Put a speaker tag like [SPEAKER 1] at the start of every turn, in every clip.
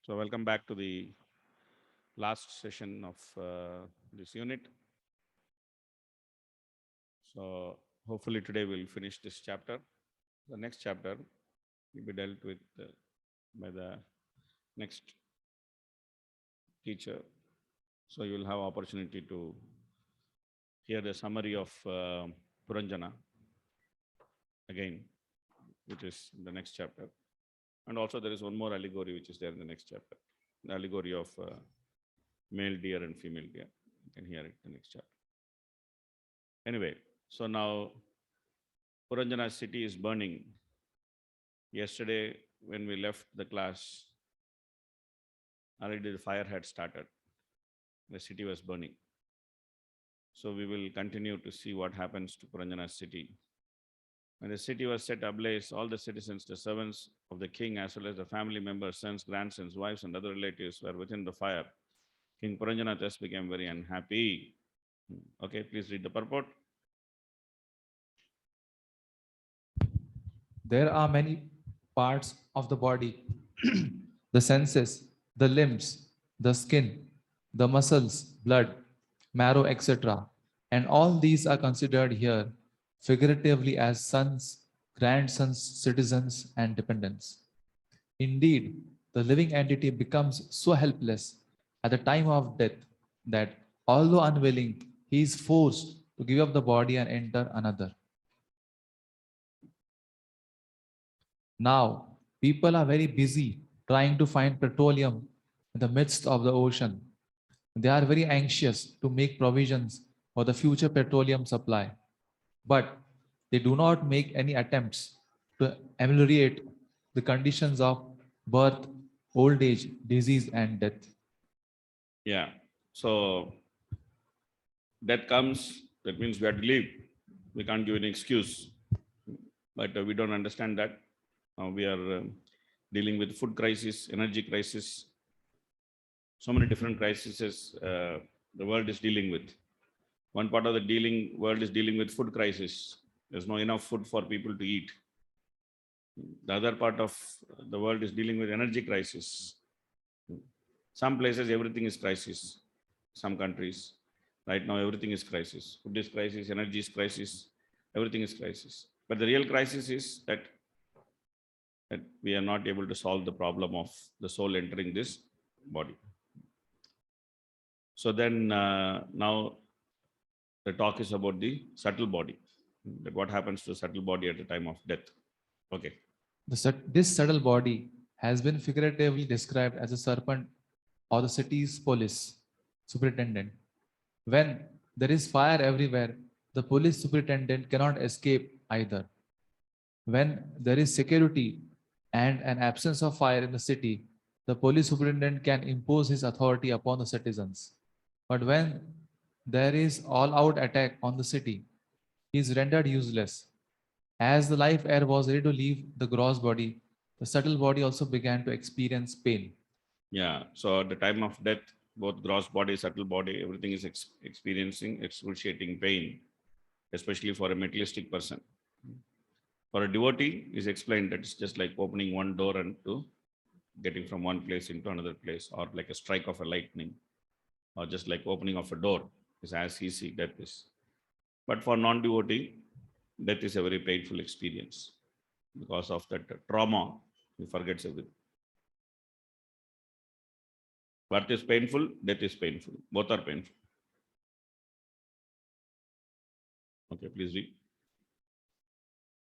[SPEAKER 1] So welcome back to the last session of this unit. So hopefully today we'll finish this chapter. The next chapter will be dealt with by the next teacher. So you will have opportunity to hear the summary of Puranjana again, which is the next chapter. And also there is one more allegory which is there in the next chapter. The allegory of male deer and female deer. You can hear it in the next chapter. Anyway, so now Puranjana city is burning. Yesterday, when we left the class, already the fire had started. The city was burning. So we will continue to see what happens to Puranjana city. When the city was set ablaze, all the citizens, the servants of the king, as well as the family members, sons, grandsons, wives, and other relatives were within the fire. King Puranjana thus became very unhappy. Okay, please read the purport.
[SPEAKER 2] There are many parts of the body the senses, the limbs, the skin, the muscles, blood, marrow, etc. And all these are considered here figuratively as sons, grandsons, citizens, and dependents. Indeed, the living entity becomes so helpless at the time of death that, although unwilling, he is forced to give up the body and enter another. Now, people are very busy trying to find petroleum in the midst of the ocean. They are very anxious to make provisions for the future petroleum supply, but they do not make any attempts to ameliorate the conditions of birth, old age, disease, and death.
[SPEAKER 1] Yeah. So death comes, that means we have to leave. We can't give an excuse. But we don't understand that. We are dealing with food crisis, energy crisis, so many different crises the world is dealing with. One part of the world is dealing with food crisis. There's no enough food for people to eat. The other part of the world is dealing with energy crisis. Some places everything is crisis. Some countries, right now everything is crisis. Food is crisis, energy is crisis, everything is crisis. But the real crisis is that we are not able to solve the problem of the soul entering this body. So then now the talk is about the subtle body, that what happens to subtle body at the time of death. Okay.
[SPEAKER 2] This subtle body has been figuratively described as a serpent or the city's police superintendent. When there is fire everywhere, the police superintendent cannot escape either. When there is security and an absence of fire in the city, the police superintendent can impose his authority upon the citizens. But when there is all-out attack on the city, he is rendered useless. As the life air was ready to leave the gross body, the subtle body also began to experience pain.
[SPEAKER 1] Yeah. So at the time of death, both gross body, subtle body, everything is experiencing excruciating pain, especially for a materialistic person. For a devotee, is explained that it's just like opening one door and to getting from one place into another place, or like a strike of a lightning, or just like opening of a door is as easy death is. But for non-devotee, death is a very painful experience. Because of that trauma, he forgets everything. Birth is painful, death is painful. Both are painful. Okay, please read.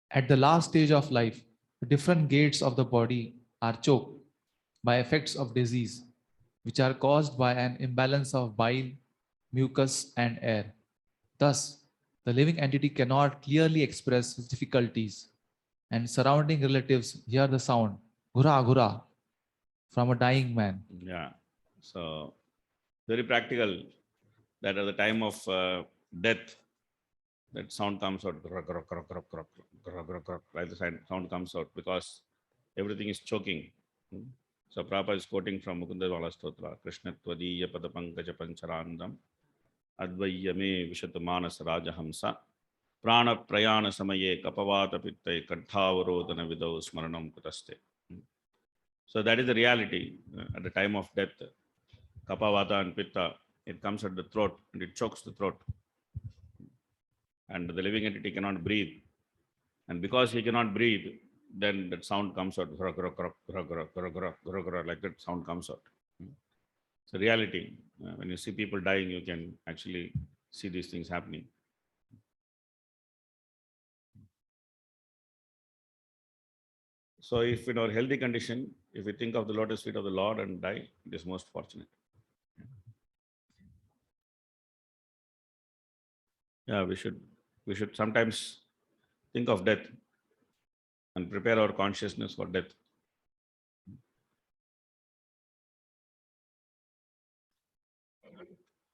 [SPEAKER 2] At the last stage of life, the different gates of the body are choked by effects of disease, which are caused by an imbalance of bile, mucus, and air. Thus, the living entity cannot clearly express his difficulties, and surrounding relatives hear the sound, "Gura gura," from a dying man.
[SPEAKER 1] Yeah. So, very practical that at the time of death, that sound comes out, right? The sound comes out because everything is choking. So Prabhupada is quoting from Mukundavara Stotra, Krishna Tvadiya Padapankaja Pancharandam, Advayame Vishatumanas Rajahamsa, Prana Prayana Samaye Kapavata Pitte Kantavarodana Vidau Smaranam Kutaste. So that is the reality at the time of death. Kapha, Vata, and Pitta, it comes at the throat and it chokes the throat. And the living entity cannot breathe. And because he cannot breathe, then that sound comes out, like that sound comes out. It's a reality. When you see people dying, you can actually see these things happening. So if in our healthy condition, if we think of the lotus feet of the Lord and die, it is most fortunate. Yeah, we should sometimes think of death and prepare our consciousness for death.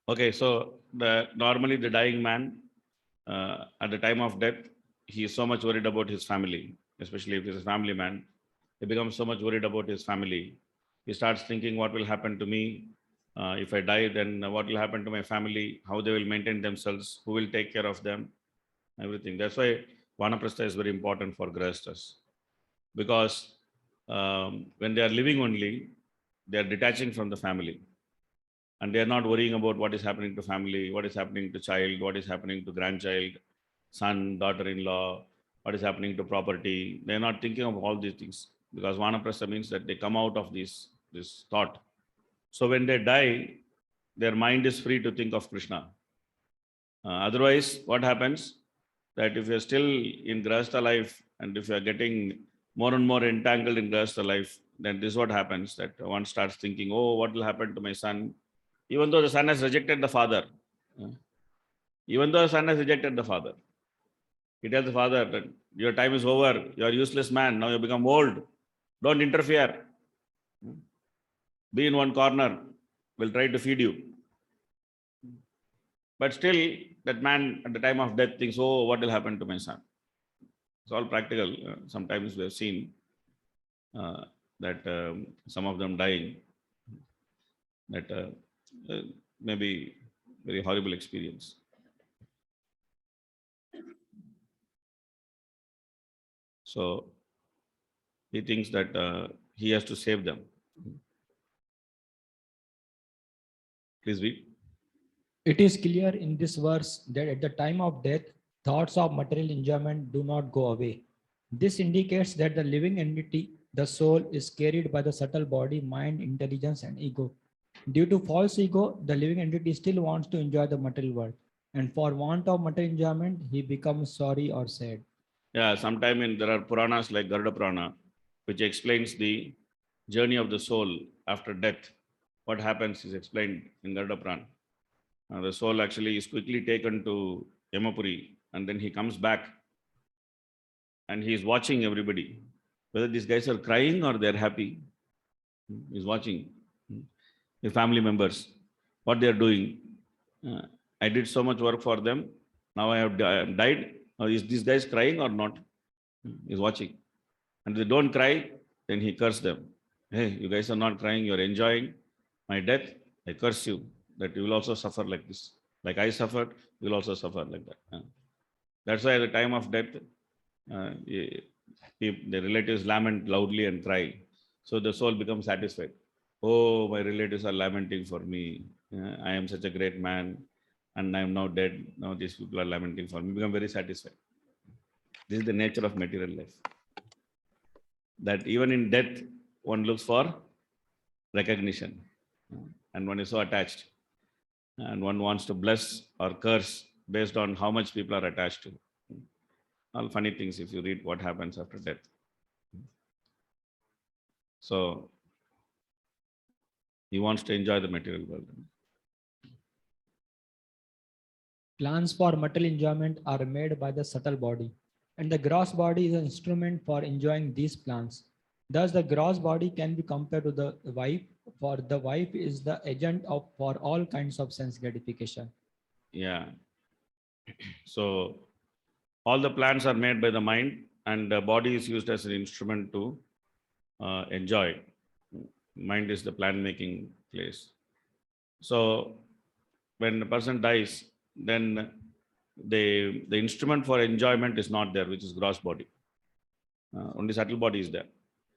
[SPEAKER 1] Okay, so normally the dying man, at the time of death, he is so much worried about his family, especially if he's a family man. He becomes so much worried about his family. He starts thinking, what will happen to me if I die? Then what will happen to my family? How they will maintain themselves? Who will take care of them? Everything. That's why Vanaprastha is very important for Grahasthas, because when they are living only, they are detaching from the family, and they are not worrying about what is happening to family, what is happening to child, what is happening to grandchild, son, daughter-in-law, what is happening to property. They are not thinking of all these things, because Vanaprastha means that they come out of this thought. So when they die, their mind is free to think of Krishna. Otherwise, what happens? That if you're still in Grahastha life and if you're getting more and more entangled in Grahastha life, then this is what happens, that one starts thinking, oh, what will happen to my son? Even though the son has rejected the father, uh, even though the son has rejected the father, he tells the father that your time is over, you're a useless man, now you become old, don't interfere, be in one corner, we'll try to feed you. But still, that man at the time of death thinks, oh, what will happen to my son? It's all practical. Sometimes we have seen that some of them dying, that may be very horrible experience. So he thinks that he has to save them. Please read.
[SPEAKER 3] It is clear in this verse that at the time of death, thoughts of material enjoyment do not go away. This indicates that the living entity, the soul, is carried by the subtle body, mind, intelligence, and ego. Due to false ego, the living entity still wants to enjoy the material world. And for want of material enjoyment, he becomes sorry or sad.
[SPEAKER 1] Yeah, sometime there are Puranas like Garuda Purana, which explains the journey of the soul after death. What happens is explained in Garuda Purana. The soul actually is quickly taken to Yamapuri, and then he comes back and he is watching everybody, whether these guys are crying or they're happy. He's watching the family members, what they are doing. I did so much work for them. Now I have died. Now is these guys crying or not? He's watching. And if they don't cry, then he curses them. Hey, you guys are not crying, you're enjoying my death. I curse you that you will also suffer like this. Like I suffered, you will also suffer like that. That's why at the time of death, the relatives lament loudly and cry. So the soul becomes satisfied. Oh, my relatives are lamenting for me. I am such a great man and I am now dead. Now these people are lamenting for me. Become very satisfied. This is the nature of material life. That even in death, one looks for recognition, and one is so attached, and one wants to bless or curse based on how much people are attached to. All funny things if you read what happens after death. So he wants to enjoy the material world.
[SPEAKER 3] Plans for material enjoyment are made by the subtle body, and the gross body is an instrument for enjoying these plans. Thus, the gross body can be compared to the wife, for the wife is the agent for all kinds of sense gratification.
[SPEAKER 1] Yeah. So all the plans are made by the mind, and the body is used as an instrument to enjoy. Mind is the plan making place. So when a person dies, then the instrument for enjoyment is not there, which is gross body. Only subtle body is there.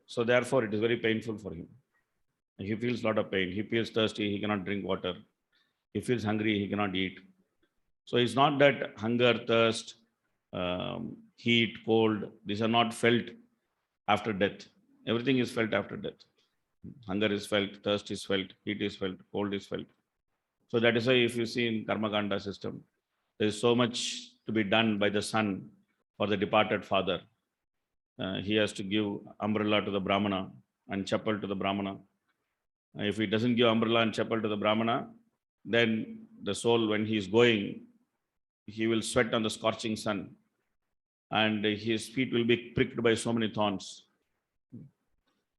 [SPEAKER 1] So therefore, it is very painful for him. He feels a lot of pain. He feels thirsty. He cannot drink water. He feels hungry. He cannot eat. So it's not that hunger, thirst, heat, cold, these are not felt after death. Everything is felt after death. Hunger is felt, thirst is felt, heat is felt, cold is felt. So that is why if you see in Karmakanda system, there is so much to be done by the son for the departed father. He has to give umbrella to the Brahmana and chappal to the Brahmana. If he doesn't give umbrella and chappal to the Brahmana, then the soul, when he is going, he will sweat on the scorching sun and his feet will be pricked by so many thorns.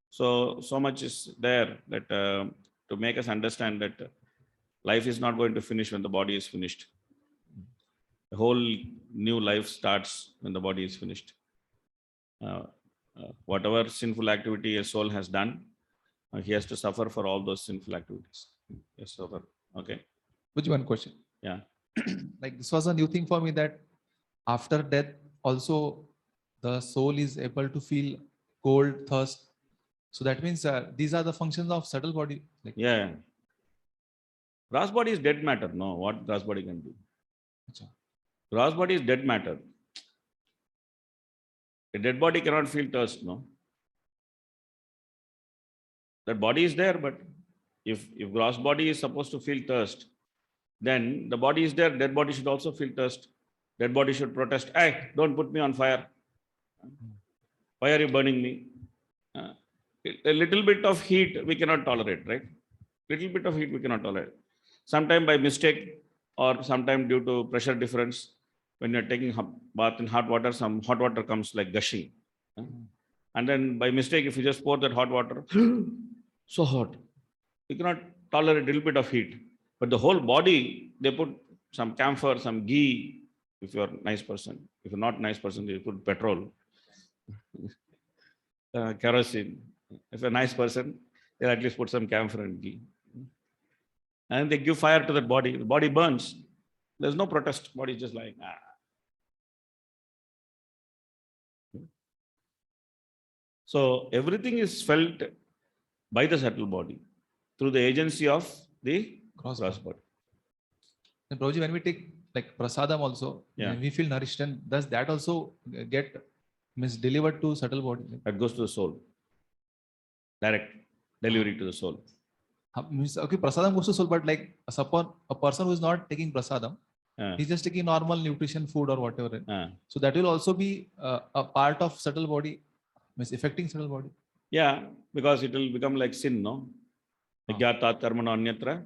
[SPEAKER 1] So much is there that to make us understand that life is not going to finish when the body is finished. The whole new life starts when the body is finished. Whatever sinful activity a soul has done, he has to suffer for all those sinful activities. Yes, suffer. Okay.
[SPEAKER 2] Which one question?
[SPEAKER 1] Yeah.
[SPEAKER 2] Like this was a new thing for me that after death also the soul is able to feel cold, thirst. So that means these are the functions of subtle body. Like,
[SPEAKER 1] Yeah. Gross body is dead matter. No, what gross body can do?
[SPEAKER 2] Achha.
[SPEAKER 1] Gross body is dead matter. A dead body cannot feel thirst, no? That body is there, but if gross body is supposed to feel thirst, then the body is there, dead body should also feel thirst. Dead body should protest, hey, don't put me on fire. Why are you burning me? A little bit of heat we cannot tolerate, right? Little bit of heat we cannot tolerate. Sometime by mistake or sometime due to pressure difference, when you're taking bath in hot water, some hot water comes like gushing. And then by mistake, if you just pour that hot water, so hot. You cannot tolerate a little bit of heat. But the whole body, they put some camphor, some ghee, if you're a nice person. If you're not a nice person, they put petrol, kerosene. If you're a nice person, they'll at least put some camphor and ghee. And they give fire to that body. The body burns. There's no protest. Body is just like, ah. So everything is felt by the subtle body through the agency of the
[SPEAKER 2] gross
[SPEAKER 1] gross
[SPEAKER 2] body.
[SPEAKER 1] body.
[SPEAKER 2] And Prabhuji, when we take like prasadam also,
[SPEAKER 1] Yeah.
[SPEAKER 2] when we feel nourished, and does that also get delivered to subtle body?
[SPEAKER 1] That goes to the soul. Direct delivery to the soul.
[SPEAKER 2] Means, okay, prasadam goes to soul, but like suppose a person who is not taking prasadam, he's just taking normal nutrition food or whatever. So that will also be a part of subtle body, means affecting subtle body.
[SPEAKER 1] Yeah, because it will become like sin, no? Agyatat karmano anyatra.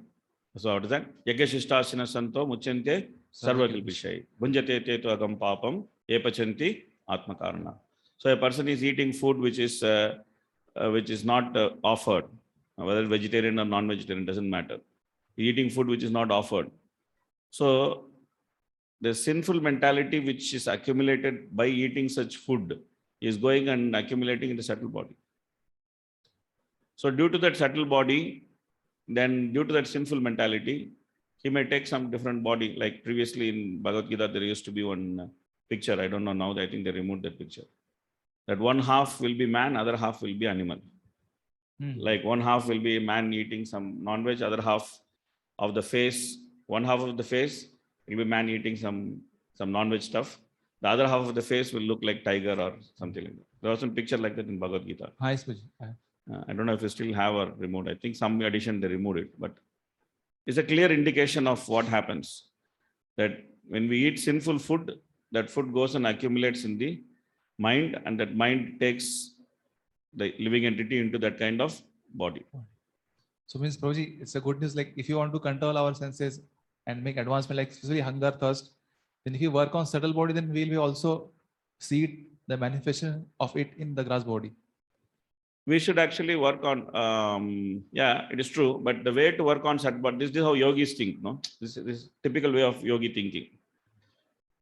[SPEAKER 1] So what is that? Yagashishtasina santo muchante sarvakilpishai. Bhunjate te tu agam papam epachanti atmakarana. So a person is eating food which is not offered, whether vegetarian or non-vegetarian, doesn't matter. Eating food which is not offered. So the sinful mentality which is accumulated by eating such food is going and accumulating in the subtle body. So due to that subtle body, then due to that sinful mentality, he may take some different body. Like previously in Bhagavad Gita, there used to be one picture. I don't know now. I think they removed that picture. That one half will be man, other half will be animal. Like one half will be man eating some non-veg, other half of the face, one half of the face will be man eating some non-veg stuff. The other half of the face will look like tiger or something like that. There was some picture like that in Bhagavad Gita.
[SPEAKER 2] I
[SPEAKER 1] don't know if you still have or removed. I think some edition they removed it, but it's a clear indication of what happens. That when we eat sinful food, that food goes and accumulates in the mind, and that mind takes the living entity into that kind of body.
[SPEAKER 2] So means Prabhuji, it's a good news. Like if you want to control our senses and make advancement, like especially hunger, thirst, then if you work on subtle body, then we'll be also see the manifestation of it in the gross body.
[SPEAKER 1] We should actually work on, yeah, it is true. But the way to work on subtle body, this is how yogis think, no? This is typical way of yogi thinking.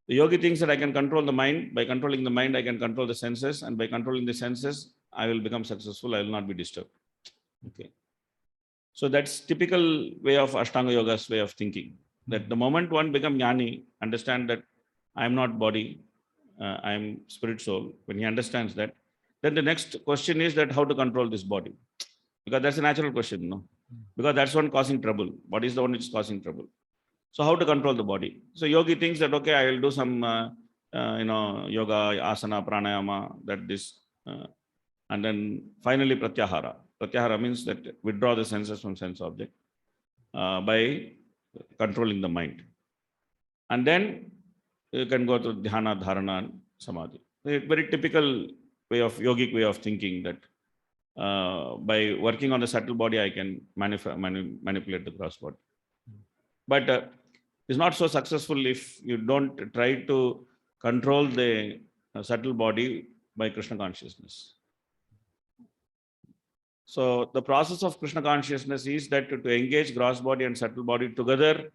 [SPEAKER 1] The yogi thinks that I can control the mind. By controlling the mind, I can control the senses. And by controlling the senses, I will become successful. I will not be disturbed. Okay. So that's typical way of Ashtanga Yoga's way of thinking. That the moment one becomes jnani, understand that I am not body, I am spirit soul. When he understands that, Then the next question is that how to control this body? Because that's a natural question, no? Because that's one causing trouble. What is the one which is causing trouble? So how to control the body? So yogi thinks that, okay, I will do some, yoga, asana, pranayama, that this, and then finally pratyahara. Pratyahara means that withdraw the senses from sense object by controlling the mind. And then you can go to dhyana, dharana, and samadhi. A very typical way of yogic way of thinking that by working on the subtle body, I can manipulate the gross body. But it's not so successful if you don't try to control the subtle body by Krishna consciousness. So the process of Krishna consciousness is that to engage gross body and subtle body together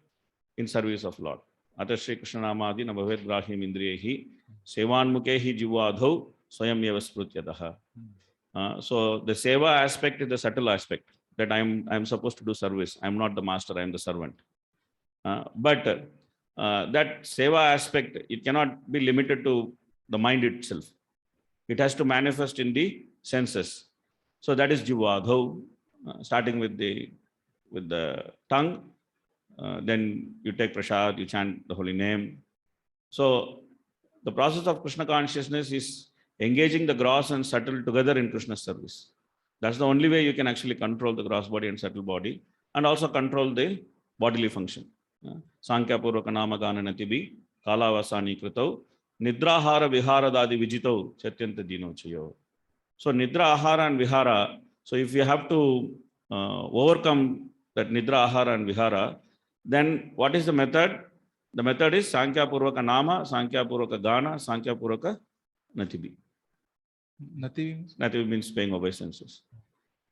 [SPEAKER 1] in service of Lord. Ata Shri Krishna Namadi Nabhavet Grahim Indriyehi Sevanmukehi Jivadhau Swayam Yavasprutyadaha. So the seva aspect is the subtle aspect that I'm supposed to do service. I'm not the master, I'm the servant. But that seva aspect, it cannot be limited to the mind itself. It has to manifest in the senses. So that is jivadhau, starting with the tongue. Then you take prasad, you chant the holy name. So the process of Krishna consciousness is engaging the gross and subtle together in Krishna's service. That's the only way you can actually control the gross body and subtle body, and also control the bodily function. Sankhya Purvaka Nama Gana Natibi, Kalavasani Kritau, Nidrahara Vihara Dadi Vijitau, Chatyanta Dino Chayo. So Nidra Ahara and Vihara, so if you have to overcome that Nidra Ahara and Vihara, then what is the method? The method is Sankhya Purvaka Nama, Sankhya Purvaka Gana, Sankhya Purvaka Natibi. Natibi means paying obeisances.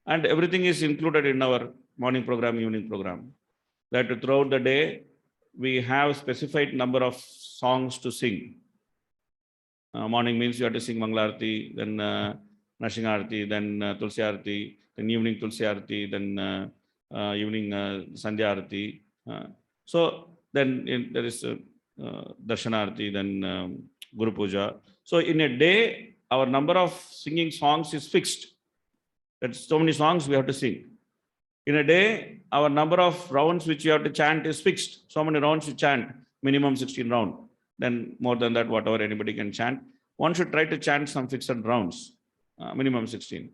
[SPEAKER 1] And everything is included in our morning program, evening program. That throughout the day, we have specified number of songs to sing. Morning means you have to sing Mangalarti, then Nashingarti, then Tulsi Arti, then evening Tulsi Arti, then evening Sandhya Arti. So then there is Darshanarti, then Guru Puja. So in a day, our number of singing songs is fixed. That's so many songs we have to sing. In a day, our number of rounds which you have to chant is fixed. So many rounds you chant, minimum 16 rounds. Then more than that, whatever anybody can chant. One should try to chant some fixed rounds, minimum 16.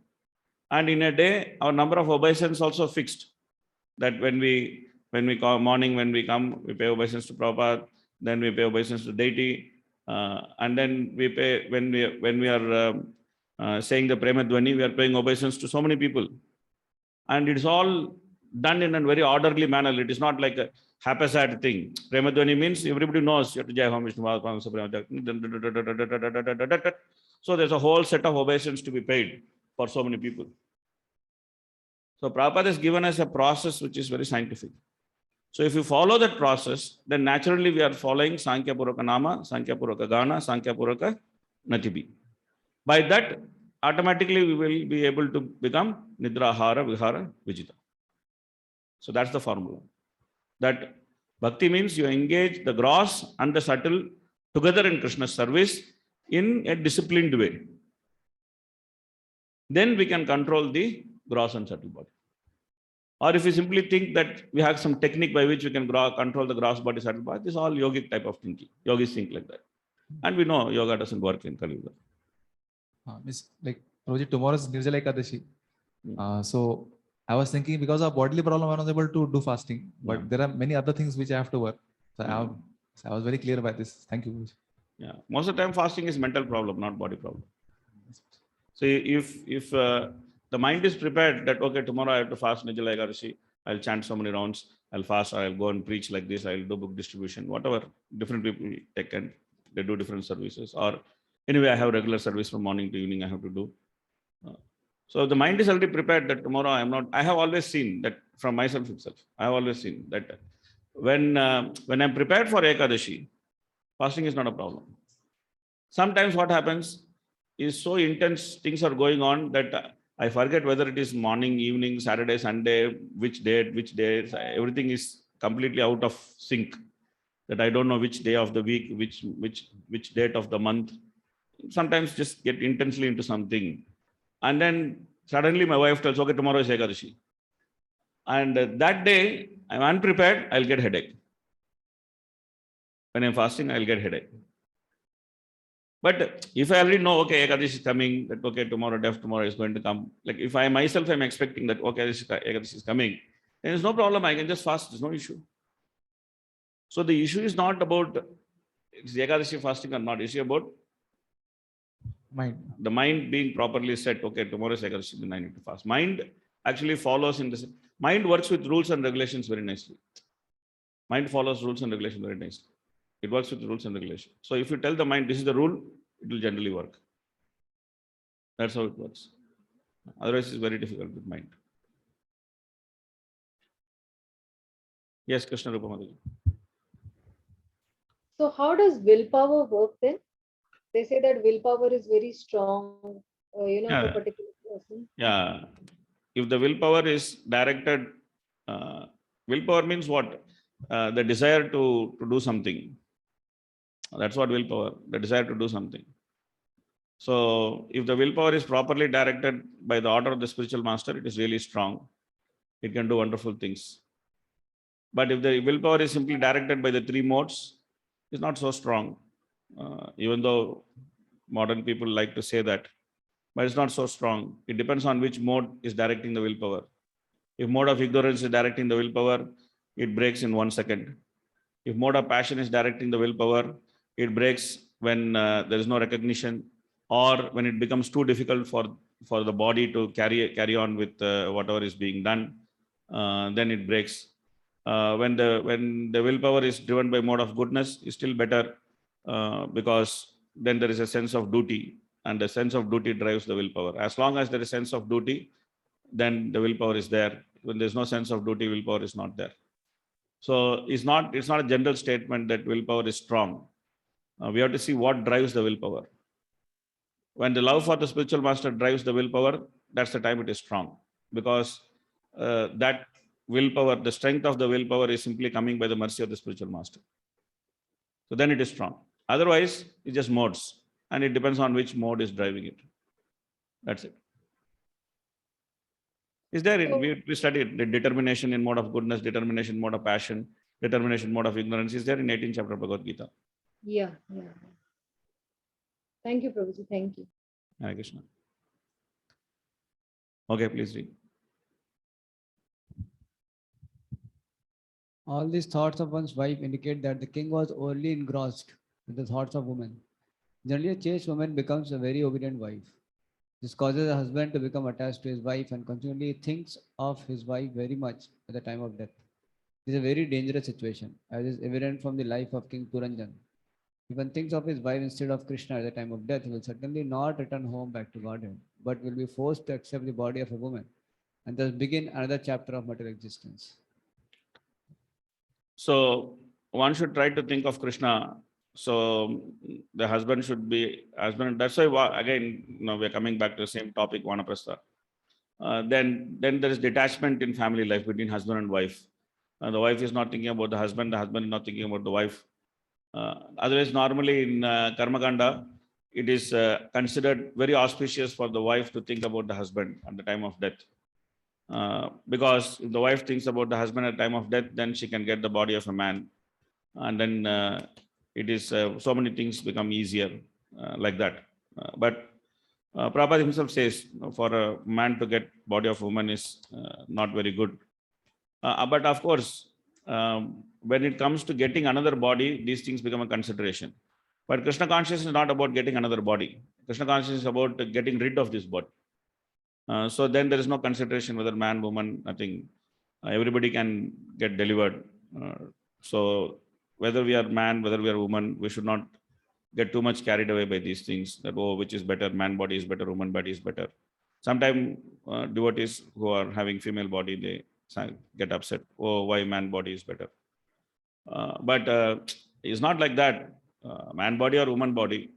[SPEAKER 1] And in a day, our number of obeisance also fixed. That when we call morning, when we come, we pay obeisance to Prabhupada, then we pay obeisance to deity, and then we pay, when we are saying the Prema Dwani, we are paying obeisance to so many people. And it's all done in a very orderly manner. It is not like a haphazard thing. Prema Dwani means everybody knows you have to Jai Hom Vishnu Vishnu. So there's a whole set of obeisance to be paid for so many people. So Prabhupada has given us a process which is very scientific. So if you follow that process, then naturally we are following Sankhya Purvaka Nama, Sankhya Purvaka Gana, Sankhya Purvaka Natibi. By that, automatically we will be able to become Nidra Ahara Vihara Vijita. So that's the formula. That bhakti means you engage the gross and the subtle together in Krishna's service in a disciplined way. Then we can control the gross and subtle body. Or if you simply think that we have some technique by which we can control the gross body, subtle body, this is all yogic type of thinking. Yogis think like that. And we know yoga doesn't work in Kali Yuga.
[SPEAKER 2] Like, Roji, tomorrow is Nirjala Ekadashi. So I was thinking, because of bodily problem, I was able to do fasting. But there are many other things which I have to work. So I was very clear about this. Thank you.
[SPEAKER 1] Yeah. Most of the time, fasting is mental problem, not body problem. So if the mind is prepared that, okay, tomorrow I have to fast Nirjala Ekadashi, I'll chant so many rounds, I'll fast, I'll go and preach like this, I'll do book distribution, whatever. Different people take and they do different services. Or anyway, I have regular service from morning to evening I have to do. So the mind is already prepared that tomorrow I have always seen that from myself itself. I have always seen that when I'm prepared for Ekadashi, fasting is not a problem. Sometimes what happens is so intense things are going on that I forget whether it is morning, evening, Saturday, Sunday, which date, everything is completely out of sync. That I don't know which day of the week, which date of the month. Sometimes just get intensely into something And then suddenly my wife tells, okay, tomorrow is Ekadashi. And that day, I'm unprepared, I'll get headache. When I'm fasting, I'll get headache. But if I already know, okay, Ekadashi is coming, that okay, tomorrow is going to come. Like if I myself am expecting that, okay, Ekadashi is coming, then there's no problem. I can just fast. There's no issue. So the issue is not about is Ekadashi fasting or not. Issue about
[SPEAKER 2] Mind.
[SPEAKER 1] the mind being properly set. Okay, tomorrow is Ekadashi, then I need to fast. Mind actually follows in this. Mind works with rules and regulations very nicely. Mind follows rules and regulations very nicely. It works with rules and regulations. So if you tell the mind this is the rule, it will generally work. That's how it works. Otherwise, it's very difficult with mind. Yes, Krishna Rupa Mataji.
[SPEAKER 4] So how does willpower work then? They say that willpower is very strong, for
[SPEAKER 1] Yeah.
[SPEAKER 4] a particular person.
[SPEAKER 1] Yeah. If the willpower is directed, willpower means what? The desire to do something. That's what willpower, the desire to do something. So if the willpower is properly directed by the order of the spiritual master, it is really strong. It can do wonderful things. But if the willpower is simply directed by the three modes, it's not so strong. Even though modern people like to say that, but it's not so strong. It depends on which mode is directing the willpower. If mode of ignorance is directing the willpower, it breaks in 1 second. If mode of passion is directing the willpower, it breaks when there is no recognition, or when it becomes too difficult for the body to carry on with whatever is being done, then it breaks. When the willpower is driven by mode of goodness, is still better, because then there is a sense of duty, and the sense of duty drives the willpower. As long as there is sense of duty, then the willpower is there. When there's no sense of duty, willpower is not there. So it's not a general statement that willpower is strong. We have to see what drives the willpower. When the love for the spiritual master drives the willpower, that's the time it is strong, because that willpower, the strength of the willpower is simply coming by the mercy of the spiritual master. So then it is strong. Otherwise, it's just modes, and it depends on which mode is driving it. That's it. Is there, we studied the determination in mode of goodness, determination mode of passion, determination mode of ignorance. Is there in 18th chapter of Bhagavad Gita?
[SPEAKER 4] Yeah. Thank you, Prabhuji. Thank you.
[SPEAKER 1] Hare Krishna. Okay, please read.
[SPEAKER 5] All these thoughts of one's wife indicate that the king was overly engrossed with the thoughts of women. Generally, a chaste woman becomes a very obedient wife. This causes a husband to become attached to his wife and continually thinks of his wife very much at the time of death. This is a very dangerous situation, as is evident from the life of King Puranjan. If one thinks of his wife instead of Krishna at the time of death, he will certainly not return home back to Godhead, but will be forced to accept the body of a woman and thus begin another chapter of material existence.
[SPEAKER 1] So one should try to think of Krishna. So the husband should be husband. That's why again, we're coming back to the same topic, Vanaprastha. Then there is detachment in family life between husband and wife. The wife is not thinking about the husband is not thinking about the wife. Otherwise, normally in Karma Kanda, it is considered very auspicious for the wife to think about the husband at the time of death. Because if the wife thinks about the husband at the time of death, then she can get the body of a man. And then it is so many things become easier like that. But Prabhupada himself says for a man to get body of a woman is not very good. But of course, when it comes to getting another body, these things become a consideration. But Krishna consciousness is not about getting another body. Krishna consciousness is about getting rid of this body. So then there is no consideration whether man, woman, nothing. Everybody can get delivered. So whether we are man, whether we are woman, we should not get too much carried away by these things that, oh, which is better, man body is better, woman body is better. Sometimes devotees who are having female body, they get upset. Oh, why man body is better? But it's not like that. Man body or woman body,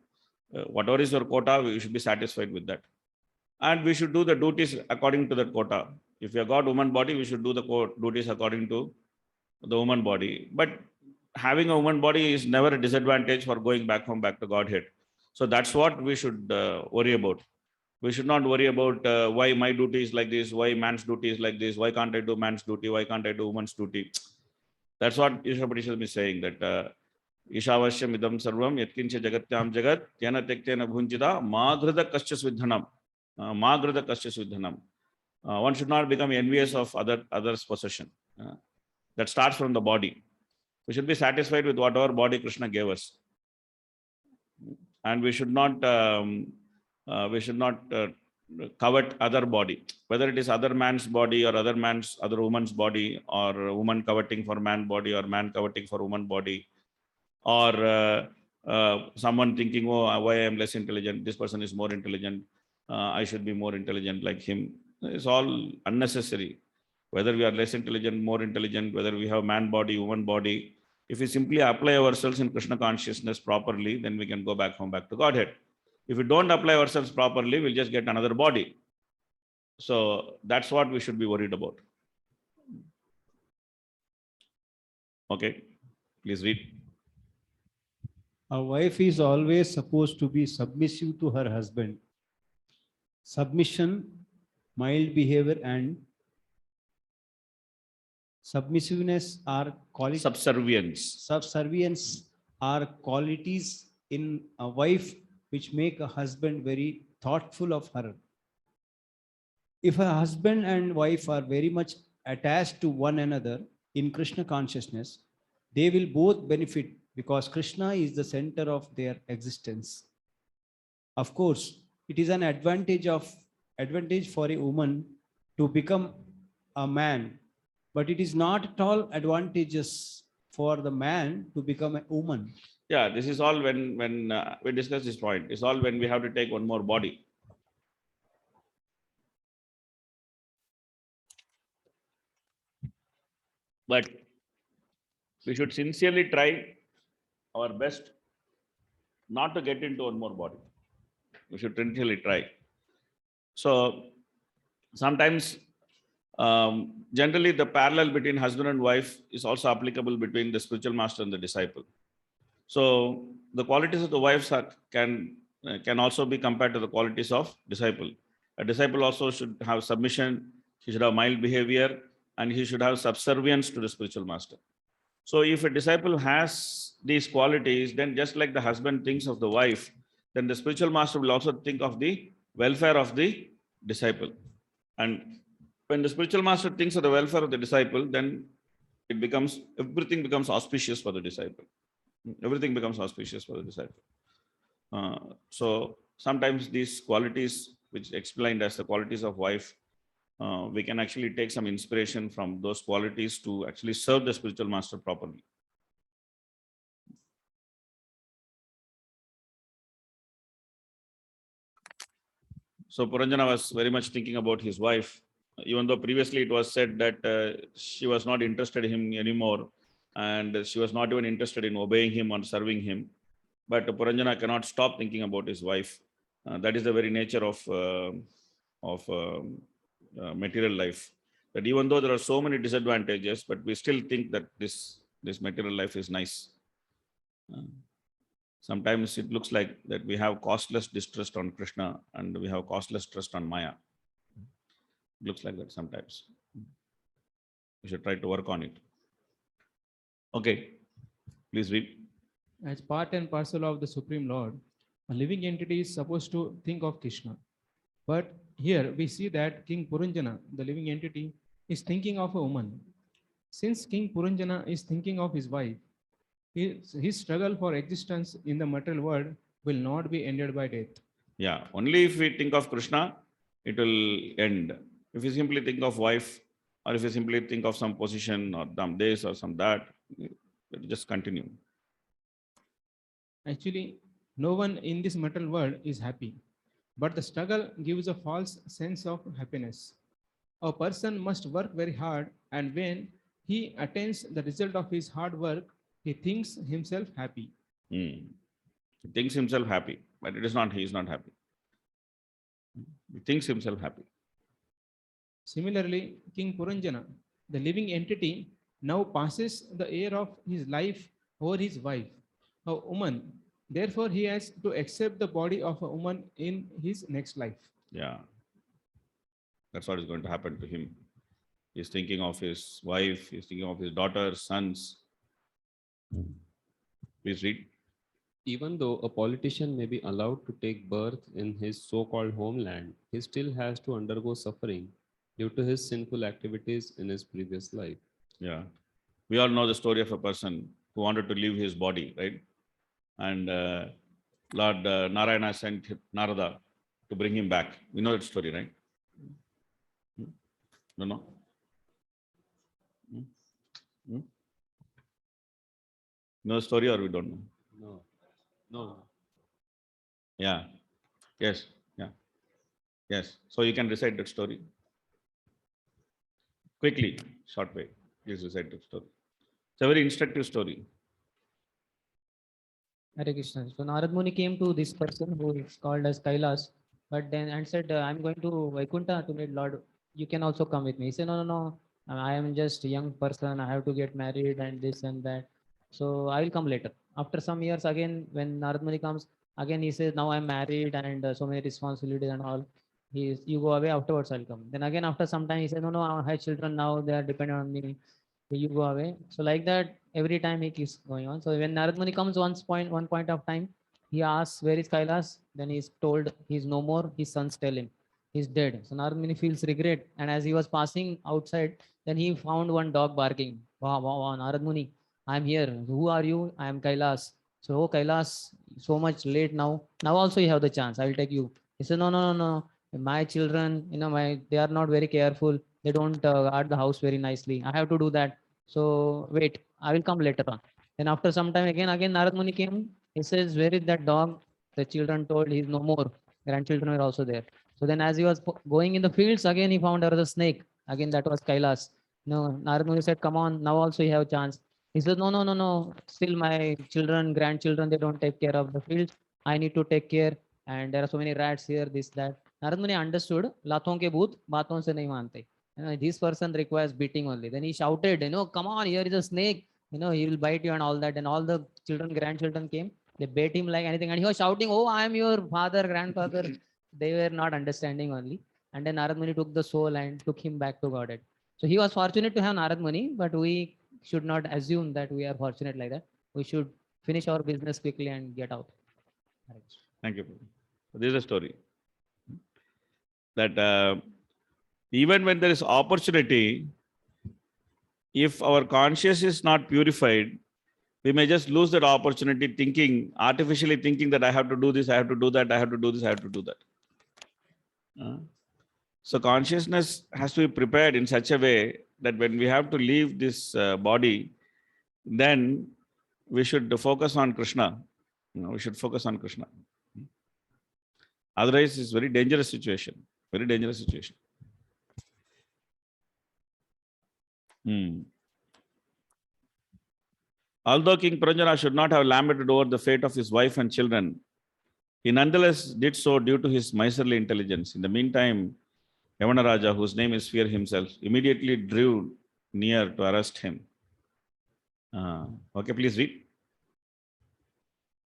[SPEAKER 1] whatever is your quota, we should be satisfied with that. And we should do the duties according to that quota. If you have got woman body, we should do the duties according to the woman body. But having a woman body is never a disadvantage for going back home, back to Godhead. So that's what we should worry about. We should not worry about why my duty is like this, why man's duty is like this, why can't I do man's duty, why can't I do woman's duty. That's what Ishapadishad is saying, that Ishavashyam idam sarvam yatkincha jagatyam jagat tena tektena bhunjita magrida kaschas vidhanam. Magrida kaschas vidhanam. One should not become envious of others' possession. That starts from the body. We should be satisfied with whatever body Krishna gave us, and we should not covet other body, whether it is other man's body or other woman's body, or woman coveting for man body or man coveting for woman body, or someone thinking, oh, why I am less intelligent, this person is more intelligent, I should be more intelligent like him. It's all unnecessary. Whether we are less intelligent, more intelligent, whether we have man body, woman body, if we simply apply ourselves in Krishna consciousness properly, then we can go back home, back to Godhead. If we don't apply ourselves properly, we'll just get another body. So that's what we should be worried about. Okay, please read.
[SPEAKER 6] A wife is always supposed to be submissive to her husband. Submission, mild behavior, and submissiveness are qualities. Subservience are qualities in a wife which make a husband very thoughtful of her. If a husband and wife are very much attached to one another in Krishna consciousness, they will both benefit because Krishna is the center of their existence. Of course, it is an advantage for a woman to become a man, but it is not at all advantageous for the man to become a woman.
[SPEAKER 1] Yeah, this is all when we discuss this point. It's all when we have to take one more body. But we should sincerely try our best not to get into one more body. We should sincerely try. So sometimes, generally, the parallel between husband and wife is also applicable between the spiritual master and the disciple. So the qualities of the wife can also be compared to the qualities of disciple. A disciple also should have submission, he should have mild behavior, and he should have subservience to the spiritual master. So if a disciple has these qualities, then just like the husband thinks of the wife, then the spiritual master will also think of the welfare of the disciple. And when the spiritual master thinks of the welfare of the disciple, then everything becomes auspicious for the disciple. Everything becomes auspicious for the disciple. So sometimes these qualities, which explained as the qualities of wife, we can actually take some inspiration from those qualities to actually serve the spiritual master properly. So Puranjana was very much thinking about his wife, even though previously it was said that she was not interested in him anymore, and she was not even interested in obeying him or serving him. But Puranjana cannot stop thinking about his wife. That is the very nature of material life. That even though there are so many disadvantages, but we still think that this material life is nice. Sometimes it looks like that we have costless distrust on Krishna and we have costless trust on Maya. It looks like that sometimes. We should try to work on it. Okay, please read.
[SPEAKER 7] As part and parcel of the Supreme Lord, a living entity is supposed to think of Krishna. But here we see that King Puranjana, the living entity, is thinking of a woman. Since King Puranjana is thinking of his wife, his struggle for existence in the material world will not be ended by death.
[SPEAKER 1] Yeah, only if we think of Krishna, it will end. If you simply think of wife, or if you simply think of some position or some this or some that, it will just continue.
[SPEAKER 7] Actually, no one in this material world is happy, but the struggle gives a false sense of happiness. A person must work very hard, and when he attains the result of his hard work, he thinks himself happy.
[SPEAKER 1] He thinks himself happy, but it is not, he is not happy. He thinks himself happy.
[SPEAKER 7] Similarly, King Puranjana, the living entity, now passes the heir of his life over his wife, a woman. Therefore, he has to accept the body of a woman in his next life.
[SPEAKER 1] Yeah. That's what is going to happen to him. He's thinking of his wife, he's thinking of his daughters, sons. Please read.
[SPEAKER 8] Even though a politician may be allowed to take birth in his so-called homeland, he still has to undergo suffering due to his sinful activities in his previous life.
[SPEAKER 1] Yeah. We all know the story of a person who wanted to leave his body, right? And Lord Narayana sent Narada to bring him back. You know that story, right? No, no. Hmm? Hmm? Know the story or we don't know?
[SPEAKER 8] No, no.
[SPEAKER 1] Yeah. Yes. Yeah. Yes. So you can recite that story quickly, short way. Please recite that story. It's a very instructive story.
[SPEAKER 9] Hare Krishna. So Narad Muni came to this person who is called as Kailas, but then and said, I'm going to Vaikuntha to meet Lord. You can also come with me. He said, no, no, no. I am just a young person. I have to get married and this and that. So I will come later. After some years, again, when Narad Muni comes, again he says, now I'm married and so many responsibilities and all. You go away afterwards, I'll come. Then again, after some time, he said, no, no, I have children now. They are dependent on me. You go away. So like that, every time he keeps going on. So when Narad Muni comes one point of time, he asks, where is Kailas? Then he's told he's no more. His sons tell him he's dead. So Narad Muni feels regret. And as he was passing outside, then he found one dog barking. Wow, wow, wow, Narad Muni, I'm here. Who are you? I am Kailas. So, oh, Kailas, so much late now. Now also you have the chance. I will take you. He said, no, no, no, no. My children, they are not very careful. They don't guard the house very nicely. I have to do that. So wait, I will come later on. Then after some time again Narad Muni came. He says, where is that dog? The children told he's no more. Grandchildren were also there. So then as he was going in the fields, again he found another snake. Again that was Kailas. No, Narad Muni said, come on, now also you have a chance. He said, no, no, no, no. Still my children, grandchildren, they don't take care of the fields. I need to take care. And there are so many rats here, this, that. Narad Muni understood, लातों के भूत बातों से नहीं मानते. This person requires beating only. Then he shouted, come on, here is a snake. He will bite you and all that. And all the children, grandchildren came. They bait him like anything. And he was shouting, oh, I am your father, grandfather. They were not understanding only. And then Narad Muni took the soul and took him back to Godhead. So he was fortunate to have Narad Muni, but we should not assume that we are fortunate like that. We should finish our business quickly and get out.
[SPEAKER 1] Thank you. This is a story that even when there is opportunity, if our conscience is not purified, we may just lose that opportunity artificially thinking that I have to do this, I have to do that, I have to do this, I have to do that. So consciousness has to be prepared in such a way that when we have to leave this body, then we should focus on Krishna. We should focus on Krishna. Otherwise, it's very dangerous situation. Very dangerous situation. Although King Puranjana should not have lamented over the fate of his wife and children, he nonetheless did so due to his miserly intelligence. In the meantime, Yavana Raja, whose name is Fear himself, immediately drew near to arrest him. Okay, please read.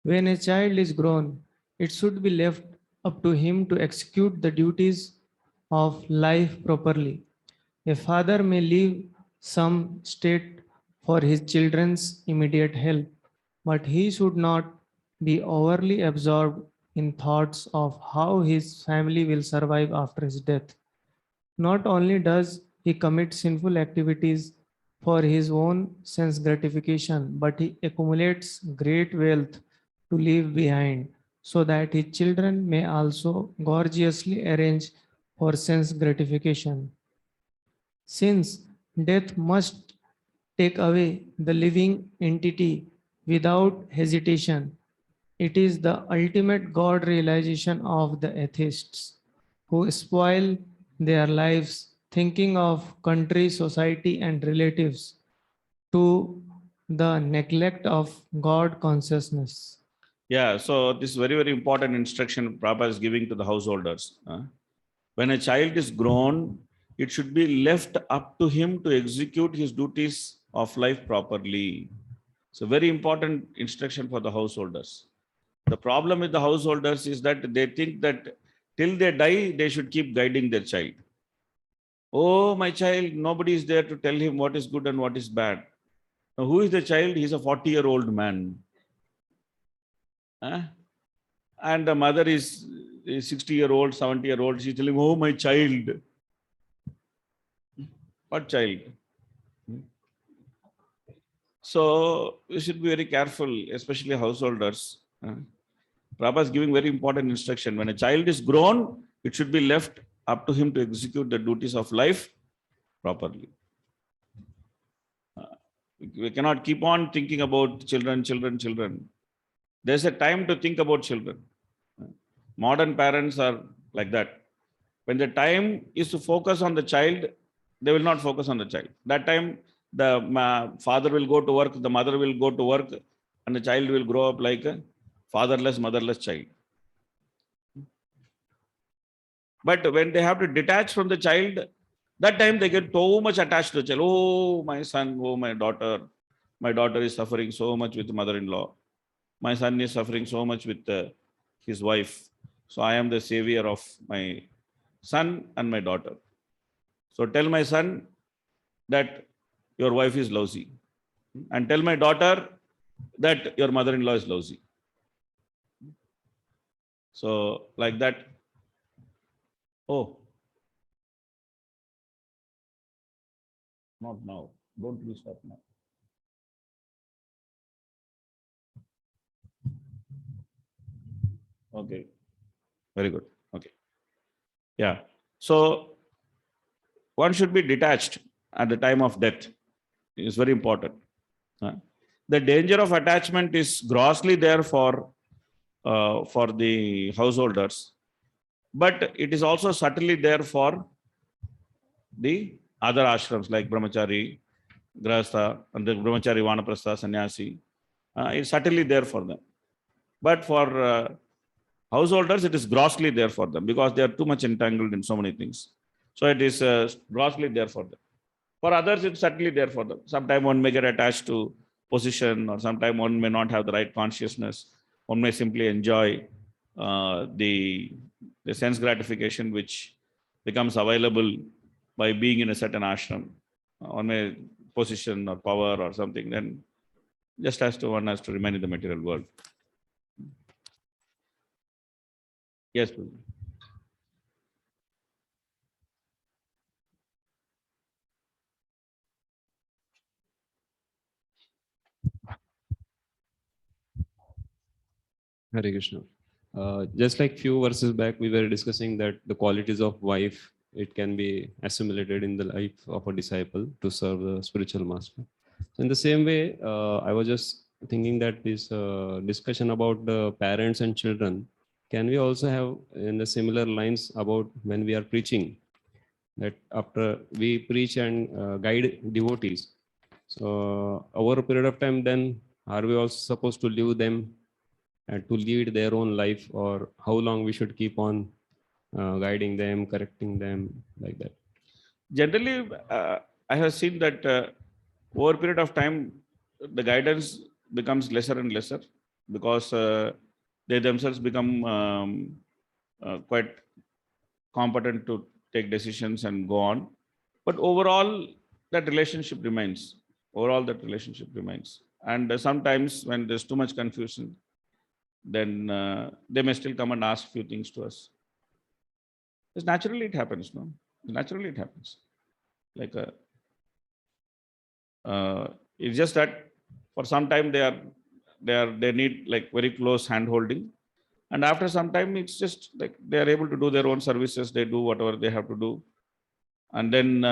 [SPEAKER 10] When a child is grown, it should be left up to him to execute the duties of life properly. A father may leave some state for his children's immediate help, but he should not be overly absorbed in thoughts of how his family will survive after his death. Not only does he commit sinful activities for his own sense gratification, but he accumulates great wealth to leave behind, so that his children may also gorgeously arrange for sense gratification. Since death must take away the living entity without hesitation, it is the ultimate God realization of the atheists who spoil their lives thinking of country, society, and relatives to the neglect of God consciousness.
[SPEAKER 1] Yeah, so this is very, very important instruction Prabhupada is giving to the householders. When a child is grown, it should be left up to him to execute his duties of life properly. So very important instruction for the householders. The problem with the householders is that they think that till they die, they should keep guiding their child. Oh, my child, nobody is there to tell him what is good and what is bad. Now, who is the child? He's a 40-year-old man. Huh? And the mother is 60-year-old, 70-year-old. She's telling, oh, my child. What child? So we should be very careful, especially householders. Prabhupada is giving very important instruction. When a child is grown, it should be left up to him to execute the duties of life properly. We cannot keep on thinking about children, children, children. There's a time to think about children. Modern parents are like that. When the time is to focus on the child, they will not focus on the child. That time, the father will go to work, the mother will go to work, and the child will grow up like a fatherless, motherless child. But when they have to detach from the child, that time they get so much attached to the child. Oh, my son, oh, my daughter. My daughter is suffering so much with mother-in-law. My son is suffering so much with his wife. So I am the savior of my son and my daughter. So tell my son that your wife is lousy. And tell my daughter that your mother-in-law is lousy. So like that. Oh, not now. Don't restart now. Okay. Very good. Okay. Yeah. So one should be detached at the time of death. It's very important. The danger of attachment is grossly there for the householders, but it is also subtly there for the other ashrams like brahmachari, grahastha, and the brahmachari, vanaprastha, sannyasi. It's subtly there for them. But for householders, it is grossly there for them because they are too much entangled in so many things. So it is grossly there for them. For others, it's certainly there for them. Sometimes one may get attached to position, or sometimes one may not have the right consciousness. One may simply enjoy the sense gratification which becomes available by being in a certain ashram. One may position or power or something, then just one has to remain in the material world. Yes, please.
[SPEAKER 8] Hare Krishna. Just like few verses back, we were discussing that the qualities of wife, it can be assimilated in the life of a disciple to serve the spiritual master. So in the same way, I was just thinking that this discussion about the parents and children, can we also have in the similar lines about when we are preaching, that after we preach and guide devotees, so over a period of time, then are we also supposed to leave them and to lead their own life, or how long we should keep on guiding them, correcting them, like that?
[SPEAKER 1] Generally, I have seen that over a period of time, the guidance becomes lesser and lesser because they themselves become quite competent to take decisions and go on. But overall, that relationship remains. Overall, that relationship remains. And sometimes when there's too much confusion, then they may still come and ask few things to us. Because naturally it happens, no? Naturally it happens. Like it's just that for some time they need like very close hand holding, and after some time it's just like they are able to do their own services. They do whatever they have to do, and then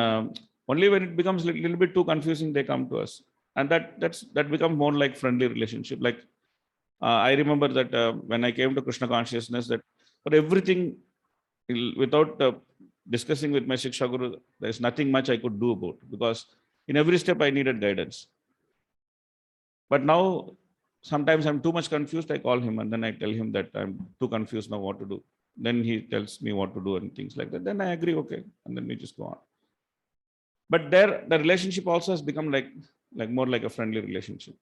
[SPEAKER 1] only when it becomes a little bit too confusing they come to us, and that becomes more like friendly relationship. Like I remember that when I came to Krishna consciousness, that for everything, without discussing with my Shiksha Guru, there's nothing much I could do about, because in every step I needed guidance. But now, sometimes I'm too much confused, I call him and then I tell him that I'm too confused now what to do. Then he tells me what to do and things like that. Then I agree, okay, and then we just go on. But there, the relationship also has become like more like a friendly relationship.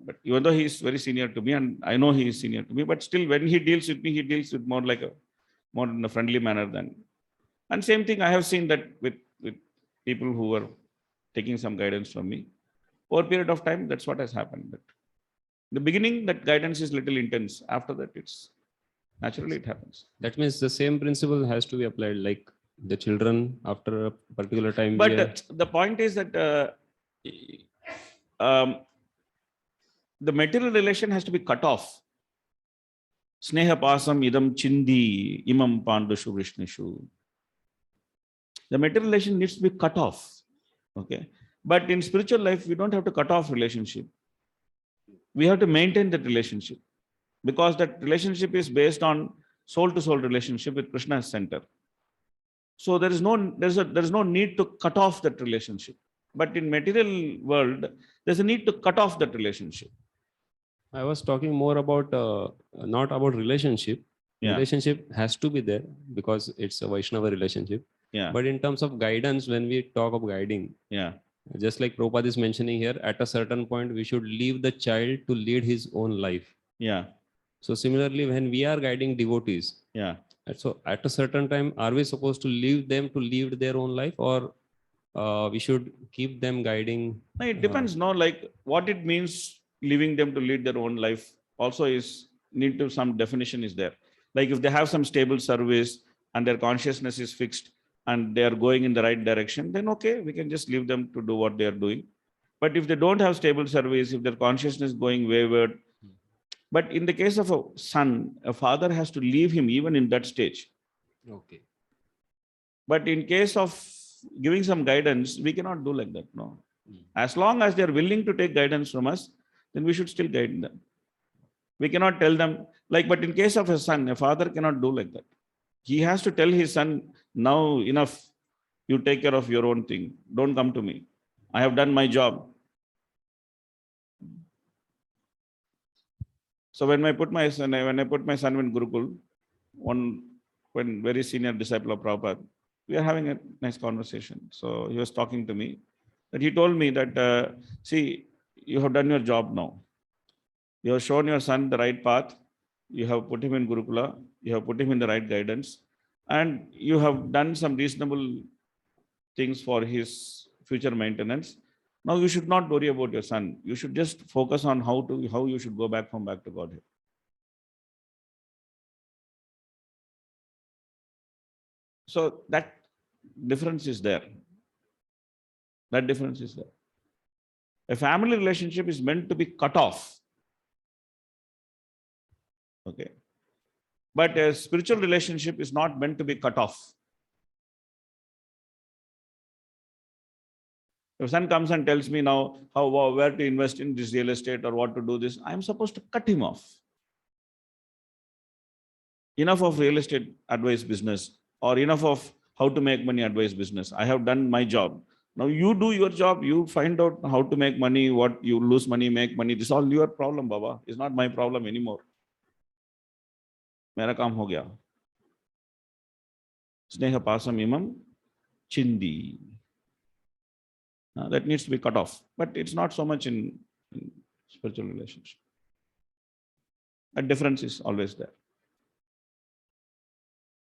[SPEAKER 1] But even though he is very senior to me, and I know he is senior to me, but still when he deals with me, he deals with more like more in a friendly manner than. And same thing I have seen that with people who were taking some guidance from me. Over a period of time, that's what has happened. But in the beginning, that guidance is little intense. After that, it's naturally it happens.
[SPEAKER 8] That means the same principle has to be applied, like the children after a particular time.
[SPEAKER 1] But the point is that the material relation has to be cut off. Sneha pasam idam chindi imam pandushu vrishnishu. The material relation needs to be cut off. Okay. But in spiritual life, we don't have to cut off relationship. We have to maintain that relationship, because that relationship is based on soul to soul relationship with Krishna as center. So there is no need to cut off that relationship. But in material world, there's a need to cut off that relationship.
[SPEAKER 8] I was talking more about not about relationship.
[SPEAKER 1] Yeah.
[SPEAKER 8] Relationship has to be there because it's a Vaishnava relationship.
[SPEAKER 1] Yeah.
[SPEAKER 8] But in terms of guidance, when we talk of guiding,
[SPEAKER 1] Yeah.
[SPEAKER 8] just like Prabhupada is mentioning here, at a certain point, we should leave the child to lead his own life.
[SPEAKER 1] Yeah.
[SPEAKER 8] So similarly, when we are guiding devotees,
[SPEAKER 1] Yeah.
[SPEAKER 8] so at a certain time, are we supposed to leave them to lead their own life, or we should keep them guiding?
[SPEAKER 1] No, it depends. No, like what it means leaving them to lead their own life also is need to some definition is there. Like if they have some stable service and their consciousness is fixed and they are going in the right direction, then okay, we can just leave them to do what they are doing. But if they don't have stable service, if their consciousness is going wayward, but in the case of a son, a father has to leave him even in that stage.
[SPEAKER 8] Okay.
[SPEAKER 1] But in case of giving some guidance, we cannot do like that. No. As long as they are willing to take guidance from us, then we should still guide them. We cannot tell them like, but in case of a son, a father cannot do like that. He has to tell his son, now enough, you take care of your own thing. Don't come to me. I have done my job. So when I put my son in Gurukul, when very senior disciple of Prabhupada, we are having a nice conversation. So he was talking to me, that he told me that, see, you have done your job now. You have shown your son the right path. You have put him in Gurukula. You have put him in the right guidance. And you have done some reasonable things for his future maintenance. Now you should not worry about your son. You should just focus on how you should go back to Godhead. So that difference is there. That difference is there. A family relationship is meant to be cut off. Okay. But a spiritual relationship is not meant to be cut off. If son comes and tells me now where to invest in this real estate or what to do this, I am supposed to cut him off. Enough of real estate advice business, or enough of how to make money advice business. I have done my job. Now you do your job. You find out how to make money, what you lose money, make money. This is all your problem, Baba. It's not my problem anymore. Mera kaam ho gaya. Sneha pasam imam chindi. That needs to be cut off. But it's not so much in spiritual relationship. A difference is always there.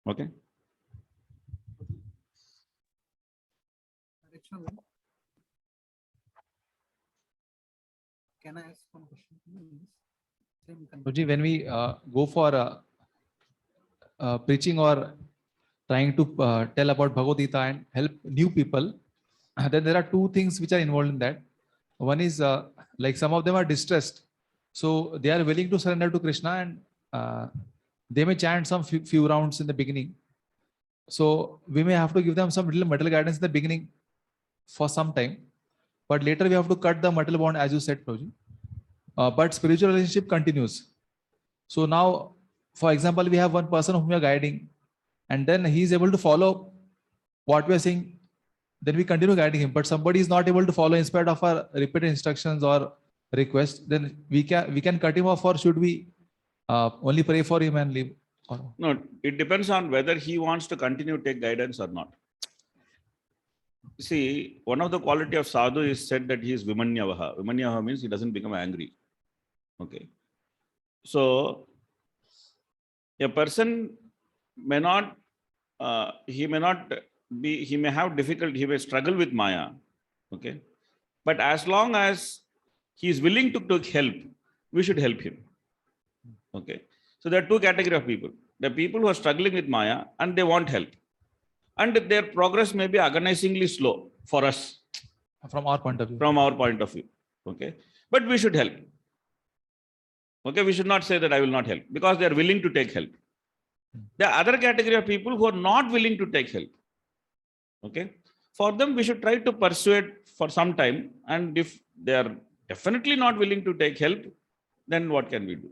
[SPEAKER 1] Okay.
[SPEAKER 11] Can I ask one question?
[SPEAKER 2] Prabhuji, when we go for preaching or trying to tell about Bhagavad Gita and help new people, then there are two things which are involved in that. One is like some of them are distressed. So they are willing to surrender to Krishna, and they may chant some few rounds in the beginning. So we may have to give them some little material guidance in the beginning for some time. But later we have to cut the material bond, as you said, Prabhuji. But spiritual relationship continues. So now, for example, we have one person whom we are guiding, and then he is able to follow what we are saying. Then we continue guiding him. But somebody is not able to follow in spite of our repeated instructions or requests. Then we can cut him off, or should we only pray for him and leave?
[SPEAKER 1] No, it depends on whether he wants to continue to take guidance or not. See, one of the quality of sadhu is said that he is vimanyavaha. Vimanyavaha means he doesn't become angry. Okay. So a person may not, he may not be, he may have difficulty, he may struggle with Maya. Okay. But as long as he is willing to take help, we should help him. Okay. So there are two categories of people. The people who are struggling with Maya and they want help. And their progress may be agonizingly slow for us.
[SPEAKER 2] From our point of view.
[SPEAKER 1] From our point of view. Okay. But we should help. Okay. We should not say that I will not help because they are willing to take help. The other category of people who are not willing to take help. Okay. For them, we should try to persuade for some time. And if they are definitely not willing to take help, then what can we do?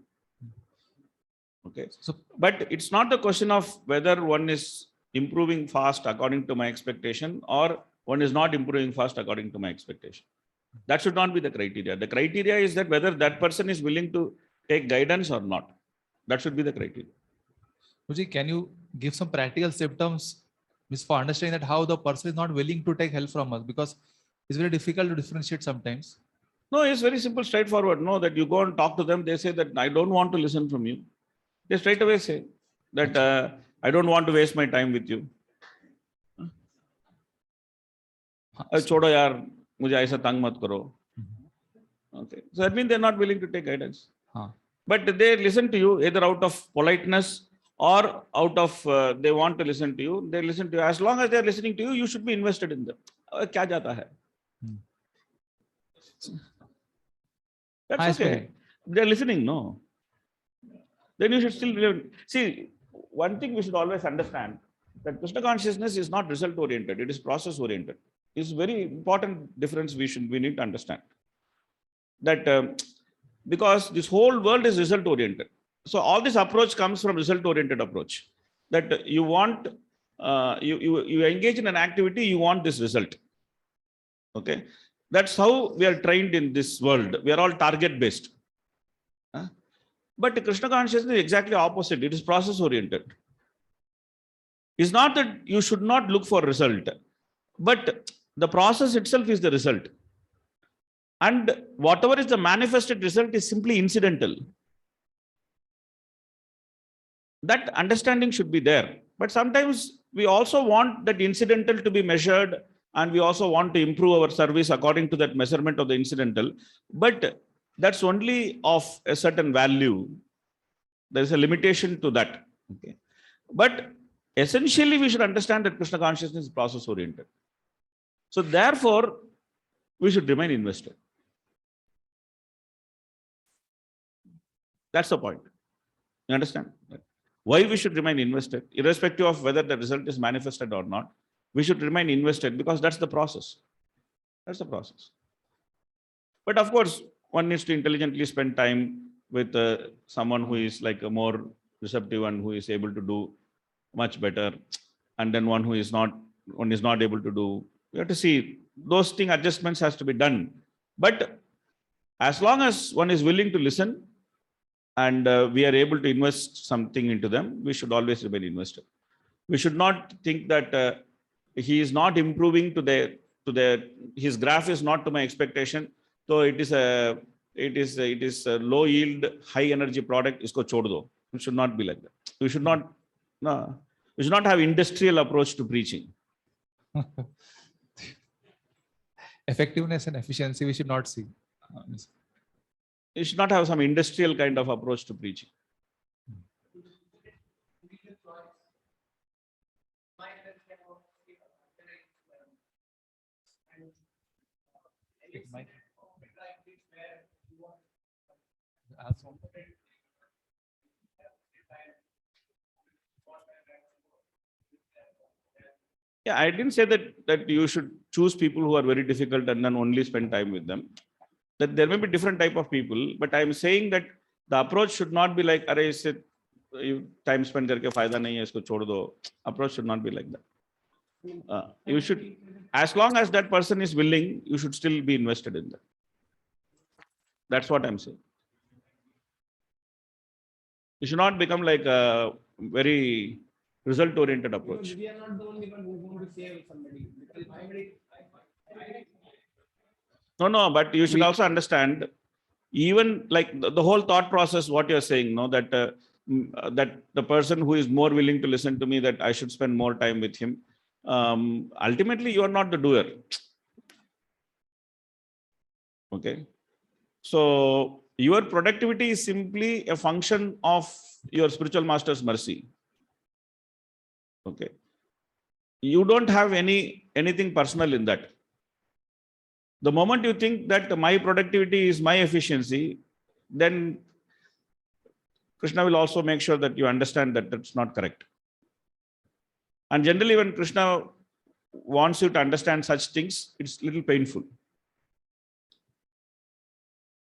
[SPEAKER 1] Okay.
[SPEAKER 2] So,
[SPEAKER 1] but it's not the question of whether one is improving fast according to my expectation or one is not improving fast according to my expectation. That should not be the criteria. The criteria is that whether that person is willing to take guidance or not. That should be the criteria.
[SPEAKER 2] Guruji, can you give some practical symptoms for understanding that how the person is not willing to take help from us? Because it's very difficult to differentiate sometimes.
[SPEAKER 1] No, it's very simple, straightforward. No, that you go and talk to them. They say that I don't want to listen from you. They straight away say that I don't want to waste my time with you. छोड़ो यार, मुझे ऐसा तंग मत करो. Okay, so that means they're not willing to take guidance. But they listen to you either out of politeness or out of they want to listen to you. They listen to you. As long as they're listening to you, you should be invested in them. क्या जाता है? That's okay. They're listening, no? Then you should still see. One thing we should always understand that Krishna consciousness is not result oriented; it is process oriented. It's very important difference we need to understand. That because this whole world is result oriented, so all this approach comes from result oriented approach. That you want you engage in an activity, you want this result. Okay, that's how we are trained in this world. We are all target based. But Krishna consciousness is exactly opposite. It is process oriented. It's not that you should not look for result, but the process itself is the result. And whatever is the manifested result is simply incidental. That understanding should be there. But sometimes we also want that incidental to be measured, and we also want to improve our service according to that measurement of the incidental. But that's only of a certain value. There is a limitation to that. Okay. But essentially, we should understand that Krishna consciousness is process oriented. So therefore, we should remain invested. That's the point. You understand? Why we should remain invested, irrespective of whether the result is manifested or not. We should remain invested because that's the process. That's the process. But of course, one needs to intelligently spend time with someone who is like a more receptive and who is able to do much better. And then one is not able to do. You have to see those things, adjustments has to be done. But as long as one is willing to listen and we are able to invest something into them, we should always remain invested. We should not think that he is not improving his graph is not to my expectation. So it is a low yield, high energy product. Isko chhod do. It should not be like that. We should not have industrial approach to preaching.
[SPEAKER 2] Effectiveness and efficiency we should not see.
[SPEAKER 1] You should not have some industrial kind of approach to preaching. Yeah, I didn't say that you should choose people who are very difficult and then only spend time with them. That there may be different type of people, but I'm saying that the approach should not be like, "Arey, time spent karke fayda nahi hai, isko chhod do." Approach should not be like that. You should, as long as that person is willing, you should still be invested in that. That's what I'm saying. You should not become like a very result-oriented approach.
[SPEAKER 5] We are not the only one who want to save somebody.
[SPEAKER 1] No, but you should also understand, even like the whole thought process, what you're saying, no, that that the person who is more willing to listen to me, that I should spend more time with him. Ultimately, you are not the doer. Okay. So your productivity is simply a function of your spiritual master's mercy. Okay. You don't have anything personal in that. The moment you think that my productivity is my efficiency, then Krishna will also make sure that you understand that that's not correct. And generally, when Krishna wants you to understand such things, it's a little painful.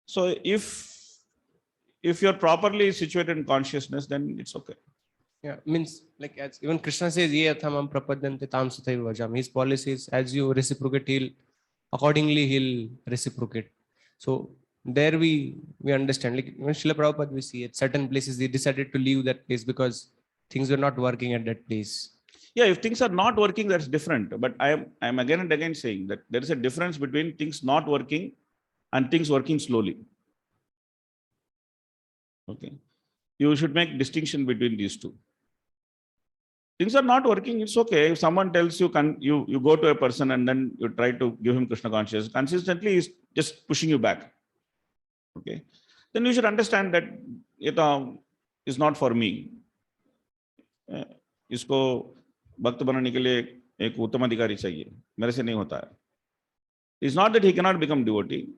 [SPEAKER 1] So if you're properly situated in consciousness, then it's okay.
[SPEAKER 11] Yeah, means like as even Krishna says, "Ye athamam prapadyante tam suthaiva vajam." His policy is as you reciprocate, he'll reciprocate. So there we understand. Like when Srila Prabhupada, we see at certain places they decided to leave that place because things were not working at that place.
[SPEAKER 1] Yeah, if things are not working, that's different. But I am again and again saying that there is a difference between things not working and things working slowly. Okay. You should make distinction between these two. Things are not working, it's okay. If someone tells you, you go to a person and then you try to give him Krishna consciousness, consistently is just pushing you back. Okay. Then you should understand that it is not for me. इसको भक्त बनाने के लिए एक उत्तम अधिकारी चाहिए, मेरे से नहीं होता है. It's not that he cannot become devotee.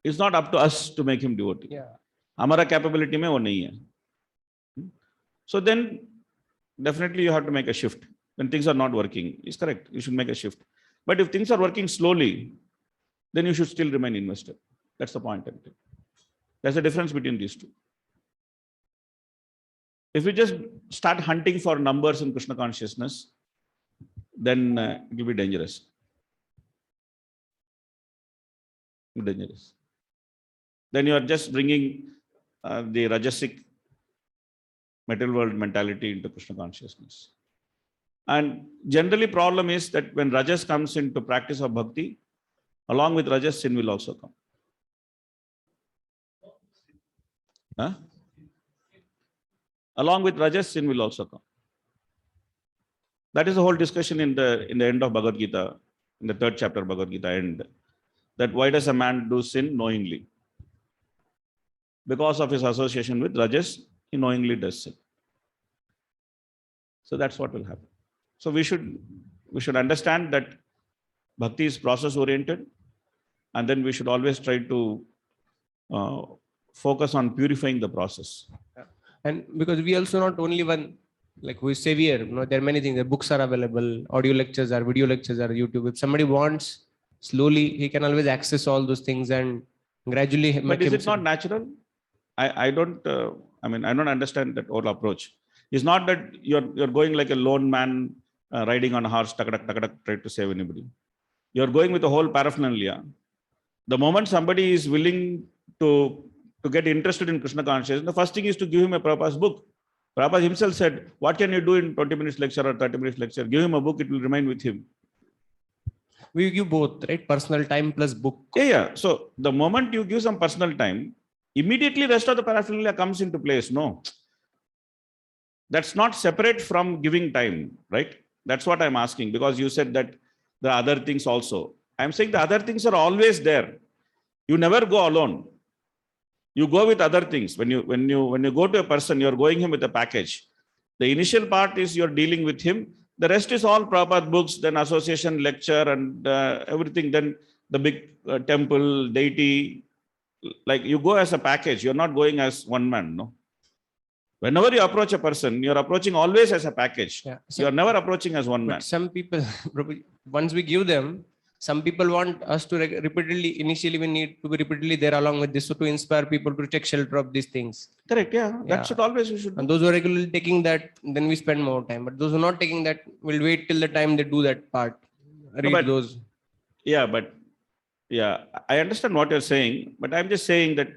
[SPEAKER 1] It's not up to us to make him devotee.
[SPEAKER 11] Yeah.
[SPEAKER 1] हमारा capability में वो नहीं है. So then definitely you have to make a shift. When things are not working, it's correct. You should make a shift. But if things are working slowly, then you should still remain invested. That's the point. There's a difference between these two. If you just start hunting for numbers in Krishna consciousness, then it will be dangerous. Dangerous. Then you are just bringing the Rajasic material world mentality into Krishna consciousness. And generally problem is that when Rajas comes into practice of bhakti, along with Rajas, sin will also come. Huh? Along with Rajas, sin will also come. That is the whole discussion in the end of Bhagavad Gita, in the 3rd chapter of Bhagavad Gita end. That why does a man do sin knowingly? Because of his association with Rajas, he knowingly does sin. So that's what will happen. So we should understand that bhakti is process oriented, and then we should always try to focus on purifying the process.
[SPEAKER 11] And because we also not only one, like who is severe, there are many things. The books are available, audio lectures are, video lectures are, YouTube. If somebody wants, slowly he can always access all those things and gradually make.
[SPEAKER 1] But is it not natural? I don't understand that whole approach. It's not that you're going like a lone man riding on a horse, trying to save anybody. You're going with a whole paraphernalia. The moment somebody is willing to get interested in Krishna consciousness, the first thing is to give him a Prabhupada's book. Prabhupada himself said, what can you do in 20 minutes lecture or 30 minutes lecture? Give him a book, it will remain with him.
[SPEAKER 11] We give both, right? Personal time plus book.
[SPEAKER 1] Yeah. So the moment you give some personal time, immediately rest of the paraphernalia comes into place. No. That's not separate from giving time, right? That's what I'm asking, because you said that there are other things also. I'm saying the other things are always there. You never go alone. You go with other things. When you go to a person, you're going him with a package. The initial part is you're dealing with him. The rest is all Prabhupada books, then association, lecture, and everything. Then the big temple, deity. Like you go as a package. You're not going as one man, no. Whenever you approach a person, you're approaching always as a package.
[SPEAKER 11] Yeah.
[SPEAKER 1] You're never approaching as one man.
[SPEAKER 11] Some people, once we give them, some people want us to repeatedly, initially we need to be repeatedly there along with this, so to inspire people to take shelter of these things.
[SPEAKER 1] Correct, yeah. That should always, we should.
[SPEAKER 11] And those who are regularly taking that, then we spend more time. But those who are not taking that, will wait till the time they do that part. Read those.
[SPEAKER 1] Yeah, but yeah, I understand what you're saying, but I'm just saying that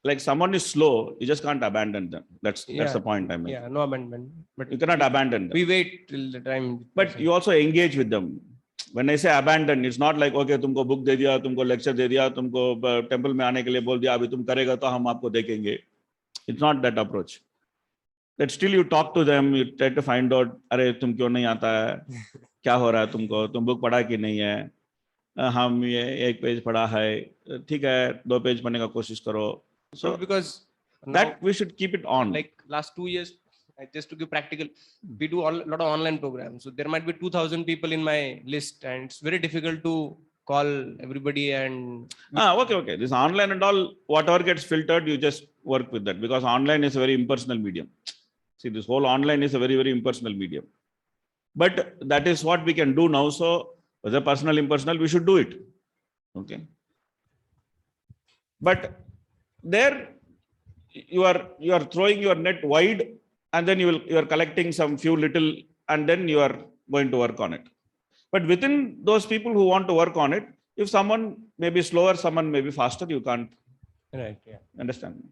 [SPEAKER 1] like someone is slow, you just can't abandon them. That's the point I mean.
[SPEAKER 11] Yeah, no abandonment. But
[SPEAKER 1] you cannot abandon them.
[SPEAKER 11] We wait till the time.
[SPEAKER 1] But you also engage with them. When I say abandon, it's not like, okay, तुमको book दे दिया, तुमको lecture दे दिया, तुमको temple में आने के लिए बोल दिया, अभी तुम करेगा तो हम आपको देखेंगे. It's not that approach. That still you talk to them, you try to find out, अरे तुम क्यों नहीं आता है, क्या हो रहा है तुमको, तुम बुक पढ़ा कि नहीं है, हम ये एक पेज पढ़ा है, ठीक है 2 पेज पढ़ने का कोशिश करो. So
[SPEAKER 11] because
[SPEAKER 1] that we should keep it on.
[SPEAKER 11] Like last 2 years, just to give practical, we do a lot of online programs. So there might be 2,000 people in my list, and it's very difficult to call everybody and.
[SPEAKER 1] Okay. This online and all, whatever gets filtered, you just work with that, because online is a very impersonal medium. See, this whole online is a very, very impersonal medium. But that is what we can do now. So whether personal, impersonal, we should do it. Okay. But there you are throwing your net wide, and then you are collecting some few little, and then you are going to work on it. But within those people who want to work on it, if someone may be slower, someone may be faster, you can't understand.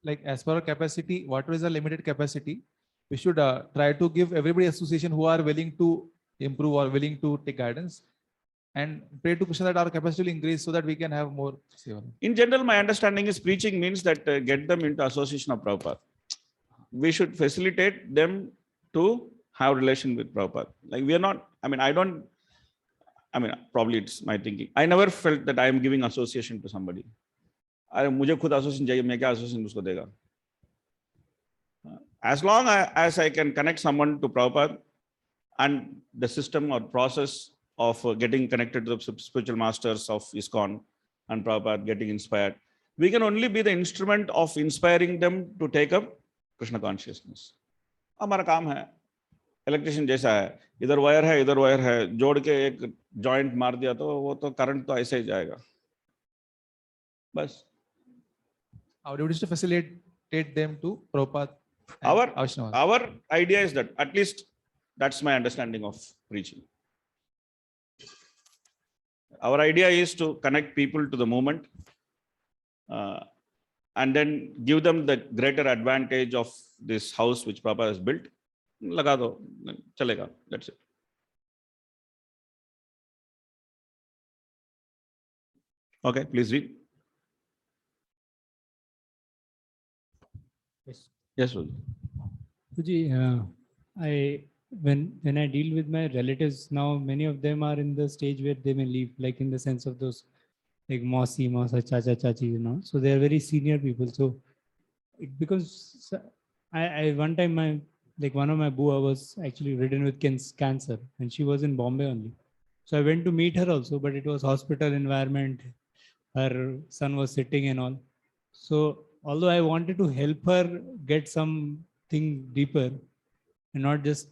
[SPEAKER 2] Like as per our capacity, whatever is the limited capacity, we should try to give everybody association who are willing to improve or willing to take guidance, and pray to Krishna that our capacity will increase so that we can have more seva.
[SPEAKER 1] In general, my understanding is preaching means that get them into association of Prabhupada. We should facilitate them to have relation with Prabhupada. Like we are not, probably it's my thinking. I never felt that I am giving association to somebody. मुझे खुद association चाहिए, मैं क्या association उसको देगा? As long as I can connect someone to Prabhupada and the system or process of getting connected to the spiritual masters of ISKCON and Prabhupada, getting inspired, we can only be the instrument of inspiring them to take up Krishna consciousness. हमारा काम है, electrician जैसा है, इधर wire है, जोड़ के एक जॉइंट मार दिया तो वो तो करंट तो ऐसे ही जाएगा. बस.
[SPEAKER 2] Our duty is to facilitate them to Prabhupada.
[SPEAKER 1] Our idea is that, at least that's my understanding of preaching. Our idea is to connect people to the movement, and then give them the greater advantage of this house which Prabhupada has built. लगा दो, चलेगा. That's it. Okay, please read. Yes, Roji.
[SPEAKER 12] When I deal with my relatives now, many of them are in the stage where they may leave, like in the sense of those like Mausa, Chacha, Chachi, So they are very senior people. So it becomes, I one time one of my bua was actually ridden with cancer, and she was in Bombay only. So I went to meet her also, but it was hospital environment. Her son was sitting and all. So although I wanted to help her get something deeper and not just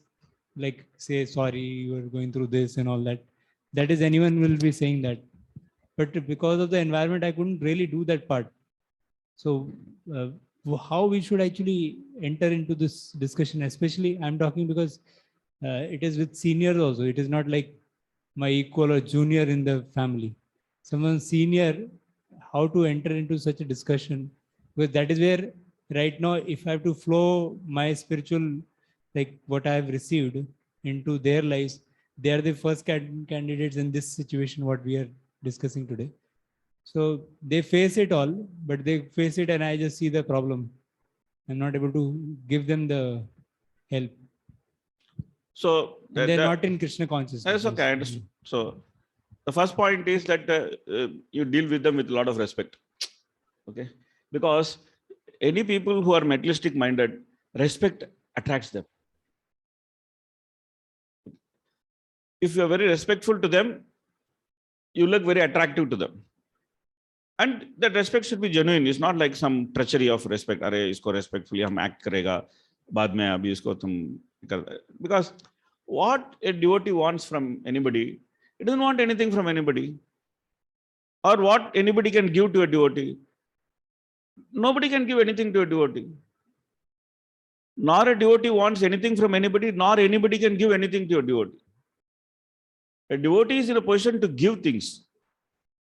[SPEAKER 12] like say, sorry, you are going through this and all that. That is, anyone will be saying that. But because of the environment, I couldn't really do that part. So how we should actually enter into this discussion, especially I'm talking because it is with seniors also. It is not like my equal or junior in the family. Someone senior, how to enter into such a discussion, because that is where right now, if I have to flow my spiritual, like what I have received into their lives, they are the first candidates in this situation, what we are discussing today. So they face it all, but they face it and I just see the problem. I'm not able to give them the help.
[SPEAKER 1] So
[SPEAKER 12] they're not in Krishna consciousness.
[SPEAKER 1] That's okay, I understand. So the first point is that you deal with them with a lot of respect. Okay, because any people who are materialistic minded, respect attracts them. If you are very respectful to them, you look very attractive to them. And that respect should be genuine. It's not like some treachery of respect. Arey, isko respectfully hum act karega, baad mein abhi isko tum kar. Because what a devotee wants from anybody, it doesn't want anything from anybody. Or what anybody can give to a devotee. Nobody can give anything to a devotee. Nor a devotee wants anything from anybody, nor anybody can give anything to a devotee. A devotee is in a position to give things.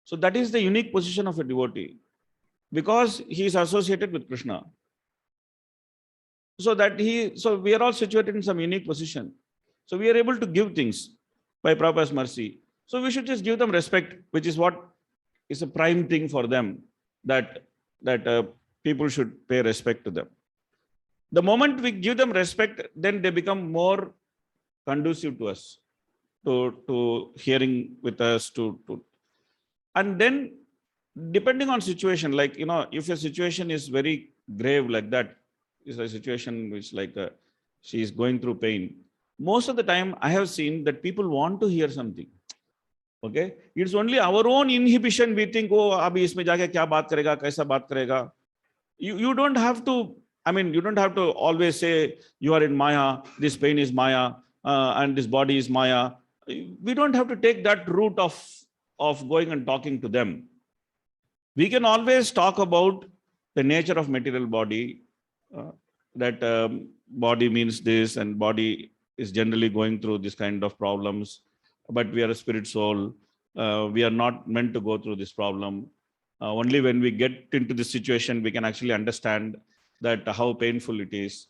[SPEAKER 1] So that is the unique position of a devotee, because he is associated with Krishna. So we are all situated in some unique position. So we are able to give things by Prabhupada's mercy. So we should just give them respect, which is what is a prime thing for them, that people should pay respect to them. The moment we give them respect, then they become more conducive to us, to hearing with us, and then depending on situation, like, if a situation is very grave like that, is a situation which like she is going through pain, most of the time I have seen that people want to hear something. Okay, it's only our own inhibition. We think, oh, abhi isme jaake kya baat karega, kaisa baat karega. You don't have to, you don't have to always say you are in Maya, this pain is Maya, and this body is Maya. We don't have to take that route of going and talking to them. We can always talk about the nature of material body, that body means this, and body is generally going through this kind of problems, but we are a spirit soul. We are not meant to go through this problem. Only when we get into this situation, we can actually understand that how painful it is.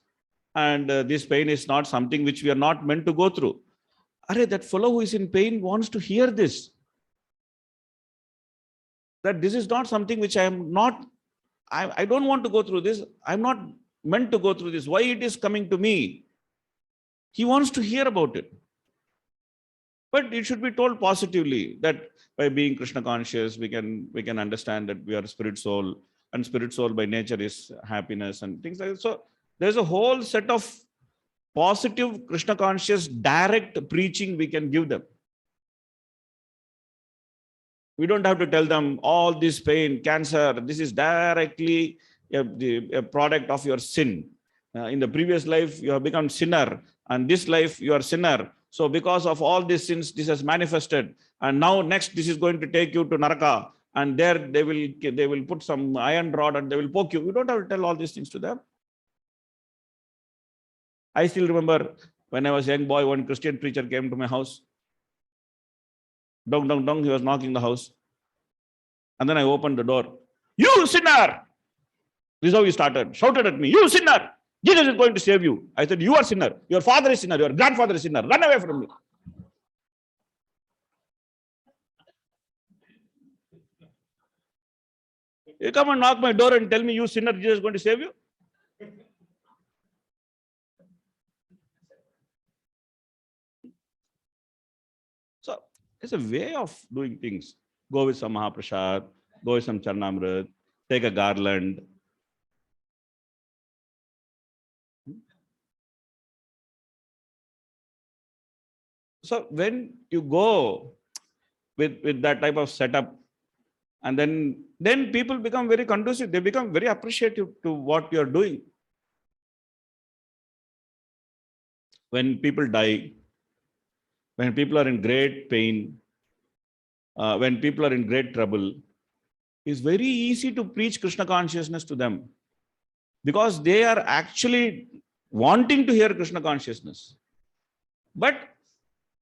[SPEAKER 1] And this pain is not something which we are not meant to go through. Arey, that fellow who is in pain wants to hear this. That this is not something which I don't want to go through this. I'm not meant to go through this. Why it is coming to me? He wants to hear about it. But it should be told positively, that by being Krishna conscious, we can understand that we are spirit soul, and spirit soul by nature is happiness and things like that. So there's a whole set of positive Krishna conscious direct preaching we can give them. We don't have to tell them all this pain, cancer, this is directly a product of your sin. In the previous life, you have become sinner, and this life you are sinner. So because of all these sins, this has manifested. And now next, this is going to take you to Naraka. And there they will put some iron rod and they will poke you. You don't have to tell all these things to them. I still remember when I was a young boy, one Christian preacher came to my house. Dong, dong, dong, he was knocking the house. And then I opened the door. You sinner! This is how he started. Shouted at me, you sinner! Jesus is going to save you. I said, you are sinner. Your father is sinner. Your grandfather is sinner. Run away from me. You come and knock my door and tell me, you sinner, Jesus is going to save you? So it's a way of doing things. Go with some Mahaprasad, go with some Charnamrit, take a garland. So when you go with that type of setup, and then people become very conducive, they become very appreciative to what you're doing. When people die, when people are in great pain, when people are in great trouble, it's very easy to preach Krishna consciousness to them, because they are actually wanting to hear Krishna consciousness. But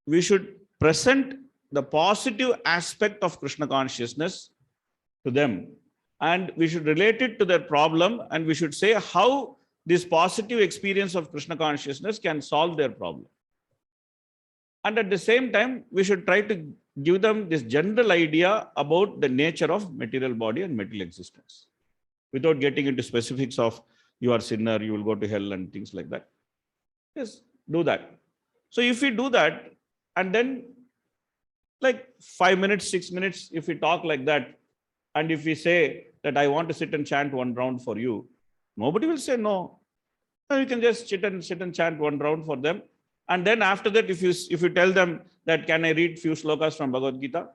[SPEAKER 1] we should present the positive aspect of Krishna consciousness to them, and we should relate it to their problem, and we should say how this positive experience of Krishna consciousness can solve their problem. And at the same time, we should try to give them this general idea about the nature of material body and material existence, without getting into specifics of you are sinner, you will go to hell and things like that. Yes, do that. So if we do that, and then like 5 minutes, 6 minutes, if we talk like that, and if we say that I want to sit and chant one round for you, nobody will say no. You can just sit and chant one round for them. And then after that, if you tell them that can I read few slokas from Bhagavad Gita,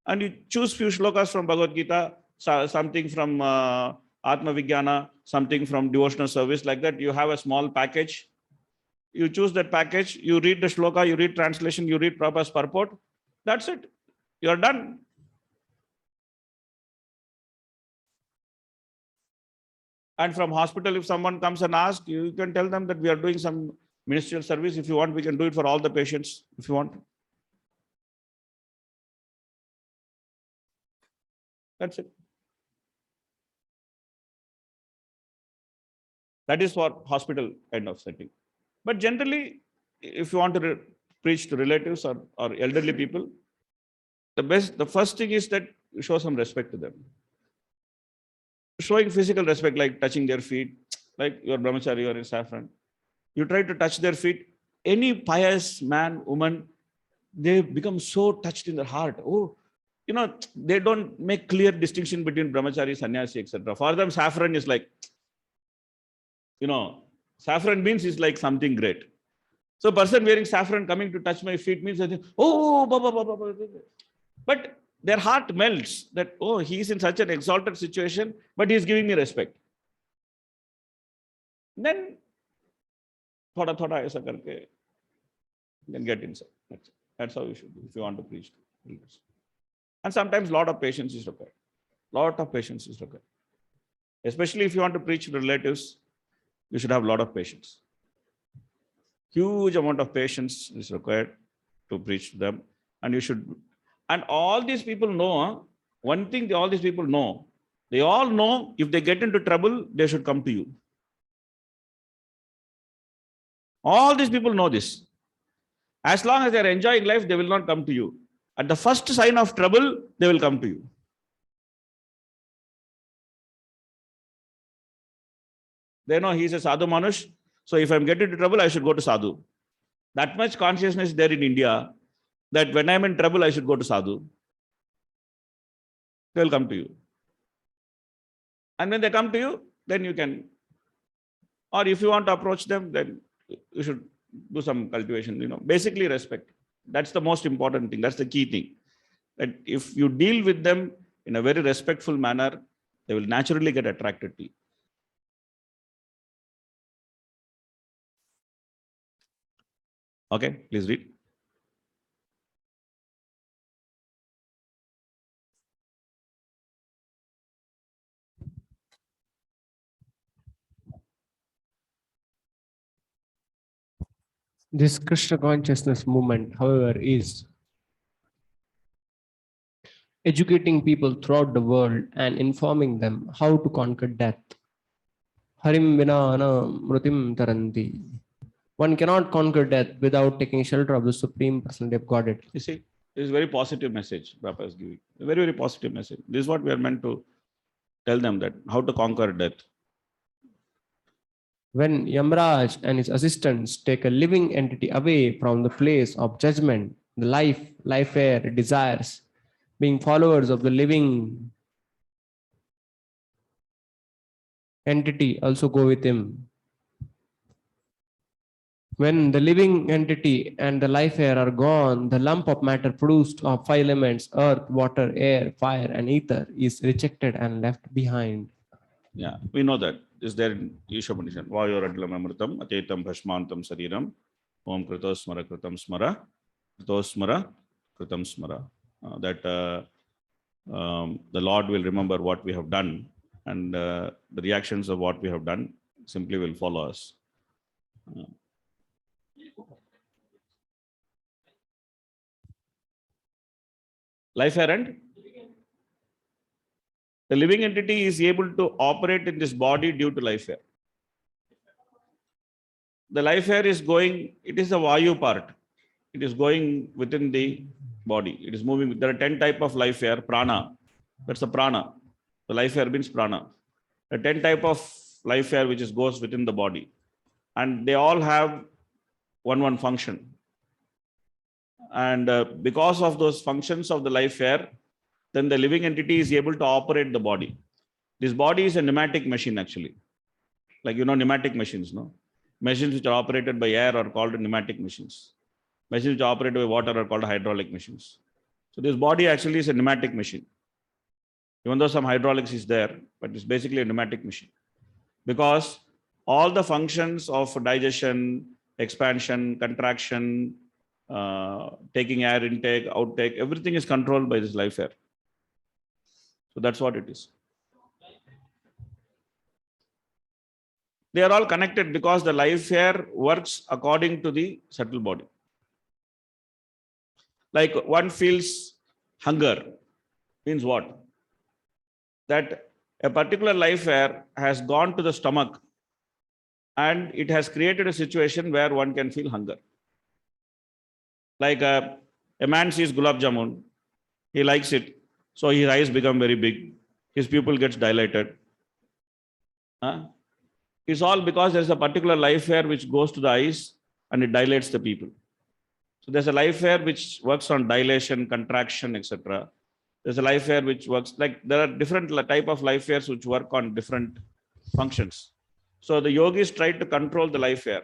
[SPEAKER 1] and you choose few slokas from Bhagavad Gita, something from Atma Vijnana, something from devotional service, like that, you have a small package. You choose that package, you read the shloka, you read translation, you read Prabhupada's purport. That's it. You're done. And from hospital, if someone comes and asks, you can tell them that we are doing some ministerial service. If you want, we can do it for all the patients, if you want. That's it. That is for hospital kind of setting. But generally, if you want to preach to relatives or elderly people, the first thing is that you show some respect to them. Showing physical respect, like touching their feet, like your brahmachari or in saffron. You try to touch their feet. Any pious man, woman, they become so touched in their heart. Oh, they don't make clear distinction between brahmachari, sannyasi, etc. For them, saffron is like, saffron means is like something great. So a person wearing saffron coming to touch my feet means, oh, but their heart melts that, oh, he is in such an exalted situation, but he is giving me respect. Then, thoda aisa karke, then get inside. That's how you should do if you want to preach to leaders. And sometimes a lot of patience is required. Lot of patience is required. Especially if you want to preach to relatives, you should have a lot of patience. Huge amount of patience is required to preach to them. And you should, and all these people know, one thing all these people know, they all know if they get into trouble, they should come to you. All these people know this. As long as they are enjoying life, they will not come to you. At the first sign of trouble, they will come to you. They know he is a sadhu manush. So if I'm getting into trouble, I should go to sadhu. That much consciousness is there in India that when I'm in trouble, I should go to sadhu. They will come to you. And when they come to you, then you can, or if you want to approach them, then you should do some cultivation, basically respect. That's the most important thing. That's the key thing. That if you deal with them in a very respectful manner, they will naturally get attracted to you. Okay, please read.
[SPEAKER 11] This Krishna consciousness movement, however, is educating people throughout the world and informing them how to conquer death. Harim vinana mrutim taranti. One cannot conquer death without taking shelter of the Supreme Personality of Godhead.
[SPEAKER 1] You see, this is a very positive message Prabhupada is giving. A very, very positive message. This is what we are meant to tell them, that how to conquer death.
[SPEAKER 11] When Yamraj and his assistants take a living entity away from the place of judgment, the life air, desires, being followers of the living entity also go with him. When the living entity and the life air are gone, the lump of matter produced of 5 elements, earth, water, air, fire, and ether, is rejected and left behind.
[SPEAKER 1] Yeah, we know that. Is there in Ishapanishan? Vayoradlam amritam, atetam bhashmantam sariram, om kritosmara kritam smara, kritosmara kritam smara. That the Lord will remember what we have done, and the reactions of what we have done simply will follow us. Life errand. The living entity is able to operate in this body due to life air. The life air is going, it is the Vayu part. It is going within the body. It is moving. There are 10 types of life air, prana. That's the prana. The life air means prana. The 10 type of life air which goes within the body. And they all have one function. And because of those functions of the life air, then the living entity is able to operate the body. This body is a pneumatic machine actually. Like, pneumatic machines, no? Machines which are operated by air are called pneumatic machines. Machines which are operated by water are called hydraulic machines. So this body actually is a pneumatic machine. Even though some hydraulics is there, but it's basically a pneumatic machine. Because all the functions of digestion, expansion, contraction, taking air intake, outtake, everything is controlled by this life air. So that's what it is. They are all connected because the life air works according to the subtle body. Like one feels hunger, means what? That a particular life air has gone to the stomach and it has created a situation where one can feel hunger. Like a man sees gulab jamun, he likes it, so his eyes become very big, his pupil gets dilated. Huh? It's all because there's a particular life hair which goes to the eyes and it dilates the people. So there's a life hair which works on dilation, contraction, etc. There's a life hair which works like there are different type of life hairs which work on different functions. So the yogis try to control the life hair.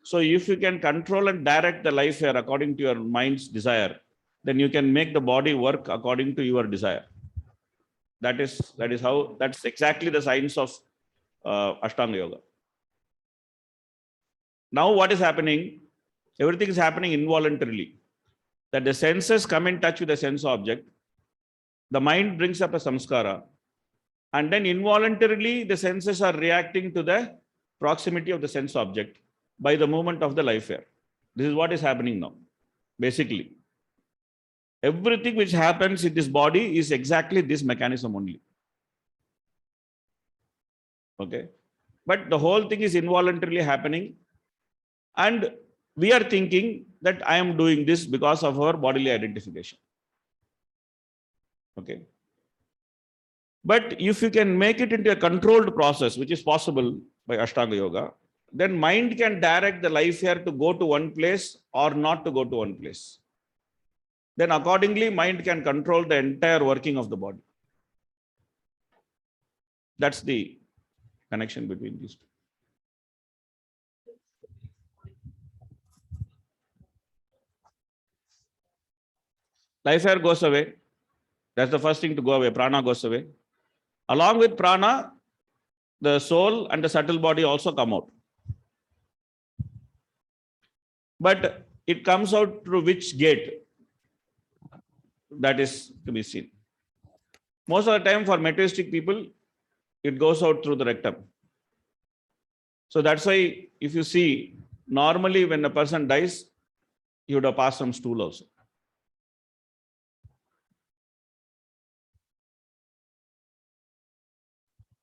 [SPEAKER 1] So if you can control and direct the life hair according to your mind's desire, then you can make the body work according to your desire. That's exactly the science of Ashtanga Yoga. Now what is happening? Everything is happening involuntarily. That the senses come in touch with the sense object, the mind brings up a samskara, and then involuntarily the senses are reacting to the proximity of the sense object by the movement of the life hair. This is what is happening now, basically. Everything which happens in this body is exactly this mechanism only. Okay. But the whole thing is involuntarily happening, and we are thinking that I am doing this because of our bodily identification. Okay. But if you can make it into a controlled process, which is possible by Ashtanga Yoga, then mind can direct the life hair to go to one place or not to go to one place. Then accordingly, mind can control the entire working of the body. That's the connection between these two. Life hair goes away. That's the first thing to go away. Prana goes away. Along with prana, the soul and the subtle body also come out. But it comes out through which gate? That is to be seen. Most of the time for materialistic people, it goes out through the rectum. So that's why if you see, normally when a person dies, he would have passed some stool also.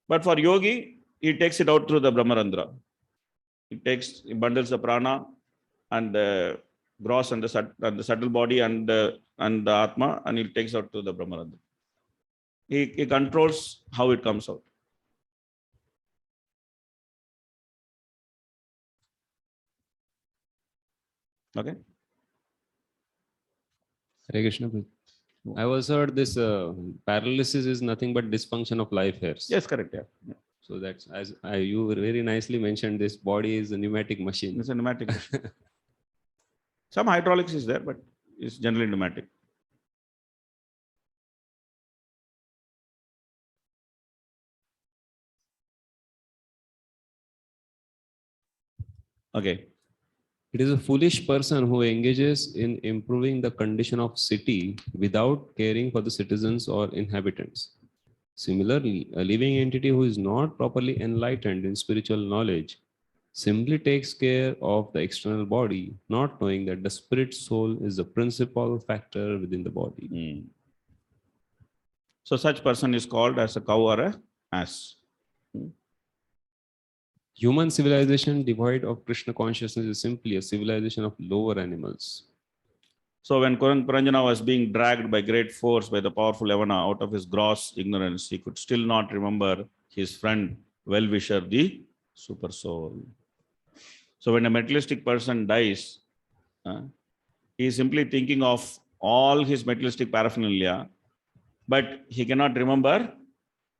[SPEAKER 1] But for yogi, he takes it out through the Brahmarandra. He bundles the prana and the gross and the subtle body and the Atma, and he takes out to the Brahmarandra. He controls how it comes out. Okay.
[SPEAKER 8] Hare Krishna. I also heard this paralysis is nothing but dysfunction of life hairs.
[SPEAKER 1] Yes, correct. Yeah.
[SPEAKER 8] So that's as you very nicely mentioned, this body is a pneumatic machine.
[SPEAKER 1] It's a pneumatic machine. Some hydraulics is there, but it's generally pneumatic. Okay.
[SPEAKER 8] It is a foolish person who engages in improving the condition of city without caring for the citizens or inhabitants. Similarly, a living entity who is not properly enlightened in spiritual knowledge simply takes care of the external body, not knowing that the spirit soul is the principal factor within the body.
[SPEAKER 1] So such person is called as a cow or a ass.
[SPEAKER 8] Human civilization devoid of Krishna consciousness is simply a civilization of lower animals.
[SPEAKER 1] So when Puranjana was being dragged by great force by the powerful Yavana out of his gross ignorance, he could still not remember his friend, well-wisher, the super soul. So when a materialistic person dies, he is simply thinking of all his materialistic paraphernalia, but he cannot remember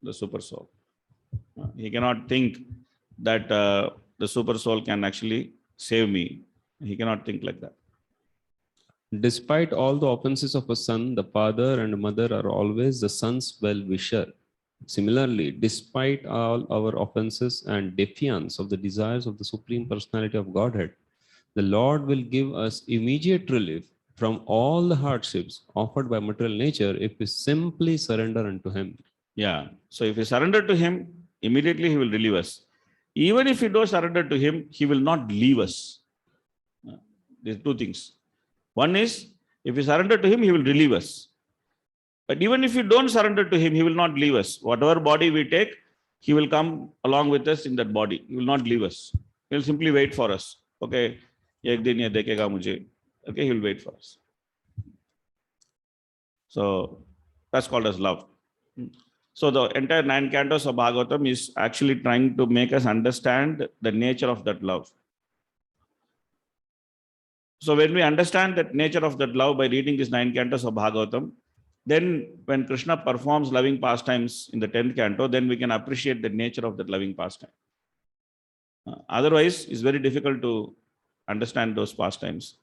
[SPEAKER 1] the super soul. He cannot think that the super soul can actually save me. He cannot think like that.
[SPEAKER 8] Despite all the offenses of a son, the father and mother are always the son's well-wisher. Similarly, despite all our offenses and defiance of the desires of the Supreme Personality of Godhead, the Lord will give us immediate relief from all the hardships offered by material nature if we simply surrender unto Him.
[SPEAKER 1] Yeah. So if we surrender to Him, immediately He will relieve us. Even if we don't surrender to Him, He will not leave us. There's two things. One is, if we surrender to Him, He will relieve us. But even if we don't surrender to Him, He will not leave us. Whatever body we take, He will come along with us in that body. He will not leave us. He will simply wait for us. Okay, ek din ye dekega mujhe. Okay, he will wait for us. So that's called as love. So the entire 9 cantos of Bhagavatam is actually trying to make us understand the nature of that love. So when we understand that nature of that love by reading these 9 cantos of Bhagavatam, then when Krishna performs loving pastimes in the 10th canto, then we can appreciate the nature of that loving pastime. Otherwise, it's very difficult to understand those pastimes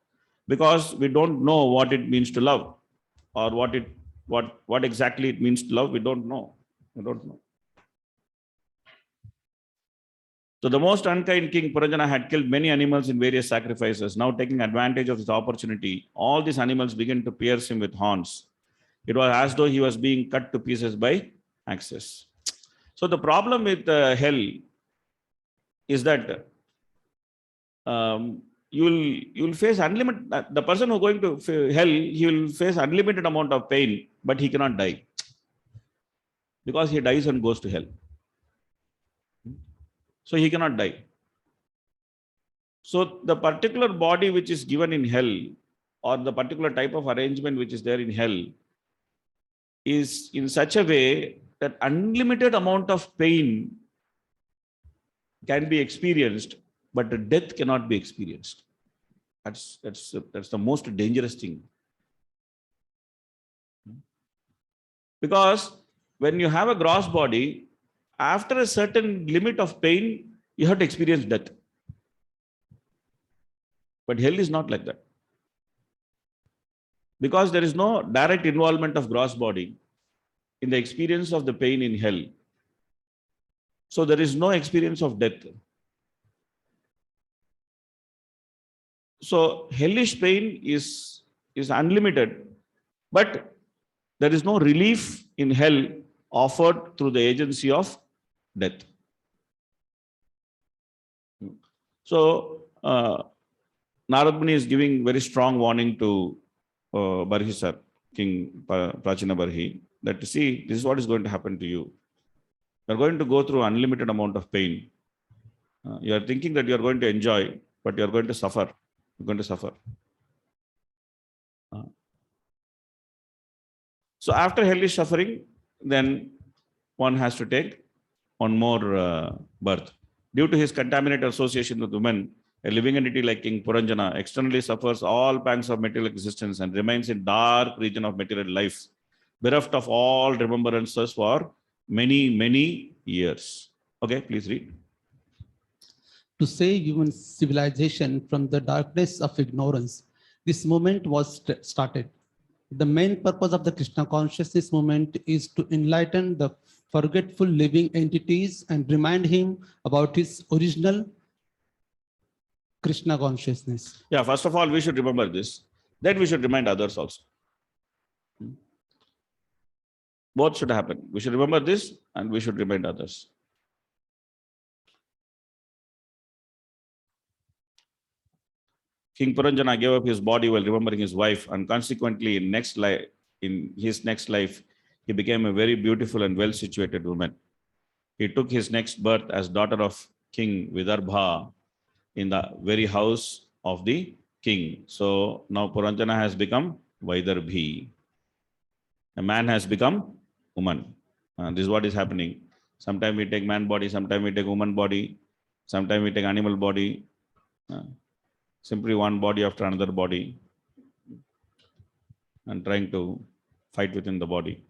[SPEAKER 1] because we don't know what it means to love, or what exactly it means to love. We don't know. So the most unkind king Puranjana had killed many animals in various sacrifices. Now taking advantage of this opportunity, all these animals began to pierce him with horns. It was as though he was being cut to pieces by axes. So the problem with hell is that you'll face unlimited. The person who going to hell, he will face unlimited amount of pain, but he cannot die because he dies and goes to hell. So he cannot die. So the particular body which is given in hell, or the particular type of arrangement which is there in hell, is in such a way that unlimited amount of pain can be experienced, but the death cannot be experienced. That's the most dangerous thing. Because when you have a gross body, after a certain limit of pain, you have to experience death. But hell is not like that. Because there is no direct involvement of gross body in the experience of the pain in hell. So there is no experience of death. So hellish pain is unlimited, but there is no relief in hell offered through the agency of death. So Narad Muni is giving very strong warning to Barhi sir, King Prachina Barhi, that see, this is what is going to happen to you. You are going to go through unlimited amount of pain. You are thinking that you are going to enjoy, but you are going to suffer. You're going to suffer. So after hellish suffering, then one has to take one more birth. Due to his contaminated association with women, a living entity like King Puranjana externally suffers all pangs of material existence and remains in dark region of material life, bereft of all remembrances for many, many years. Okay, please read.
[SPEAKER 13] To save human civilization from the darkness of ignorance, this movement was started. The main purpose of the Krishna consciousness movement is to enlighten the forgetful living entities and remind him about his original Krishna consciousness.
[SPEAKER 1] Yeah, first of all, we should remember this. Then we should remind others also. Both should happen. We should remember this and we should remind others. King Puranjana gave up his body while remembering his wife, and consequently, in his next life, he became a very beautiful and well-situated woman. He took his next birth as daughter of King Vidarbha in the very house of the king. So now Puranjana has become Vaidarbhi. A man has become woman. This is what is happening. Sometimes we take man body, sometimes we take woman body, sometimes we take animal body. Simply one body after another body, and trying to fight within the body.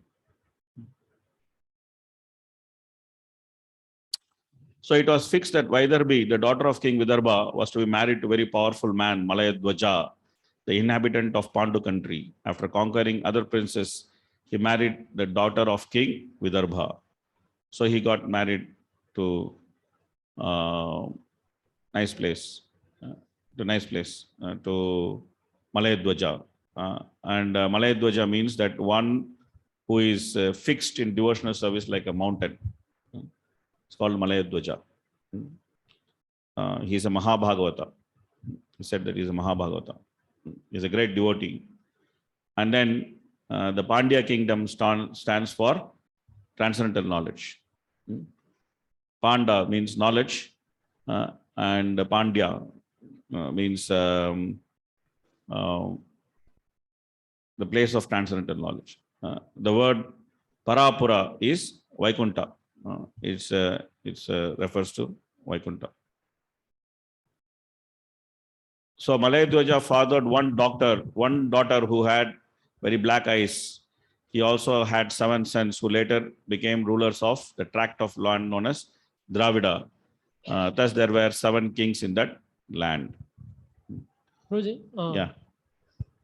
[SPEAKER 1] So it was fixed that Vaidarbhi, the daughter of King Vidarbha, was to be married to a very powerful man, Malayadwaja, the inhabitant of Pandu country. After conquering other princes, he married the daughter of King Vidarbha. So he got married to nice place. To Malayadwaja. And Malayadwaja means that one who is fixed in devotional service like a mountain. It's called Malayadwaja. He's a Mahabhagavata. He said that he's a Mahabhagavata. He's a great devotee. And then the Pandya kingdom stands for transcendental knowledge. Panda means knowledge, and Pandya means the place of transcendental knowledge. The word Parapura is Vaikunta. It's refers to Vaikunta. So Malayadwaja fathered one daughter who had very black eyes. He also had 7 sons who later became rulers of the tract of land known as Dravida. Thus, there were 7 kings in that land.
[SPEAKER 14] Roji,
[SPEAKER 1] Yeah.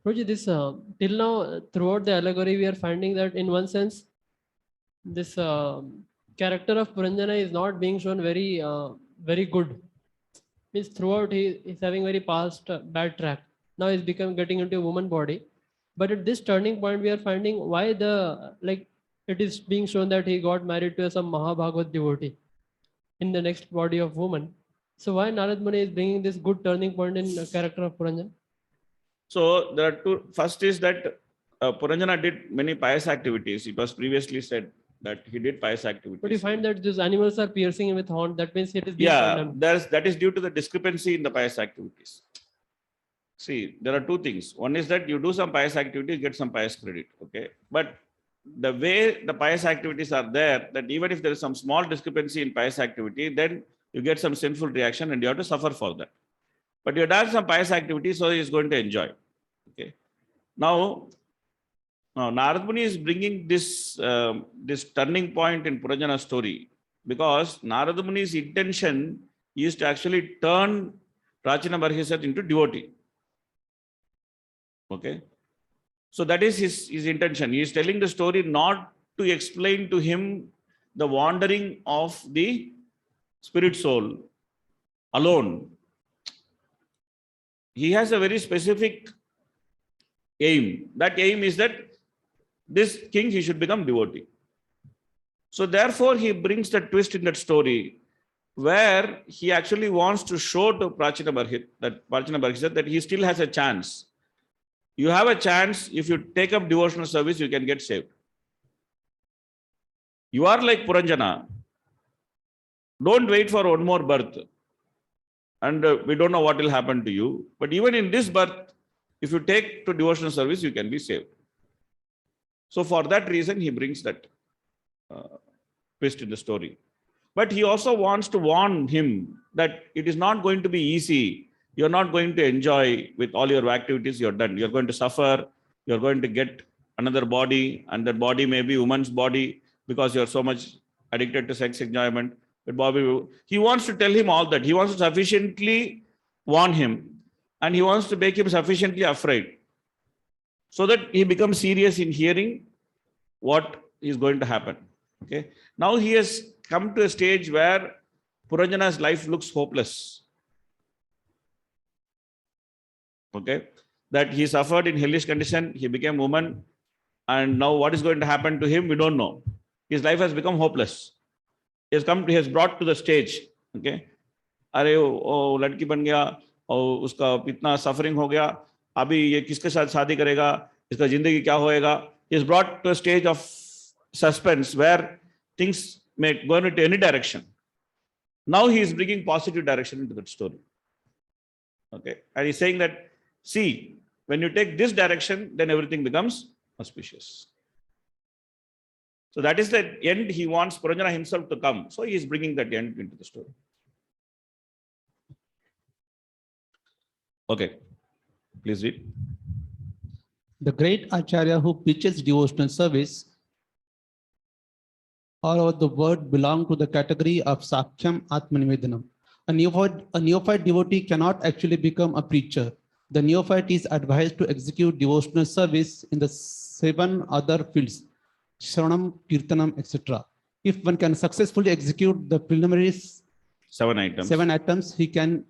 [SPEAKER 14] Roji, this till now throughout the allegory we are finding that in one sense this character of Puranjana is not being shown very good. Means throughout he is having very past bad track. Now he's getting into a woman body. But at this turning point, we are finding why it is being shown that he got married to some Mahabhagavad devotee in the next body of woman. So why Narad Muni is bringing this good turning point in the character of Puranjana?
[SPEAKER 1] So there are two. First is that Puranjana did many pious activities. It was previously said that he did pious activities.
[SPEAKER 14] But you find that these animals are piercing him with horn. That means it is being condemned.
[SPEAKER 1] That is due to the discrepancy in the pious activities. See, there are 2 things. One is that you do some pious activities, get some pious credit. Okay, but the way the pious activities are there, that even if there is some small discrepancy in pious activity, then you get some sinful reaction and you have to suffer for that. But you have done some pious activity, so he is going to enjoy. Okay. Now Narad Muni is bringing this turning point in Puranjana's story because Narad Muni's intention is to actually turn Prachina Barhisat into devotee. Okay. So that is his intention. He is telling the story not to explain to him the wandering of the spirit soul alone. He has a very specific aim. That aim is that this king, he should become devotee. So therefore, he brings the twist in that story where he actually wants to show to Prachina Barhisat that he still has a chance. You have a chance. If you take up devotional service, you can get saved. You are like Puranjana. Don't wait for one more birth. And we don't know what will happen to you. But even in this birth, if you take to devotional service, you can be saved. So for that reason, he brings that twist in the story. But he also wants to warn him that it is not going to be easy. You're not going to enjoy with all your activities you're done. You're going to suffer. You're going to get another body, and that body may be woman's body because you're so much addicted to sex enjoyment. But he wants to tell him all that. He wants to sufficiently warn him, and he wants to make him sufficiently afraid so that he becomes serious in hearing what is going to happen. Okay. Now he has come to a stage where Puranjana's life looks hopeless. Okay, that he suffered in hellish condition, he became woman, and now what is going to happen to him, we don't know. His life has become hopeless. He has brought to the stage. Okay, अरे वो लड़की बन गया और उसका इतना suffering हो गया, अभी ये किसके साथ शादी करेगा, इसका जिंदगी क्या होएगा. He is brought to a stage of suspense where things may go into any direction. Now he is bringing positive direction into that story. Okay, and he's saying that, see, when you take this direction, then everything becomes auspicious. So that is the end. He wants Puranjana himself to come. So he is bringing that end into the story. Okay, please read.
[SPEAKER 13] The great Acharya who preaches devotional service, or the word belong to the category of Sakhyam Atmanivedanam. A neophyte devotee cannot actually become a preacher. The neophyte is advised to execute devotional service in the 7 other fields, Shravanam, Kirtanam, etc. If one can successfully execute the preliminaries,
[SPEAKER 1] 7 items,
[SPEAKER 13] he can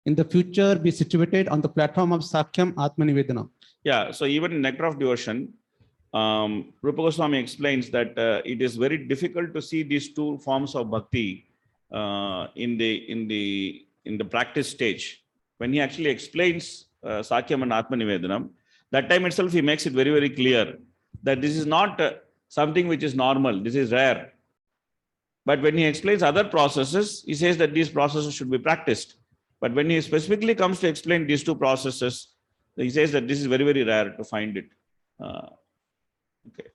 [SPEAKER 13] in the future be situated on the platform of Sakhyam Atmanivedanam.
[SPEAKER 1] Yeah, so even in Nectar of Devotion, Rupa Goswami explains that it is very difficult to see these 2 forms of bhakti in the practice stage. When he actually explains Sakhyam and Atmanivedanam, that time itself he makes it very, very clear that this is not something which is normal, this is rare. But when he explains other processes, he says that these processes should be practiced. But when he specifically comes to explain these 2 processes, He says that this is very, very rare to find it. Okay.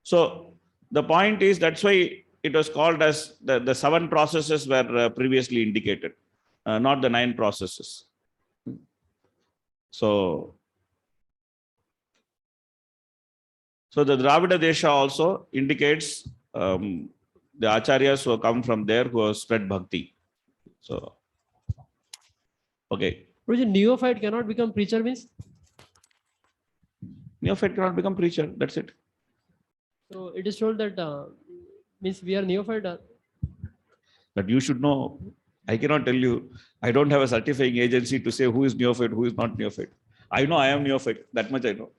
[SPEAKER 1] So the point is, that's why it was called as the 7 processes were previously indicated, not the 9 processes. So the Dravida Desha also indicates the acharyas who come from there who have spread bhakti. So, okay.
[SPEAKER 14] Guruji, neophyte cannot become preacher means?
[SPEAKER 1] Neophyte cannot become preacher. That's it.
[SPEAKER 14] So it is told that means we are neophyte.
[SPEAKER 1] But you should know. I cannot tell you. I don't have a certifying agency to say who is neophyte, who is not neophyte. I know I am neophyte. That much I know.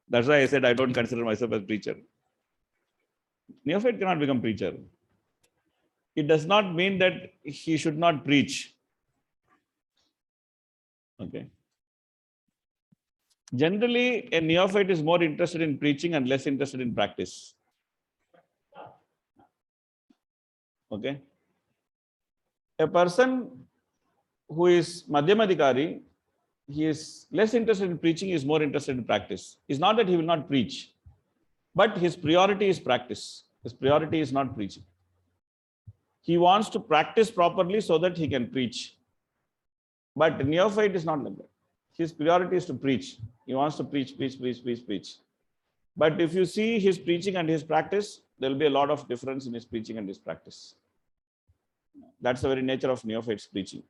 [SPEAKER 1] That's why I said I don't consider myself as preacher. Neophyte cannot become preacher. It does not mean that he should not preach. Okay. Generally, a neophyte is more interested in preaching and less interested in practice. Okay. A person who is Madhyamadikari, he is less interested in preaching, he is more interested in practice. It's not that he will not preach, but his priority is practice. His priority is not preaching. He wants to practice properly so that he can preach. But neophyte is not like that. His priority is to preach. He wants to preach. But if you see his preaching and his practice, there will be a lot of difference in his preaching and his practice. That's the very nature of neophyte's preaching.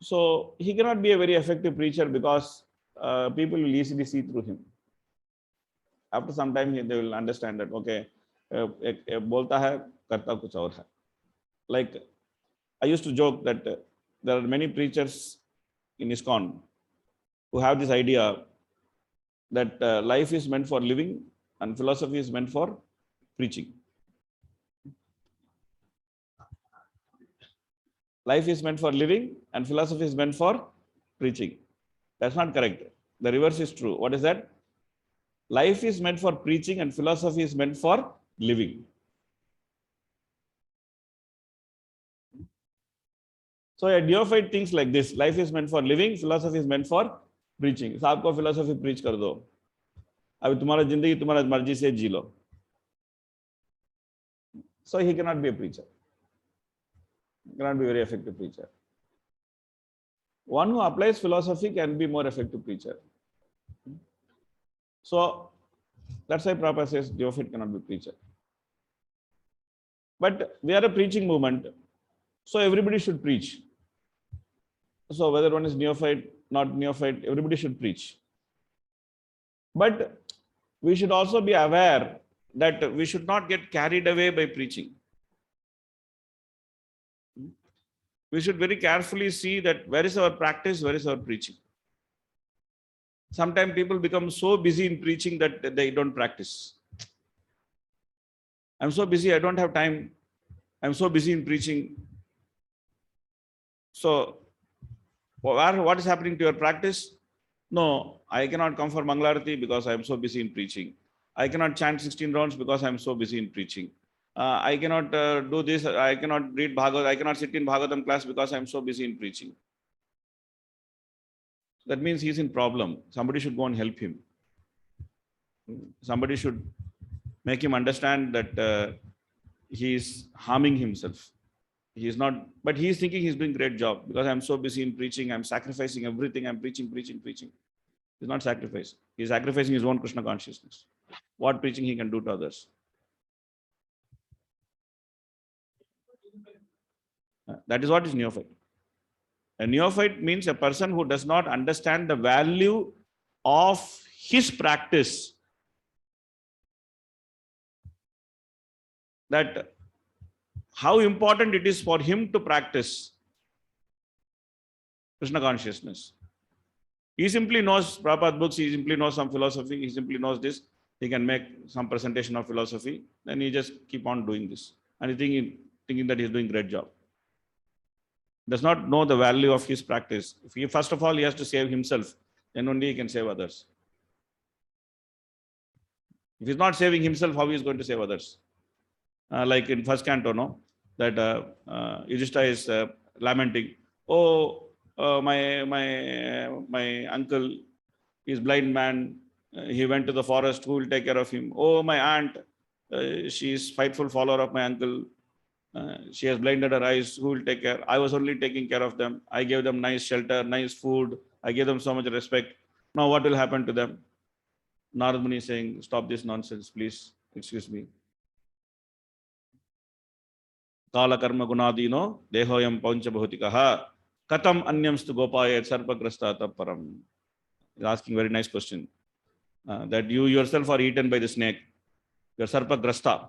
[SPEAKER 1] So he cannot be a very effective preacher because people will easily see through him. After some time, they will understand that, okay, bolta hai, karta kuch aur hai. Like, I used to joke that there are many preachers in ISKCON who have this idea that life is meant for living and philosophy is meant for preaching. Life is meant for living and philosophy is meant for preaching. That's not correct. The reverse is true. What is that? Life is meant for preaching and philosophy is meant for living. So a neophyte thinks like this: life is meant for living, philosophy is meant for preaching. So आपको philosophy preach कर दो. अभी तुम्हारा जिंदगी तुम्हारा मर्जी से जी लो. So he cannot be a preacher. He cannot be a very effective preacher. One who applies philosophy can be more effective preacher. So that's why Prabhupada says neophyte cannot be preacher. But we are a preaching movement, so everybody should preach. So whether one is neophyte, not neophyte, everybody should preach. But we should also be aware that we should not get carried away by preaching. We should very carefully see that where is our practice, where is our preaching. Sometimes people become so busy in preaching that they don't practice. I'm so busy, I don't have time. I'm so busy in preaching. So what is happening to your practice? No, I cannot come for Mangalarati because I'm so busy in preaching. I cannot chant 16 rounds because I'm so busy in preaching. I cannot do this. I cannot read Bhagavad. I cannot sit in Bhagavatam class because I'm so busy in preaching. That means he's in problem. Somebody should go and help him. Somebody should make him understand that he is harming himself. He is not, but he is thinking he's doing a great job because I'm so busy in preaching. I'm sacrificing everything. I'm preaching. He's not sacrificing. He's sacrificing his own Krishna consciousness. What preaching he can do to others? That is what is neophyte. A neophyte means a person who does not understand the value of his practice. That how important it is for him to practice Krishna consciousness. He simply knows Prabhupada books, he simply knows some philosophy, he simply knows this, he can make some presentation of philosophy, then he just keep on doing this. And thinking that he's doing a great job. Does not know the value of his practice. If he, first of all, he has to save himself, then only he can save others. If he's not saving himself, how he is going to save others? Like in first canto, no? That Yudhishthira is lamenting, oh, my uncle is blind man. He went to the forest. Who will take care of him? Oh, my aunt, she is faithful follower of my uncle. She has blinded her eyes. Who will take care? I was only taking care of them. I gave them nice shelter, nice food. I gave them so much respect. Now what will happen to them? Narad Muni is saying, stop this nonsense, please. Excuse me. Kala karma gunadino dehoyam pauncha bhautikaha katam anyamstu gopayat sarpagrasta param. He's asking very nice question. That you yourself are eaten by the snake. Your sarpagrasta.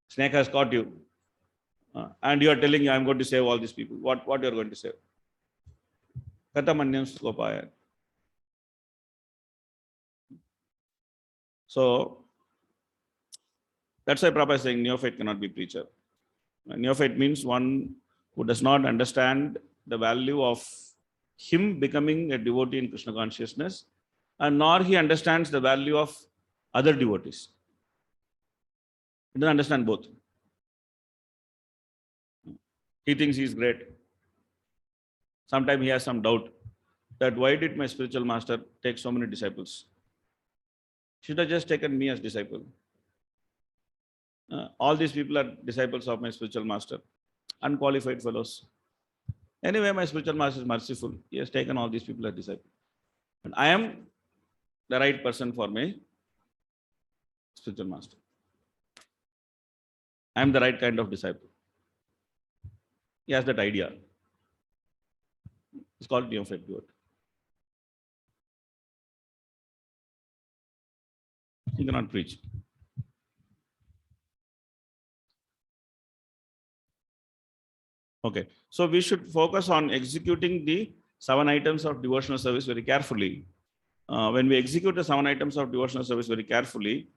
[SPEAKER 1] Snake has caught you. And you are telling you, I'm going to save all these people. What you are going to save? Katam anyamstu gopayat. So that's why Prabhupada is saying neophyte cannot be preacher. Neophyte means one who does not understand the value of him becoming a devotee in Krishna consciousness, and nor he understands the value of other devotees. He doesn't understand both. He thinks he is great. Sometimes he has some doubt that why did my spiritual master take so many disciples? Should have just taken me as disciple. All these people are disciples of my spiritual master, unqualified fellows. Anyway, my spiritual master is merciful. He has taken all these people as disciples. And I am the right person for my spiritual master. I am the right kind of disciple. He has that idea. It's called neophyte devotee. He cannot preach. Okay, so we should focus on executing the 7 items of devotional service very carefully. When we execute the 7 items of devotional service very carefully,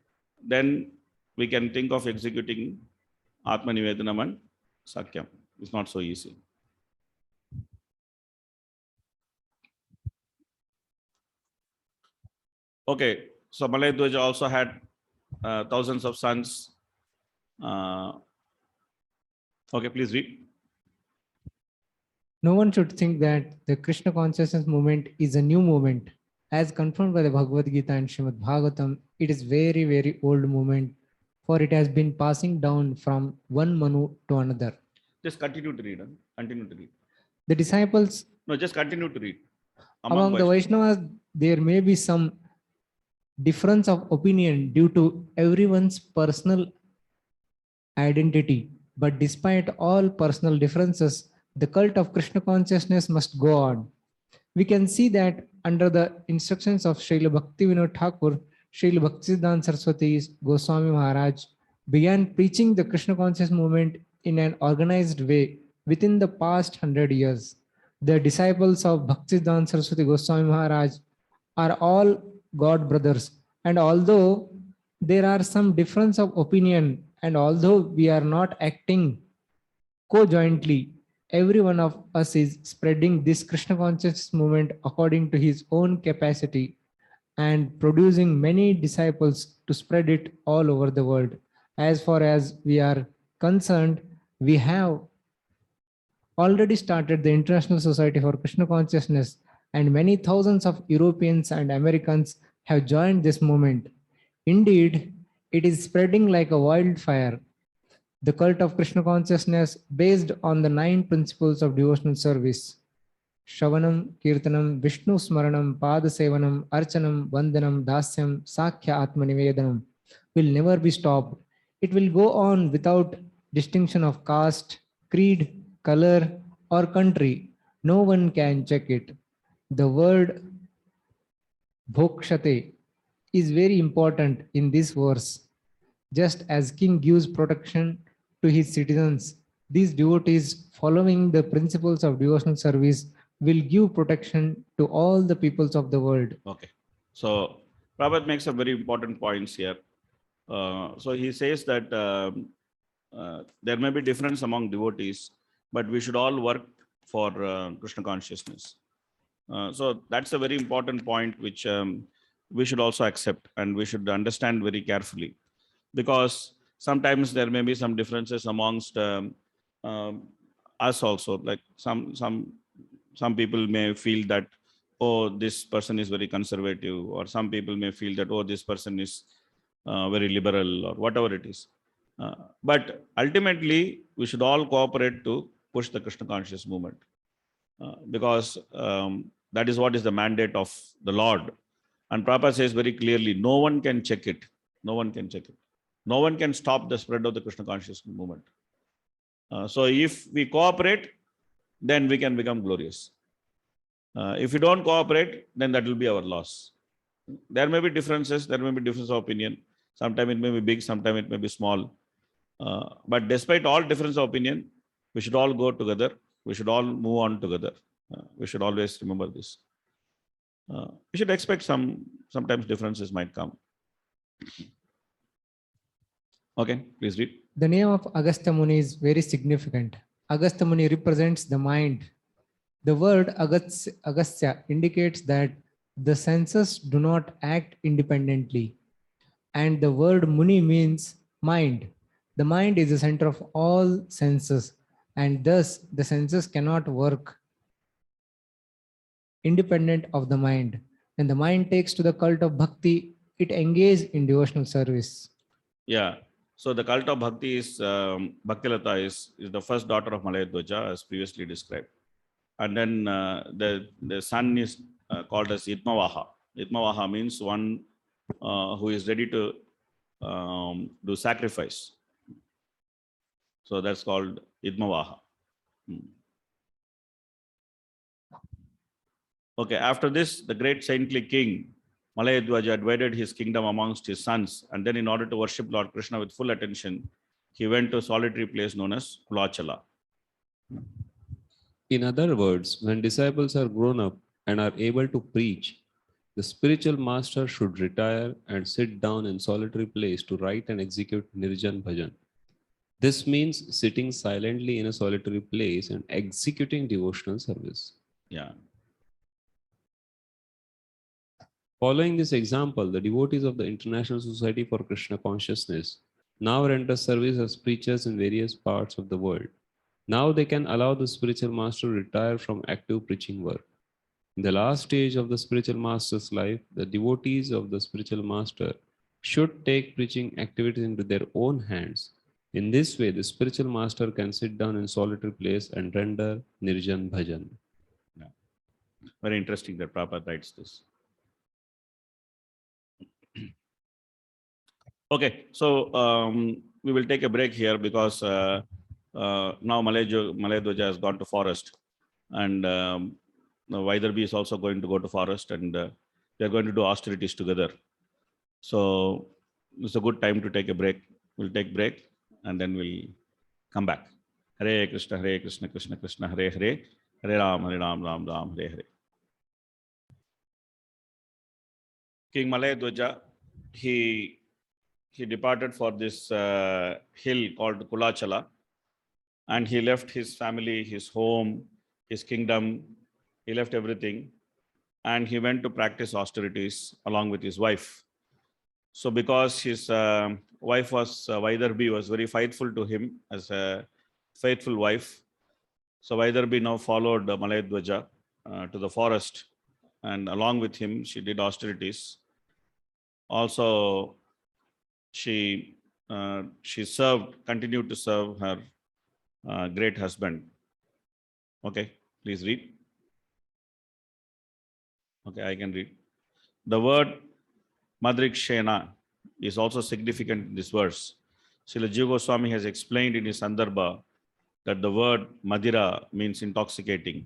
[SPEAKER 1] then we can think of executing Atma Nivedanam and Sakyam. It's not so easy. Okay, so Malay Dwaja also had thousands of sons. Okay, please read.
[SPEAKER 10] No one should think that the Krishna consciousness movement is a new movement. As confirmed by the Bhagavad Gita and Srimad Bhagavatam, it is very, very old movement, for it has been passing down from one Manu to another.
[SPEAKER 1] Just continue to read. Continue to read.
[SPEAKER 10] The disciples,
[SPEAKER 1] No, just continue to read.
[SPEAKER 10] among the Vaishnavas, there may be some difference of opinion due to everyone's personal identity. But despite all personal differences, the cult of Krishna consciousness must go on. We can see that under the instructions of Srila Bhaktivinoda Thakur, Srila Bhaktisiddhanta Saraswati Goswami Maharaj began preaching the Krishna conscious movement in an organized way within the past 100 years. The disciples of Bhaktisiddhanta Saraswati Goswami Maharaj are all God brothers, and although there are some difference of opinion, and although we are not acting co-jointly, every one of us is spreading this Krishna consciousness movement according to his own capacity and producing many disciples to spread it all over the world. As far as we are concerned, we have already started the International Society for Krishna Consciousness, and many thousands of Europeans and Americans have joined this movement. Indeed, it is spreading like a wildfire. The cult of Krishna consciousness based on the 9 principles of devotional service: Shravanam, Kirtanam, Vishnu Smaranam, Padasevanam, Archanam, Vandanam, Dasyam, Sakhya Atmanivedanam will never be stopped. It will go on without distinction of caste, creed, color, or country. No one can check it. The word bhokshate is very important in this verse. Just as king gives protection to his citizens, these devotees following the principles of devotional service will give protection to all the peoples of the world.
[SPEAKER 1] Okay. So Prabhupada makes some very important points here. So he says that there may be difference among devotees, but we should all work for Krishna consciousness. So that's a very important point which we should also accept and we should understand very carefully, because sometimes there may be some differences amongst us also. Like some some people may feel that, oh, this person is very conservative, or some people may feel that, oh, this person is very liberal, or whatever it is. But ultimately, we should all cooperate to push the Krishna conscious movement, because that is what is the mandate of the Lord. And Prabhupada says very clearly, no one can check it. No one can check it. No one can stop the spread of the Krishna conscious movement. So if we cooperate, then we can become glorious. If we don't cooperate, then that will be our loss. There may be differences, there may be difference of opinion. Sometimes it may be big, sometimes it may be small. But despite all difference of opinion, we should all go together. We should all move on together. We should always remember this. We should expect sometimes differences might come. Okay, please read.
[SPEAKER 15] The name of Agastya Muni is very significant. Agastya Muni represents the mind. The word Agastya indicates that the senses do not act independently. And the word Muni means mind. The mind is the center of all senses, and thus the senses cannot work independent of the mind. When the mind takes to the cult of bhakti, it engages in devotional service.
[SPEAKER 1] Yeah. So the cult of bhakti is Bhaktilata is the first daughter of Malayadwaja, as previously described. And then the son is called as Itmavaha. Itmavaha means one who is ready to do sacrifice. So that's called Idmavaha. Okay, after this, the great saintly king, Malayadwaja, divided his kingdom amongst his sons. And then in order to worship Lord Krishna with full attention, he went to a solitary place known as Kulachala.
[SPEAKER 8] In other words, when disciples are grown up and are able to preach, the spiritual master should retire and sit down in solitary place to write and execute Nirjan Bhajan. This means sitting silently in a solitary place and executing devotional service.
[SPEAKER 1] Yeah.
[SPEAKER 8] Following this example, the devotees of the International Society for Krishna Consciousness now render service as preachers in various parts of the world. Now they can allow the spiritual master to retire from active preaching work. In the last stage of the spiritual master's life, the devotees of the spiritual master should take preaching activities into their own hands. In this way, the spiritual master can sit down in solitary place and render Nirjan Bhajan.
[SPEAKER 1] Yeah. Very interesting that Prabhupada writes this. Okay, so we will take a break here because now Malayadwaja has gone to forest, and now Vaidarbi is also going to go to forest, and they are going to do austerities together. So it's a good time to take a break. We'll take break and then we'll come back. Hare Krishna, Krishna Krishna, Hare Hare, Hare Ram, Ram Ram, Hare Hare. King Malayadwaja, he departed for this hill called Kulachala, and he left his family, his home, his kingdom. He left everything, and he went to practice austerities along with his wife. So because his wife was Vaidarbi, was very faithful to him as a faithful wife, so Vaidarbi now followed Malayadwaja to the forest, and along with him she did austerities. Also, she continued to serve her great husband. Okay, please read. Okay, I can read. The word Madrikshena is also significant in this verse. Srila Jiva Goswami has explained in his Sandarbha that the word Madira means intoxicating.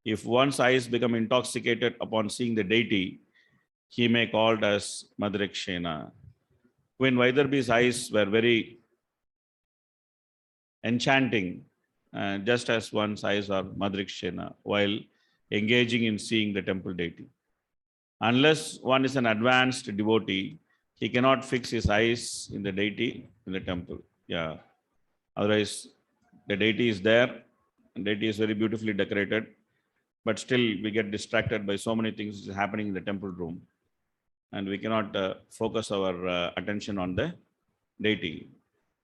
[SPEAKER 1] If one's eyes become intoxicated upon seeing the deity, he may be called as Madrikshena. When Vaidarbi's eyes were very enchanting, just as one's eyes are Madrikshena while engaging in seeing the temple deity. Unless one is an advanced devotee, he cannot fix his eyes in the deity in the temple. Yeah. Otherwise, the deity is there, and deity is very beautifully decorated, but still we get distracted by so many things happening in the temple room, and we cannot focus our attention on the deity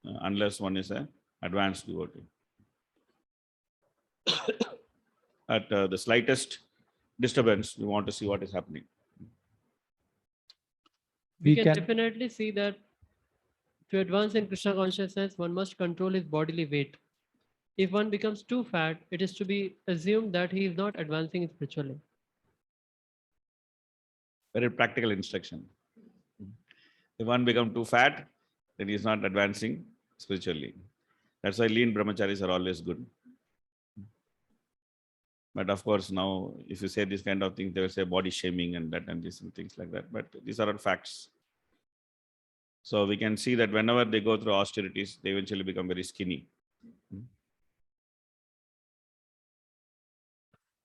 [SPEAKER 1] unless one is an advanced devotee. At the slightest disturbance, we want to see what is happening.
[SPEAKER 14] We can definitely see that to advance in Krishna consciousness, one must control his bodily weight. If one becomes too fat, it is to be assumed that he is not advancing spiritually.
[SPEAKER 1] Very practical instruction. If one becomes too fat, then he is not advancing spiritually. That's why lean brahmacharis are always good. But of course, now if you say this kind of things, they will say body shaming and that and this and things like that. But these are all facts. So we can see that whenever they go through austerities, they eventually become very skinny.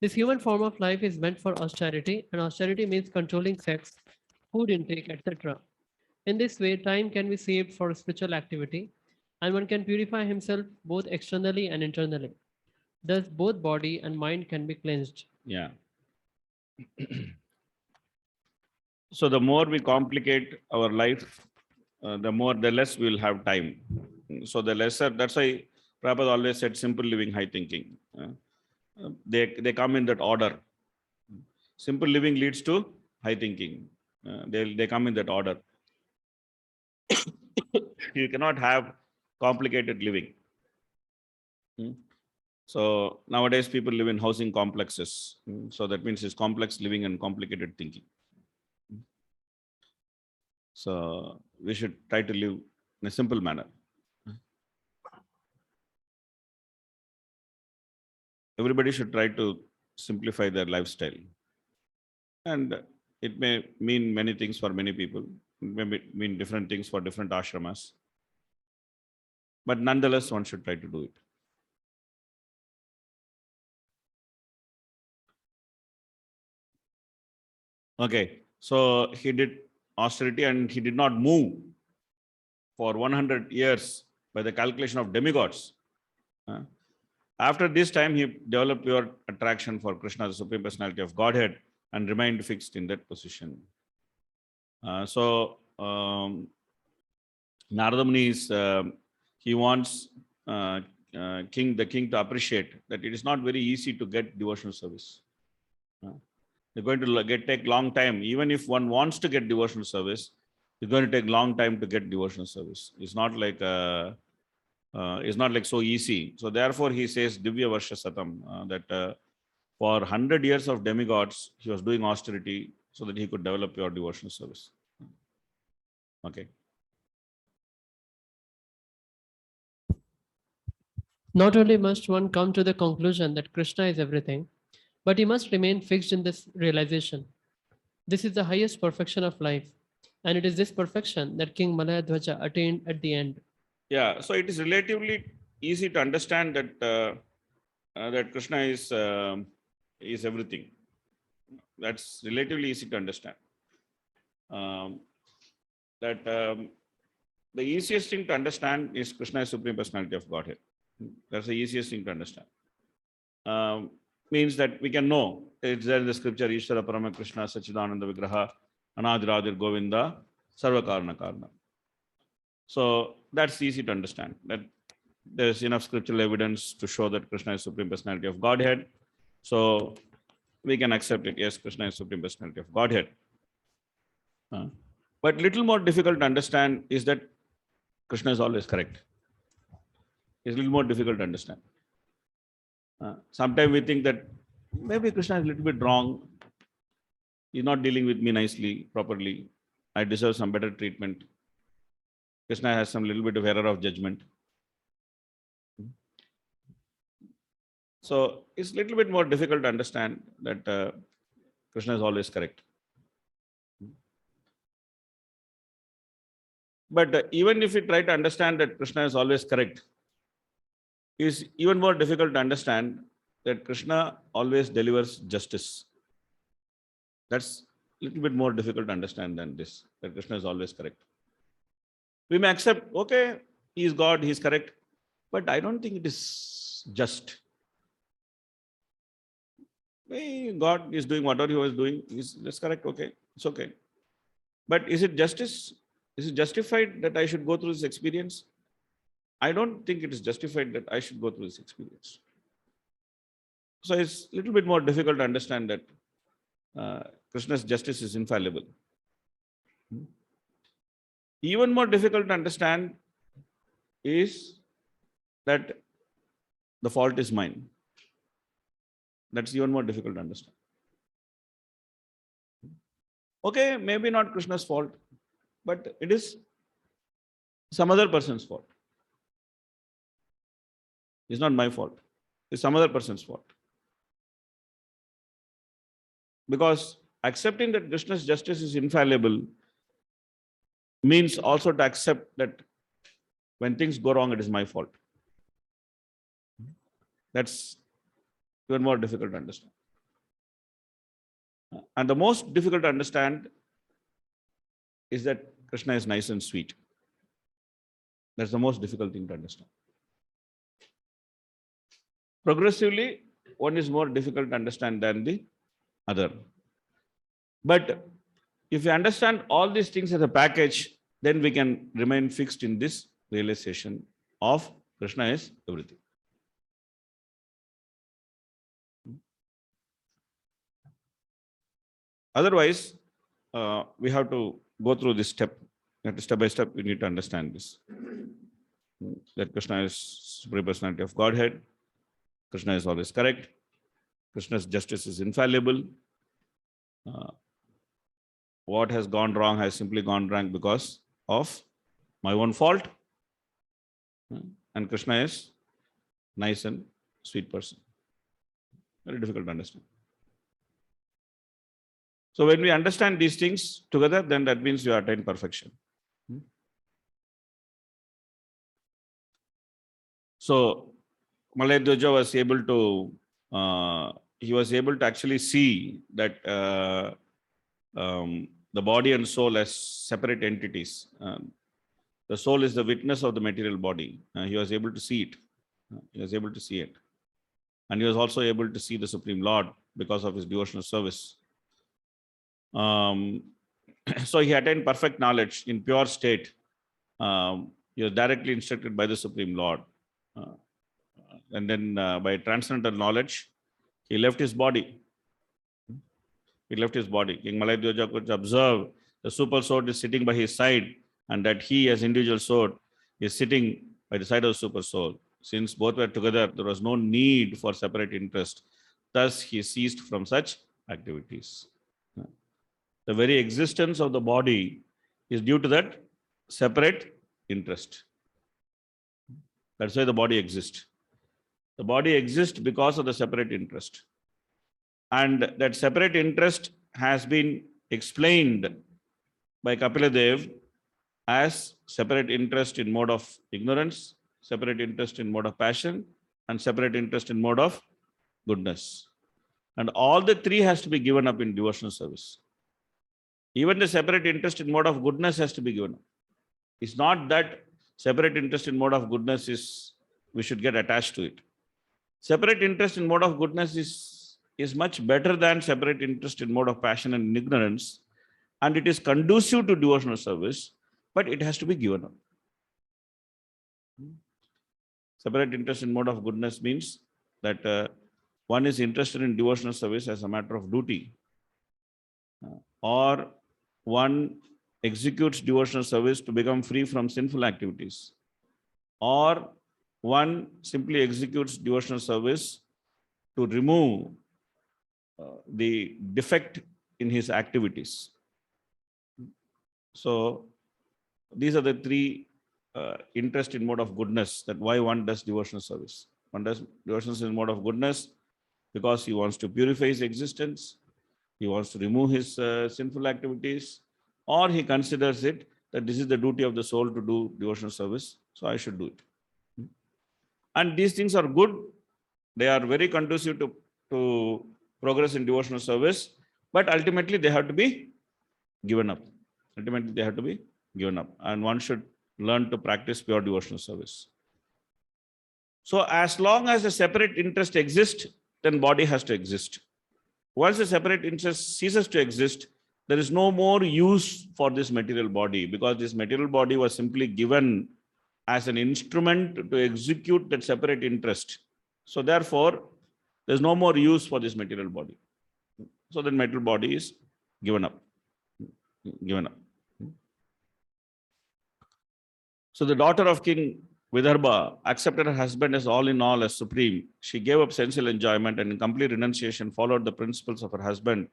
[SPEAKER 14] This human form of life is meant for austerity, and austerity means controlling sex, food intake, etc. In this way, time can be saved for spiritual activity, and one can purify himself both externally and internally. Thus, both body and mind can be cleansed.
[SPEAKER 1] Yeah. So the more we complicate our life, the less we will have time. So the lesser, that's why Prabhupada always said simple living, high thinking. They come in that order. Simple living leads to high thinking. They come in that order. You cannot have complicated living. So nowadays people live in housing complexes. So that means it's complex living and complicated thinking. So we should try to live in a simple manner. Everybody should try to simplify their lifestyle. And it may mean many things for many people. It may mean different things for different ashramas. But nonetheless, one should try to do it. Okay, so he did austerity and he did not move for 100 years by the calculation of demigods. After this time, he developed pure attraction for Krishna, the Supreme Personality of Godhead, and remained fixed in that position. Narada Muni is, he wants the king to appreciate that it is not very easy to get devotional service. They're going to take long time. Even if one wants to get devotional service, it's going to take long time to get devotional service. It's not like so easy. So therefore, he says Divya Varsha Satam, that for 100 years of demigods, he was doing austerity so that he could develop pure devotional service. Okay.
[SPEAKER 14] Not only must one come to the conclusion that Krishna is everything, but he must remain fixed in this realization. This is the highest perfection of life, and it is this perfection that King Malayadhwaja attained at the end.
[SPEAKER 1] Yeah, so it is relatively easy to understand that that Krishna is everything. That's relatively easy to understand. The easiest thing to understand is Krishna is Supreme Personality of Godhead. That's the easiest thing to understand. Means that we can know, it's there in the scripture, Ishvara Parama Krishna Sachidananda Vigraha Anadiradir Govinda Sarva Karana Karna. So that's easy to understand, that there's enough scriptural evidence to show that Krishna is Supreme Personality of Godhead. So we can accept it. Yes, Krishna is Supreme Personality of Godhead. But little more difficult to understand is that Krishna is always correct. It's a little more difficult to understand. Sometimes we think that maybe Krishna is a little bit wrong. He's not dealing with me nicely, properly. I deserve some better treatment. Krishna has some little bit of error of judgment. So it's a little bit more difficult to understand that Krishna is always correct. But even if we try to understand that Krishna is always correct, it's even more difficult to understand that Krishna always delivers justice. That's a little bit more difficult to understand than this, that Krishna is always correct. We may accept, okay, he is God, he is correct, but I don't think it is just. God is doing whatever he was doing, that's correct, okay, it's okay. But is it justice? Is it justified that I should go through this experience? I don't think it is justified that I should go through this experience. So it's a little bit more difficult to understand that Krishna's justice is infallible. Even more difficult to understand is that the fault is mine. That's even more difficult to understand. Okay, maybe not Krishna's fault, but it is some other person's fault. It's not my fault. It's some other person's fault. Because accepting that Krishna's justice is infallible means also to accept that when things go wrong, it is my fault. That's even more difficult to understand. And the most difficult to understand is that Krishna is nice and sweet. That's the most difficult thing to understand. Progressively, one is more difficult to understand than the other. But if you understand all these things as a package, then we can remain fixed in this realization of Krishna is everything. Otherwise, we have to go through this step. Step by step, we need to understand this. That Krishna is supreme personality of Godhead. Krishna is always correct. Krishna's justice is infallible. What has gone wrong has simply gone wrong because of my own fault. And Krishna is nice and sweet person. Very difficult to understand. So when we understand these things together, then that means you attain perfection. So Malayadwaja was able to, he was able to actually see that the body and soul as separate entities. The soul is the witness of the material body. He was able to see it. He was able to see it. And he was also able to see the Supreme Lord because of his devotional service. So he attained perfect knowledge in pure state. He was directly instructed by the Supreme Lord. And then by transcendental knowledge, he left his body. He left his body. King Malayadwaja could observe the super sword is sitting by his side, and that he, as individual sword, is sitting by the side of the super soul. Since both were together, there was no need for separate interest. Thus, he ceased from such activities. The very existence of the body is due to that separate interest. That's why the body exists. The body exists because of the separate interest. And that separate interest has been explained by Kapila Dev as separate interest in mode of ignorance, separate interest in mode of passion, and separate interest in mode of goodness. And all the three has to be given up in devotional service. Even the separate interest in mode of goodness has to be given up. It's not that separate interest in mode of goodness is, we should get attached to it. Separate interest in mode of goodness is much better than separate interest in mode of passion and ignorance. And it is conducive to devotional service, but it has to be given up. Separate interest in mode of goodness means that one is interested in devotional service as a matter of duty, or one executes devotional service to become free from sinful activities, or one simply executes devotional service to remove the defect in his activities. So these are the three interest in mode of goodness, that why one does devotional service. One does devotional service in mode of goodness because he wants to purify his existence, he wants to remove his sinful activities, or he considers it that this is the duty of the soul to do devotional service, so I should do it. And these things are good. They are very conducive to progress in devotional service, but ultimately they have to be given up. Ultimately, they have to be given up, and one should learn to practice pure devotional service. So as long as a separate interest exists, then body has to exist. Once the separate interest ceases to exist, there is no more use for this material body, because this material body was simply given as an instrument to execute that separate interest. So therefore, There's no more use for this material body. So the material body is given up. Given up. So the daughter of King Vidarbha accepted her husband as all in all, as supreme. She gave up sensual enjoyment and in complete renunciation followed the principles of her husband,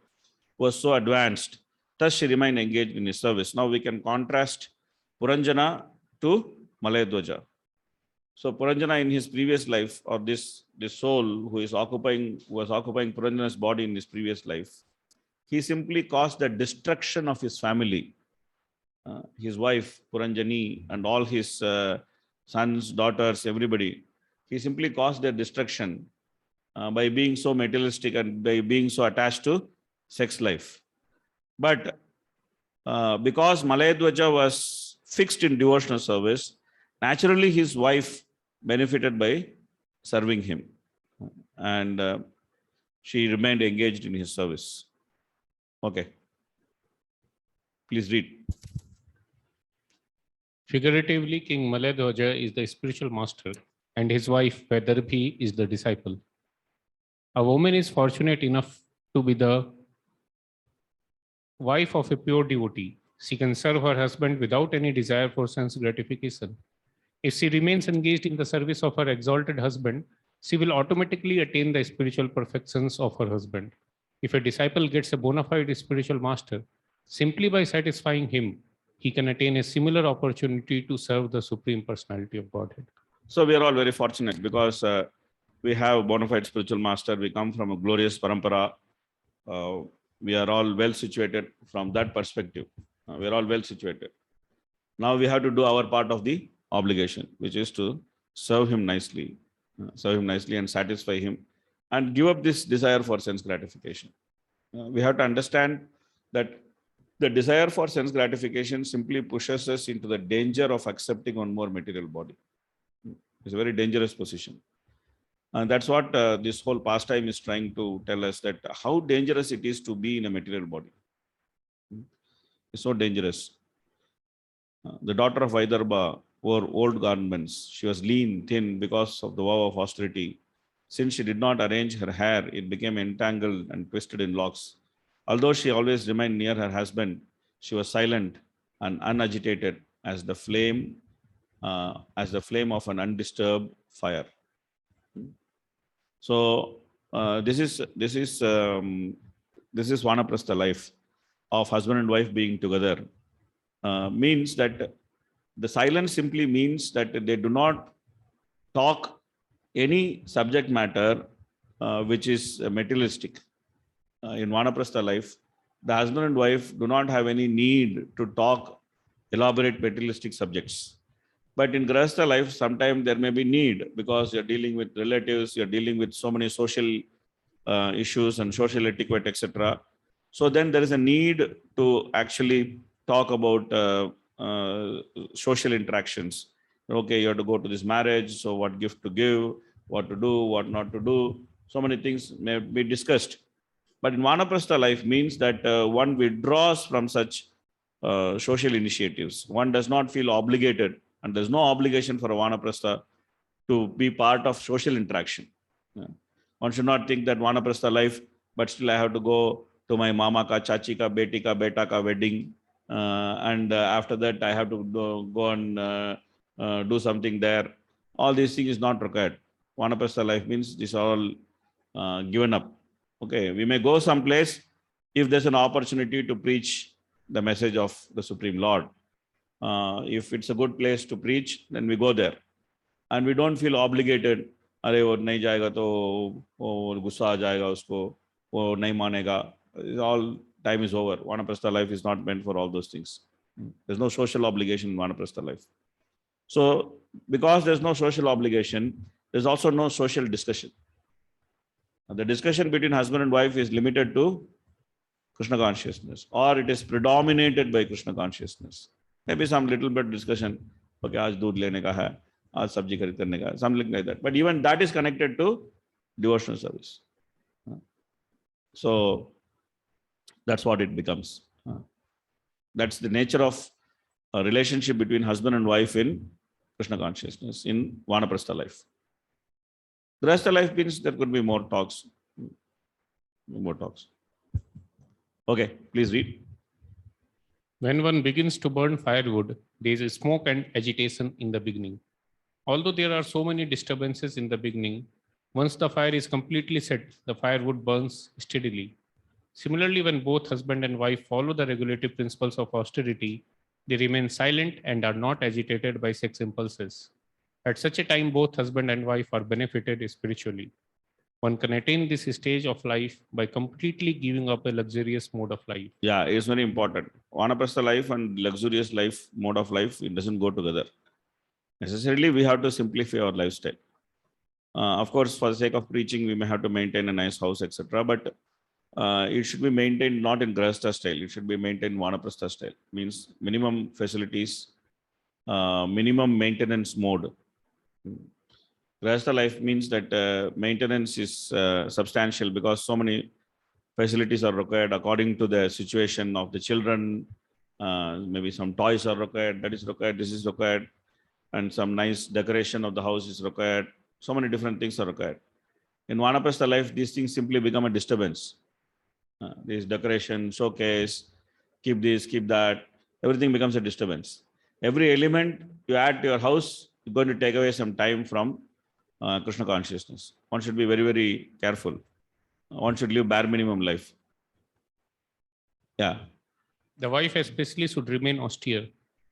[SPEAKER 1] who was so advanced. Thus she remained engaged in his service. Now we can contrast Puranjana to Malayadwaja. So Puranjana in his previous life, or this soul who was occupying Puranjana's body in his previous life, he simply caused the destruction of his family. His wife Puranjani and all his sons, daughters, everybody. He simply caused their destruction by being so materialistic and by being so attached to sex life. But because Malayadwaja was fixed in devotional service, naturally his wife benefited by serving him. And she remained engaged in his service. Okay. Please read.
[SPEAKER 16] Figuratively, King Malayadwaja is the spiritual master, and his wife, Vedarbhi, is the disciple. A woman is fortunate enough to be the wife of a pure devotee. She can serve her husband without any desire for sense gratification. If she remains engaged in the service of her exalted husband, she will automatically attain the spiritual perfections of her husband. If a disciple gets a bona fide spiritual master, simply by satisfying him, he can attain a similar opportunity to serve the Supreme Personality of Godhead.
[SPEAKER 1] So we are all very fortunate because we have bona fide spiritual master. We come from a glorious parampara. We are all well situated from that perspective. We are all well situated. Now we have to do our part of the obligation, which is to serve him nicely and satisfy him and give up this desire for sense gratification. We have to understand that the desire for sense gratification simply pushes us into the danger of accepting one more material body. It's a very dangerous position. And that's what this whole pastime is trying to tell us, that how dangerous it is to be in a material body. It's so dangerous. The daughter of Vidarbha wore old garments. She was lean, thin because of the vow of austerity. Since she did not arrange her hair, it became entangled and twisted in locks. Although she always remained near her husband, she was silent and unagitated as the flame of an undisturbed fire. So this is Vanaprastha life of husband and wife being together. Means that the silence simply means that they do not talk any subject matter which is materialistic. In Vanaprastha life, the husband and wife do not have any need to talk elaborate materialistic subjects. But in Grahastha life, sometimes there may be need because you're dealing with relatives, you're dealing with so many social issues and social etiquette, etc. So then there is a need to actually talk about social interactions. Okay, you have to go to this marriage, so what gift to give, what to do, what not to do. So many things may be discussed. But in Vanaprastha life means that one withdraws from such social initiatives. One does not feel obligated, and there's no obligation for a Vanaprastha to be part of social interaction. One should not think that Vanaprastha life, but still I have to go to my mama ka, chachi ka, beti ka, beta ka wedding, and after that I have to go and do something there. All these things is not required. Vanaprastha life means this all given up. Okay, we may go someplace if there's an opportunity to preach the message of the Supreme Lord. If it's a good place to preach, then we go there. And we don't feel obligated. अरे वो नहीं जाएगा तो वो गुस्सा आ जाएगा उसको, वो नहीं मानेगा. All time is over. Vanaprastha life is not meant for all those things. There's no social obligation in Vanaprastha life. So because there's no social obligation, there's also no social discussion. The discussion between husband and wife is limited to Krishna consciousness, or it is predominated by Krishna consciousness. Maybe some little bit discussion. Okay, आज दूध लेने का है, आज सब्जी खरीद करने का है, something like that. But even that is connected to devotional service. So that's what it becomes. That's the nature of a relationship between husband and wife in Krishna consciousness in Vanaprastha life. Grahastha life means there could be more talks. More talks. Okay, please read.
[SPEAKER 16] When one begins to burn firewood, there is smoke and agitation in the beginning. Although there are so many disturbances in the beginning, once the fire is completely set, the firewood burns steadily. Similarly, when both husband and wife follow the regulative principles of austerity, they remain silent and are not agitated by sex impulses. At such a time, both husband and wife are benefited spiritually. One can attain this stage of life by completely giving up a luxurious mode of life.
[SPEAKER 1] Yeah, it's very important. Vanaprastha life and luxurious life, mode of life, it doesn't go together. Necessarily, we have to simplify our lifestyle. Of course, for the sake of preaching, we may have to maintain a nice house, etc. But it should be maintained not in Grahastha style. It should be maintained Vanaprastha style. Means minimum facilities, minimum maintenance mode. Grahastha life means that maintenance is substantial because so many facilities are required according to the situation of the children. Maybe some toys are required, that is required, this is required, and some nice decoration of the house is required. So many different things are required. In Vanaprastha life, these things simply become a disturbance. This decoration, showcase, keep this, keep that, everything becomes a disturbance. Every element you add to your house is going to take away some time from Krishna consciousness. One should be very, very careful. One should live bare minimum life. Yeah.
[SPEAKER 16] The wife especially should remain austere,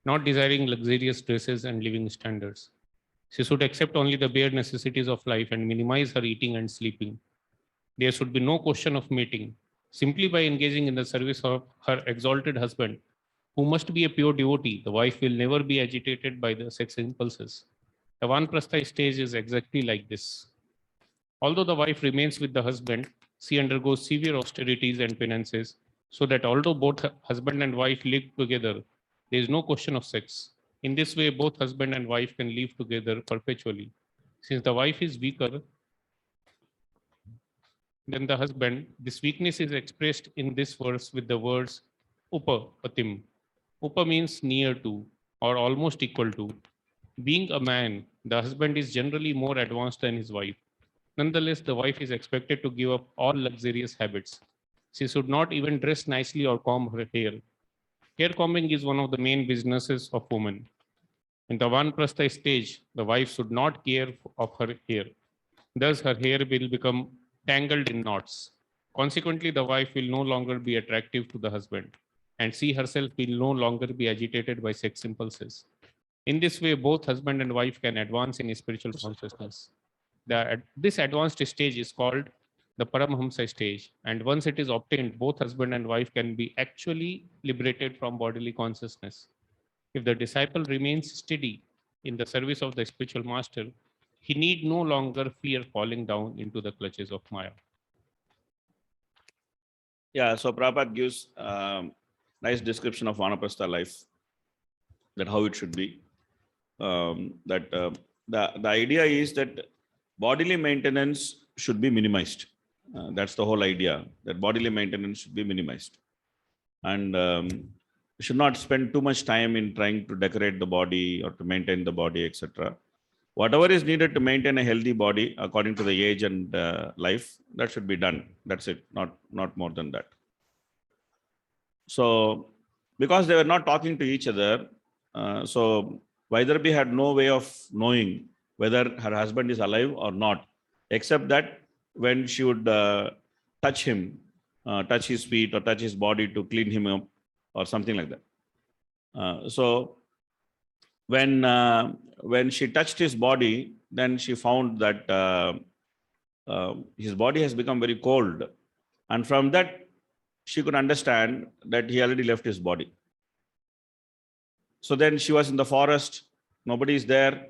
[SPEAKER 16] not desiring luxurious dresses and living standards. She should accept only the bare necessities of life and minimize her eating and sleeping. There should be no question of mating. Simply by engaging in the service of her exalted husband, who must be a pure devotee, the wife will never be agitated by the sex impulses. The Vanaprastha stage is exactly like this. Although the wife remains with the husband, she undergoes severe austerities and penances, so that although both husband and wife live together, there is no question of sex. In this way, both husband and wife can live together perpetually. Since the wife is weaker than the husband, this weakness is expressed in this verse with the words upa patim. Upa means near to or almost equal to. Being a man, the husband is generally more advanced than his wife. Nonetheless, the wife is expected to give up all luxurious habits. She should not even dress nicely or comb her hair. Hair combing is one of the main businesses of women. In the Vanaprastha stage, the wife should not care of her hair. Thus, her hair will become tangled in knots. Consequently, the wife will no longer be attractive to the husband, and she herself will no longer be agitated by sex impulses. In this way, both husband and wife can advance in spiritual consciousness. This advanced stage is called the Paramhamsa stage, and once it is obtained, both husband and wife can be actually liberated from bodily consciousness. If the disciple remains steady in the service of the spiritual master, he need no longer fear falling down into the clutches of Maya.
[SPEAKER 1] Yeah, so Prabhupada gives nice description of Vanaprastha life, that how it should be. The idea is that bodily maintenance should be minimized. That's the whole idea, that bodily maintenance should be minimized. And we should not spend too much time in trying to decorate the body or to maintain the body, etc. Whatever is needed to maintain a healthy body according to the age and life, that should be done. That's it, not more than that. So, because they were not talking to each other, so Vaidarabhi had no way of knowing whether her husband is alive or not, except that when she would touch him, touch his feet or touch his body to clean him up or something like that. So when she touched his body, then she found that his body has become very cold, and from that she could understand that he already left his body. So then she was in the forest, nobody is there,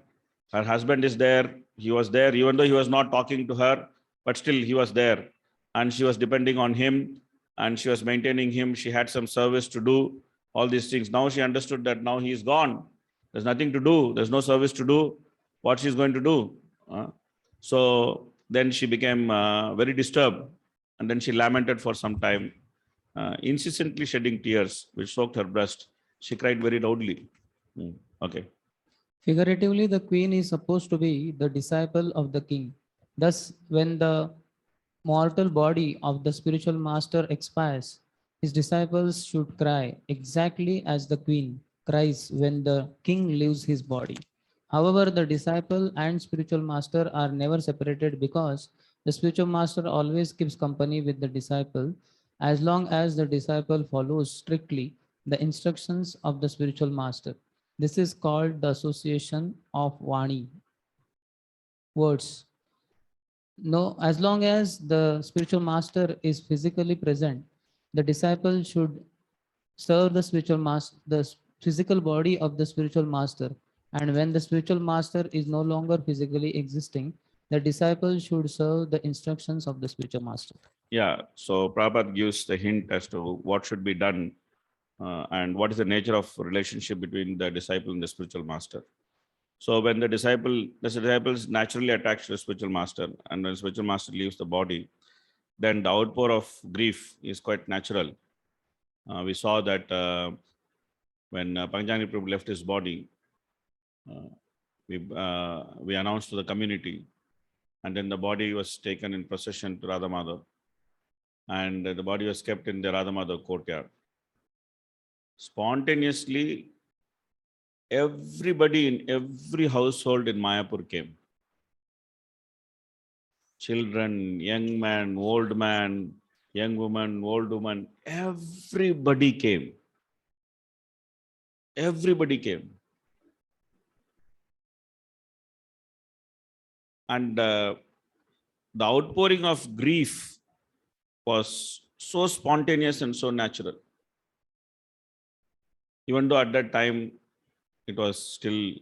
[SPEAKER 1] her husband is there, he was there, even though he was not talking to her, but still he was there, and she was depending on him, and she was maintaining him, she had some service to do, all these things. Now she understood that now he is gone, there's nothing to do, there's no service to do, what she's going to do? So then she became very disturbed, and then she lamented for some time, incessantly shedding tears which soaked her breast. She cried very loudly. Okay.
[SPEAKER 9] Figuratively, the queen is supposed to be the disciple of the king. Thus, when the mortal body of the spiritual master expires, his disciples should cry exactly as the queen cries when the king leaves his body. However, the disciple and spiritual master are never separated because the spiritual master always keeps company with the disciple as long as the disciple follows strictly the instructions of the spiritual master. This is called the association of Vani, words. No, as long as the spiritual master is physically present, the disciple should serve the spiritual master, physical body of the spiritual master. And when the spiritual master is no longer physically existing, the disciple should serve the instructions of the spiritual master.
[SPEAKER 1] Yeah, so Prabhupada gives the hint as to what should be done and what is the nature of relationship between the disciple and the spiritual master. So when the disciple is naturally attached to the spiritual master, and when the spiritual master leaves the body, then the outpour of grief is quite natural. We saw that when Panjani Prabhu left his body, uh, we announced to the community, and then the body was taken in procession to Radha Madhav, and the body was kept in the Radha Madhav courtyard. Spontaneously, everybody in every household in Mayapur came. Children, young man, old man, young woman, old woman, everybody came. Everybody came. And the outpouring of grief was so spontaneous and so natural. Even though at that time it was still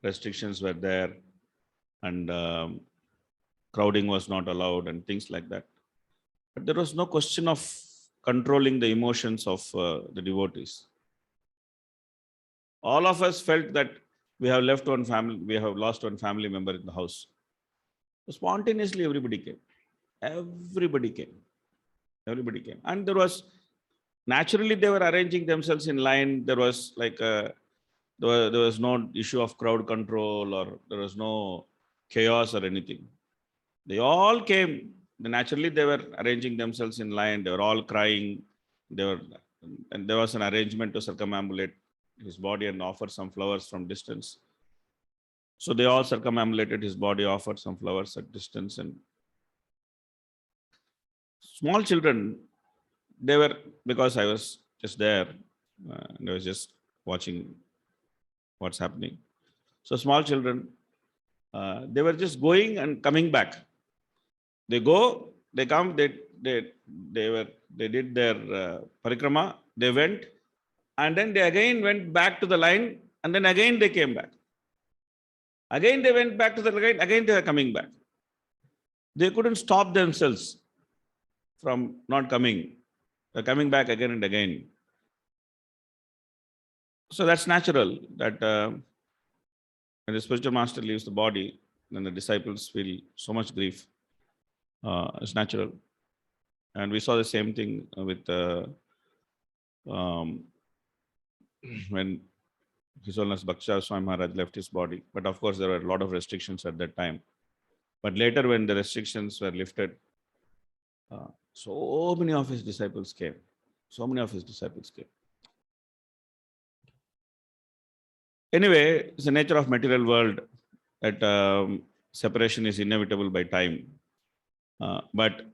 [SPEAKER 1] restrictions were there and crowding was not allowed and things like that. But there was no question of controlling the emotions of the devotees. All of us felt that we have left one family, we have lost one family member in the house. So spontaneously, everybody came. Everybody came. Everybody came. And there was, naturally, they were arranging themselves in line. There was like, there was no issue of crowd control or there was no chaos or anything. They all came. Naturally, they were arranging themselves in line. They were all crying. They were, and there was an arrangement to circumambulate his body and offer some flowers from distance. So they all circumambulated his body, offered some flowers at distance, and small children, they were, because I was just there, and I was just watching what's happening. So small children, they were just going and coming back. They go, they come, they did their parikrama, they went, and then they again went back to the line, and then again they came back. Again they went back to the line, again they were coming back. They couldn't stop themselves from not coming. They're coming back again and again. So that's natural that when the spiritual master leaves the body, then the disciples feel so much grief. It's natural. And we saw the same thing with when His Holiness Bhaksha Swami Maharaj left his body. But of course, there were a lot of restrictions at that time. But later, when the restrictions were lifted, so many of his disciples came. So many of his disciples came. Anyway, it's the nature of material world that separation is inevitable by time. But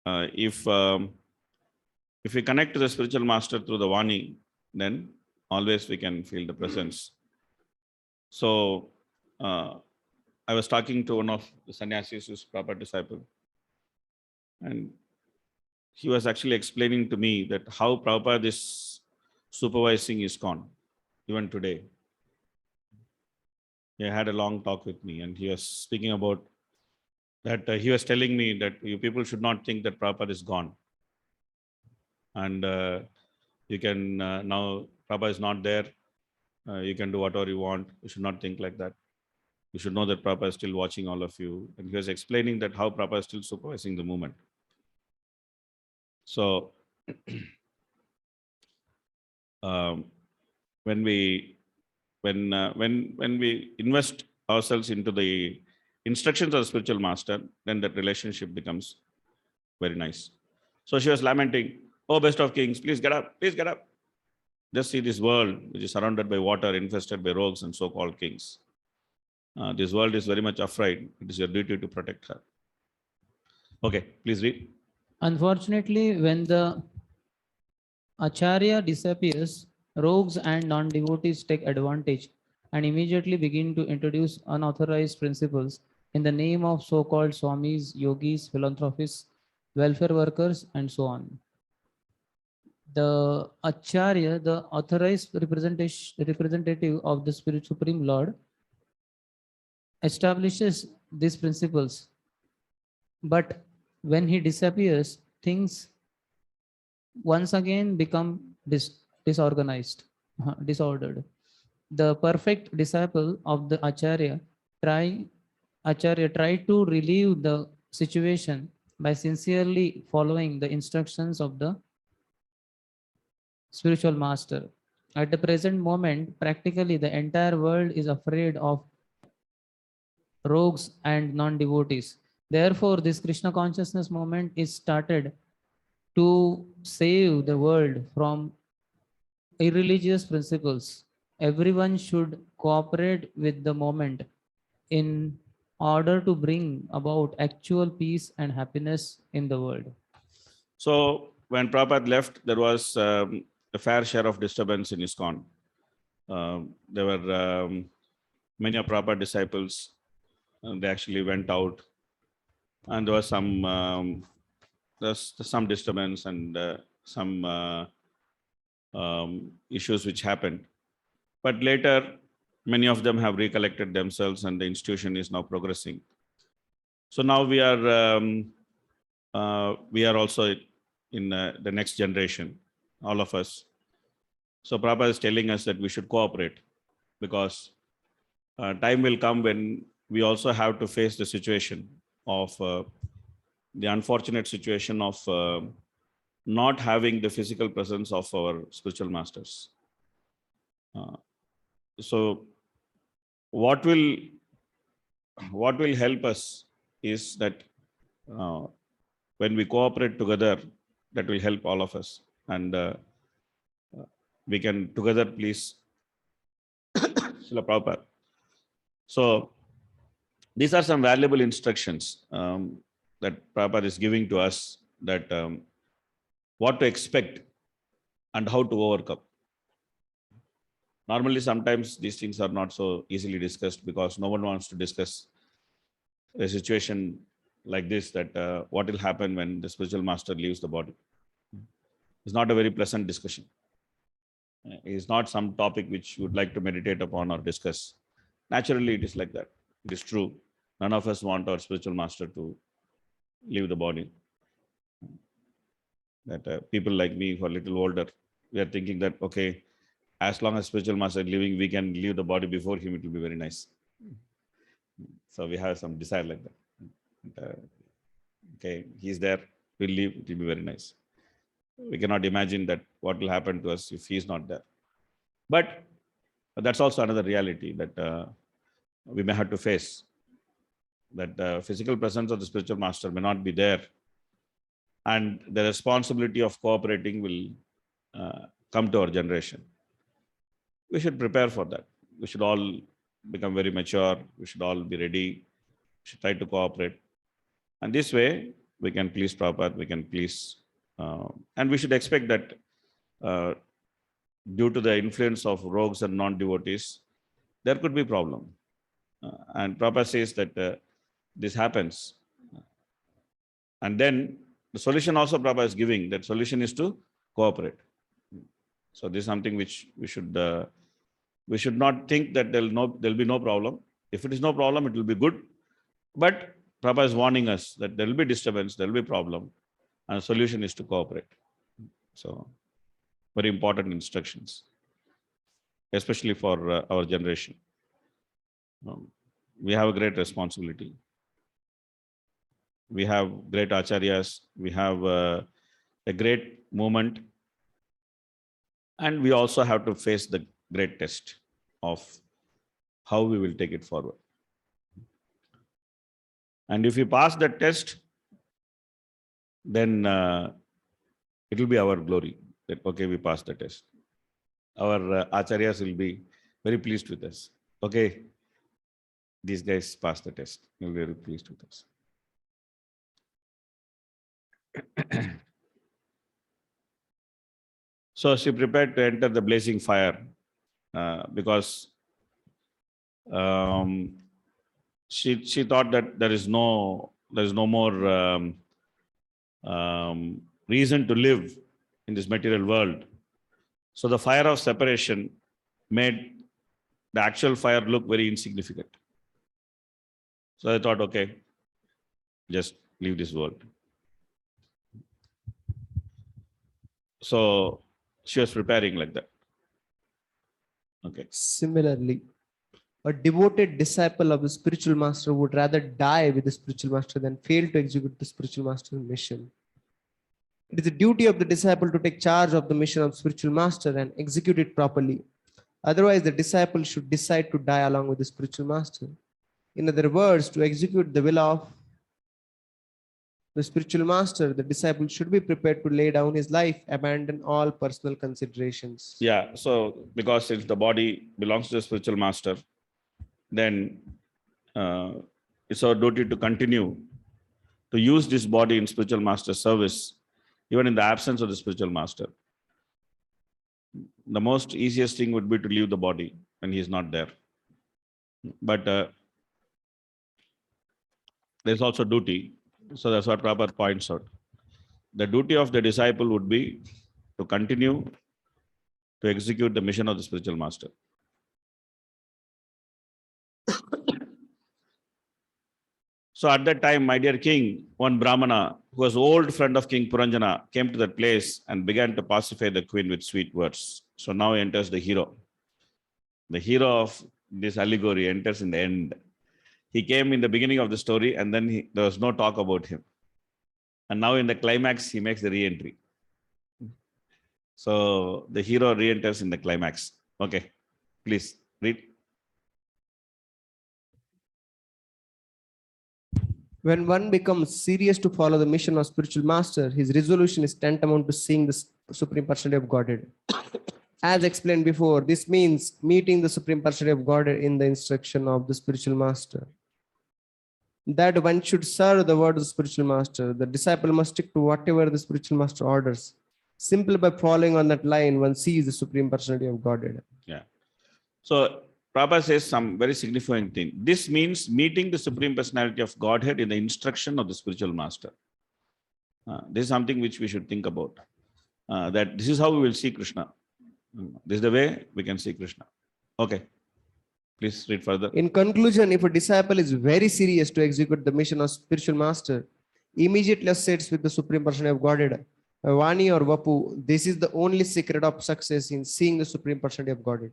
[SPEAKER 1] if we connect to the spiritual master through the Vani, then always we can feel the presence. So I was talking to one of the sannyasis who's proper disciple, and he was actually explaining to me that how Prabhupada is supervising ISKCON even today. He had a long talk with me, and he was speaking about that. He was telling me that you people should not think that Prabhupada is gone. And you can now, Prabhupada is not there. You can do whatever you want. You should not think like that. You should know that Prabhupada is still watching all of you. And he was explaining that how Prabhupada is still supervising the movement. So when we invest ourselves into the instructions of the spiritual master, then that relationship becomes very nice. So she was lamenting, "Oh, best of kings, please get up, please get up. Just see this world, which is surrounded by water, infested by rogues and so-called kings. This world is very much afraid. It is your duty to protect her." Okay, please read.
[SPEAKER 9] Unfortunately, when the Acharya disappears, rogues and non-devotees take advantage and immediately begin to introduce unauthorized principles in the name of so-called swamis, yogis, philanthropists, welfare workers, and so on. The Acharya, the authorized representative of the Spirit Supreme Lord, establishes these principles. But when he disappears, things once again become disorganized, disordered. The perfect disciple of the Acharya try to relieve the situation by sincerely following the instructions of the spiritual master. At the present moment, practically the entire world is afraid of rogues and non-devotees. Therefore, this Krishna consciousness movement is started to save the world from irreligious principles. Everyone should cooperate with the moment in order to bring about actual peace and happiness in the world.
[SPEAKER 1] So when Prabhupada left, there was a fair share of disturbance in ISKCON. There were many of Prabhupada disciples. They actually went out, and there was some disturbance and some issues which happened. But later, many of them have recollected themselves, and the institution is now progressing. So now we are also in the next generation, all of us. So Prabhupada is telling us that we should cooperate, because time will come when we also have to face the situation of the unfortunate situation of not having the physical presence of our spiritual masters. So what will help us is that when we cooperate together, that will help all of us, and we can together please Srila Prabhupada. So these are some valuable instructions that Prabhupada is giving to us, that what to expect and how to overcome. Normally, sometimes these things are not so easily discussed, because no one wants to discuss a situation like this, that what will happen when the spiritual master leaves the body. It's not a very pleasant discussion. It's not some topic which you would like to meditate upon or discuss. Naturally, it is like that. It is true. None of us want our spiritual master to leave the body. That people like me, who are a little older, we are thinking that, okay, as long as spiritual master is living, we can leave the body before him. It will be very nice. So we have some desire like that. Okay, he's there, we'll leave, it will be very nice. We cannot imagine that what will happen to us if he's not there. But that's also another reality that we may have to face, that the physical presence of the spiritual master may not be there, and the responsibility of cooperating will come to our generation. We should prepare for that. We should all become very mature. We should all be ready. We should try to cooperate. And this way, we can please Prabhupada, we can please, and we should expect that due to the influence of rogues and non-devotees, there could be problem. And Prabhupada says that this happens. And then the solution also Prabhupada is giving, that solution is to cooperate. So this is something which we should not think that there'll be no problem. If it is no problem, it will be good. But Prabhupada is warning us that there will be disturbance, there will be problem, and the solution is to cooperate. So very important instructions, especially for our generation. We have a great responsibility. We have great acharyas. We have a great movement. And we also have to face the great test of how we will take it forward. And if we pass that test, then it will be our glory that, okay, we passed the test. Our acharyas will be very pleased with us. Okay, these guys passed the test. They'll be very pleased with us. So she prepared to enter the blazing fire because she thought that there is no more reason to live in this material world. So the fire of separation made the actual fire look very insignificant. So I thought, okay, just leave this world. So she was preparing like that. Okay.
[SPEAKER 11] Similarly, a devoted disciple of the spiritual master would rather die with the spiritual master than fail to execute the spiritual master's mission. It is the duty of the disciple to take charge of the mission of spiritual master and execute it properly. Otherwise, the disciple should decide to die along with the spiritual master. In other words, to execute the will of the spiritual master, the disciple should be prepared to lay down his life, abandon all personal considerations.
[SPEAKER 1] Yeah, so because since the body belongs to the spiritual master, then it's our duty to continue to use this body in spiritual master service, even in the absence of the spiritual master. The most easiest thing would be to leave the body when he is not there. But there's also duty. So that's what Prabhupada points out. The duty of the disciple would be to continue to execute the mission of the spiritual master. So at that time, my dear king, one Brahmana, who was old friend of King Puranjana, came to that place and began to pacify the queen with sweet words. So now enters the hero. The hero of this allegory enters in the end. He came in the beginning of the story and then there was no talk about him. And now in the climax, he makes the re-entry. So the hero re-enters in the climax. Okay, please read.
[SPEAKER 11] When one becomes serious to follow the mission of spiritual master, his resolution is tantamount to seeing the Supreme Personality of Godhead. As explained before, this means meeting the Supreme Personality of Godhead in the instruction of the spiritual master. That one should serve the word of the spiritual master. The disciple must stick to whatever the spiritual master orders. Simply by following on that line, one sees the Supreme Personality of Godhead.
[SPEAKER 1] Yeah. So Prabhupada says some very significant thing. This means meeting the Supreme Personality of Godhead in the instruction of the spiritual master. This is something which we should think about. That this is how we will see Krishna. This is the way we can see Krishna. Okay. Please read further.
[SPEAKER 11] In conclusion, if a disciple is very serious to execute the mission of spiritual master, immediately associates with the Supreme Personality of Godhead, Vani or Vapu, this is the only secret of success in seeing the Supreme Personality of Godhead.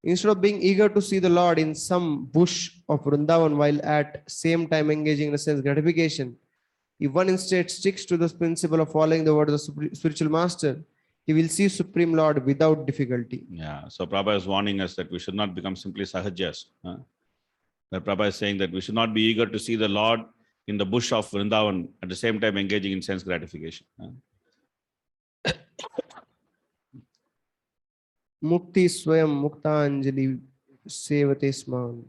[SPEAKER 11] Instead of being eager to see the Lord in some bush of Vrindavan while at same time engaging in a sense gratification, if one instead sticks to the principle of following the word of the spiritual master, he will see Supreme Lord without difficulty.
[SPEAKER 1] Yeah. So Prabhupada is warning us that we should not become simply sahajas. That Prabhupada is saying that we should not be eager to see the Lord in the bush of Vrindavan at the same time engaging in sense gratification.
[SPEAKER 11] Mukti Swayam Muktanjali Sevate Sman.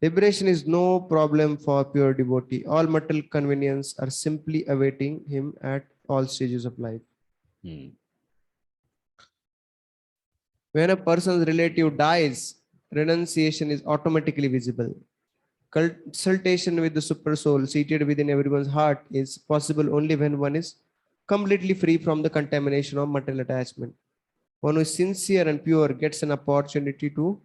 [SPEAKER 11] Liberation is no problem for pure devotee. All material convenience are simply awaiting him at all stages of life. When a person's relative dies, renunciation is automatically visible. Consultation with the super soul seated within everyone's heart is possible only when one is completely free from the contamination of material attachment. One who is sincere and pure gets an opportunity to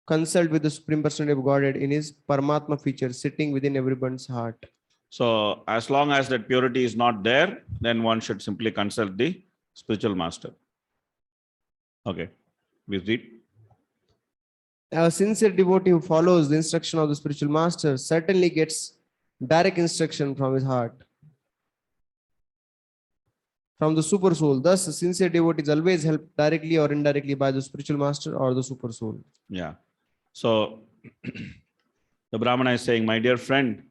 [SPEAKER 11] consult with the Supreme Personality of Godhead in his Paramatma feature sitting within everyone's heart.
[SPEAKER 1] So as long as that purity is not there, then one should simply consult the spiritual master. Okay, please read.
[SPEAKER 11] A sincere devotee who follows the instruction of the spiritual master certainly gets direct instruction from his heart, from the super soul. Thus, a sincere devotee is always helped directly or indirectly by the spiritual master or the super soul.
[SPEAKER 1] Yeah. So The Brahmana is saying, my dear friend,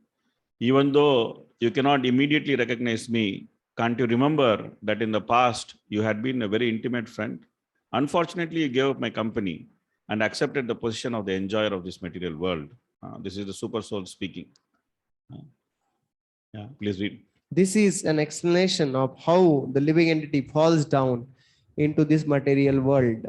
[SPEAKER 1] even though you cannot immediately recognize me, can't you remember that in the past you had been a very intimate friend? Unfortunately, you gave up my company and accepted the position of the enjoyer of this material world. This is the super soul speaking. Yeah, please read.
[SPEAKER 11] This is an explanation of how the living entity falls down into this material world.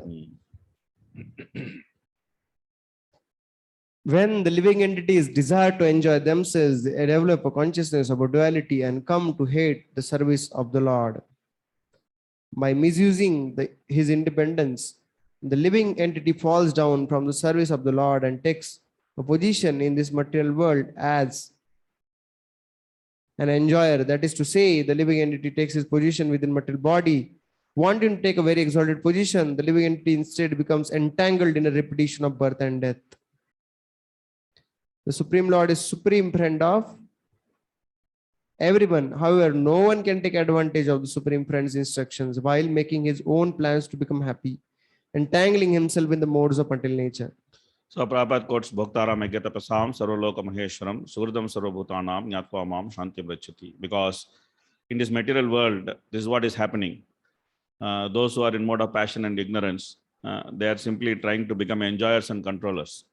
[SPEAKER 11] When the living entities desire to enjoy themselves, they develop a consciousness about duality and come to hate the service of the Lord. By misusing his independence, the living entity falls down from the service of the Lord and takes a position in this material world as an enjoyer. That is to say, the living entity takes his position within material body. Wanting to take a very exalted position, the living entity instead becomes entangled in a repetition of birth and death. The Supreme Lord is supreme friend of everyone. However, no one can take advantage of the Supreme Friend's instructions while making his own plans to become happy, entangling himself in the modes of material nature.
[SPEAKER 1] So Prabhupada quotes Bhaktaram Agyatapasam Sarvaloka Maheshwaram Surdam Sarvabhutanam Nyatva Mam Shanti Brachati. Because in this material world, this is what is happening. Those who are in mode of passion and ignorance, they are simply trying to become enjoyers and controllers.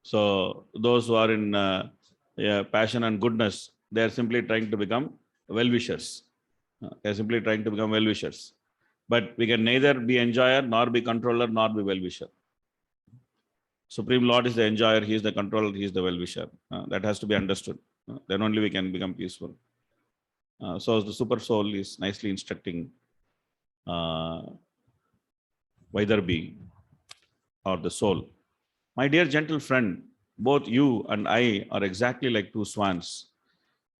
[SPEAKER 1] So those who are in passion and goodness, they are simply trying to become well-wishers. They are simply trying to become well-wishers. But we can neither be enjoyer, nor be controller, nor be well-wisher. Supreme Lord is the enjoyer, he is the controller, he is the well-wisher. That has to be understood. Then only we can become peaceful. So the super soul is nicely instructing Vaidarbhi or the soul. My dear gentle friend, both you and I are exactly like two swans.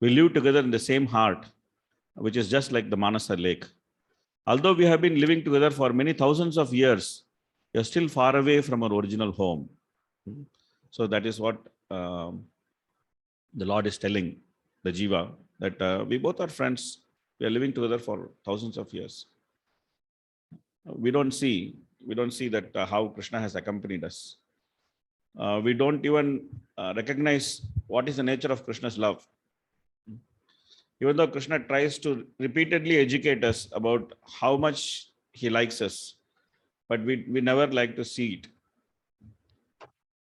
[SPEAKER 1] We live together in the same heart, which is just like the Manasa lake. Although we have been living together for many thousands of years, we are still far away from our original home. So that is what the Lord is telling the Jiva, that we both are friends. We are living together for thousands of years. We don't see that how Krishna has accompanied us. We don't even recognize what is the nature of Krishna's love. Even though Krishna tries to repeatedly educate us about how much he likes us, but we never like to see it.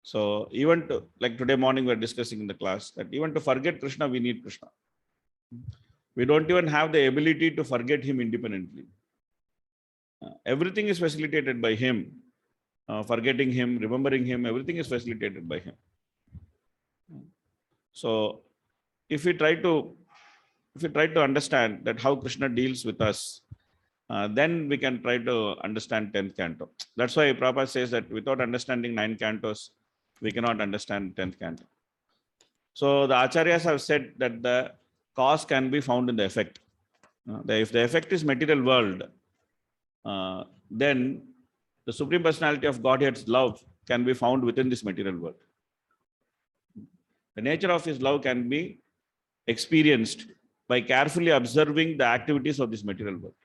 [SPEAKER 1] So even to, like today morning, we're discussing in the class that even to forget Krishna, we need Krishna. We don't even have the ability to forget him independently. Everything is facilitated by him. Forgetting him, remembering him, everything is facilitated by him. So if we try to understand that how Krishna deals with us, then we can try to understand 10th canto. That's why Prabhupada says that without understanding 9 cantos, we cannot understand 10th canto. So the Acharyas have said that the cause can be found in the effect. If the effect is material world, then the Supreme Personality of Godhead's love can be found within this material world. The nature of his love can be experienced by carefully observing the activities of this material world.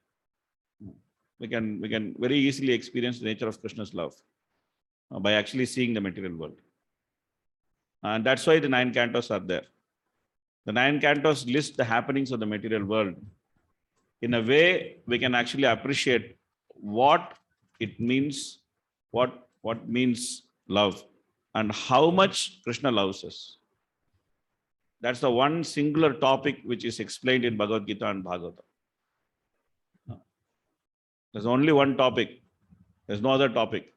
[SPEAKER 1] We can very easily experience the nature of Krishna's love by actually seeing the material world. And that's why the 9 cantos are there. The 9 cantos list the happenings of the material world. In a way, we can actually appreciate what it means, what means love, and how much Krishna loves us. That's the one singular topic which is explained in Bhagavad Gita and Bhagavata. There's only one topic. There's no other topic.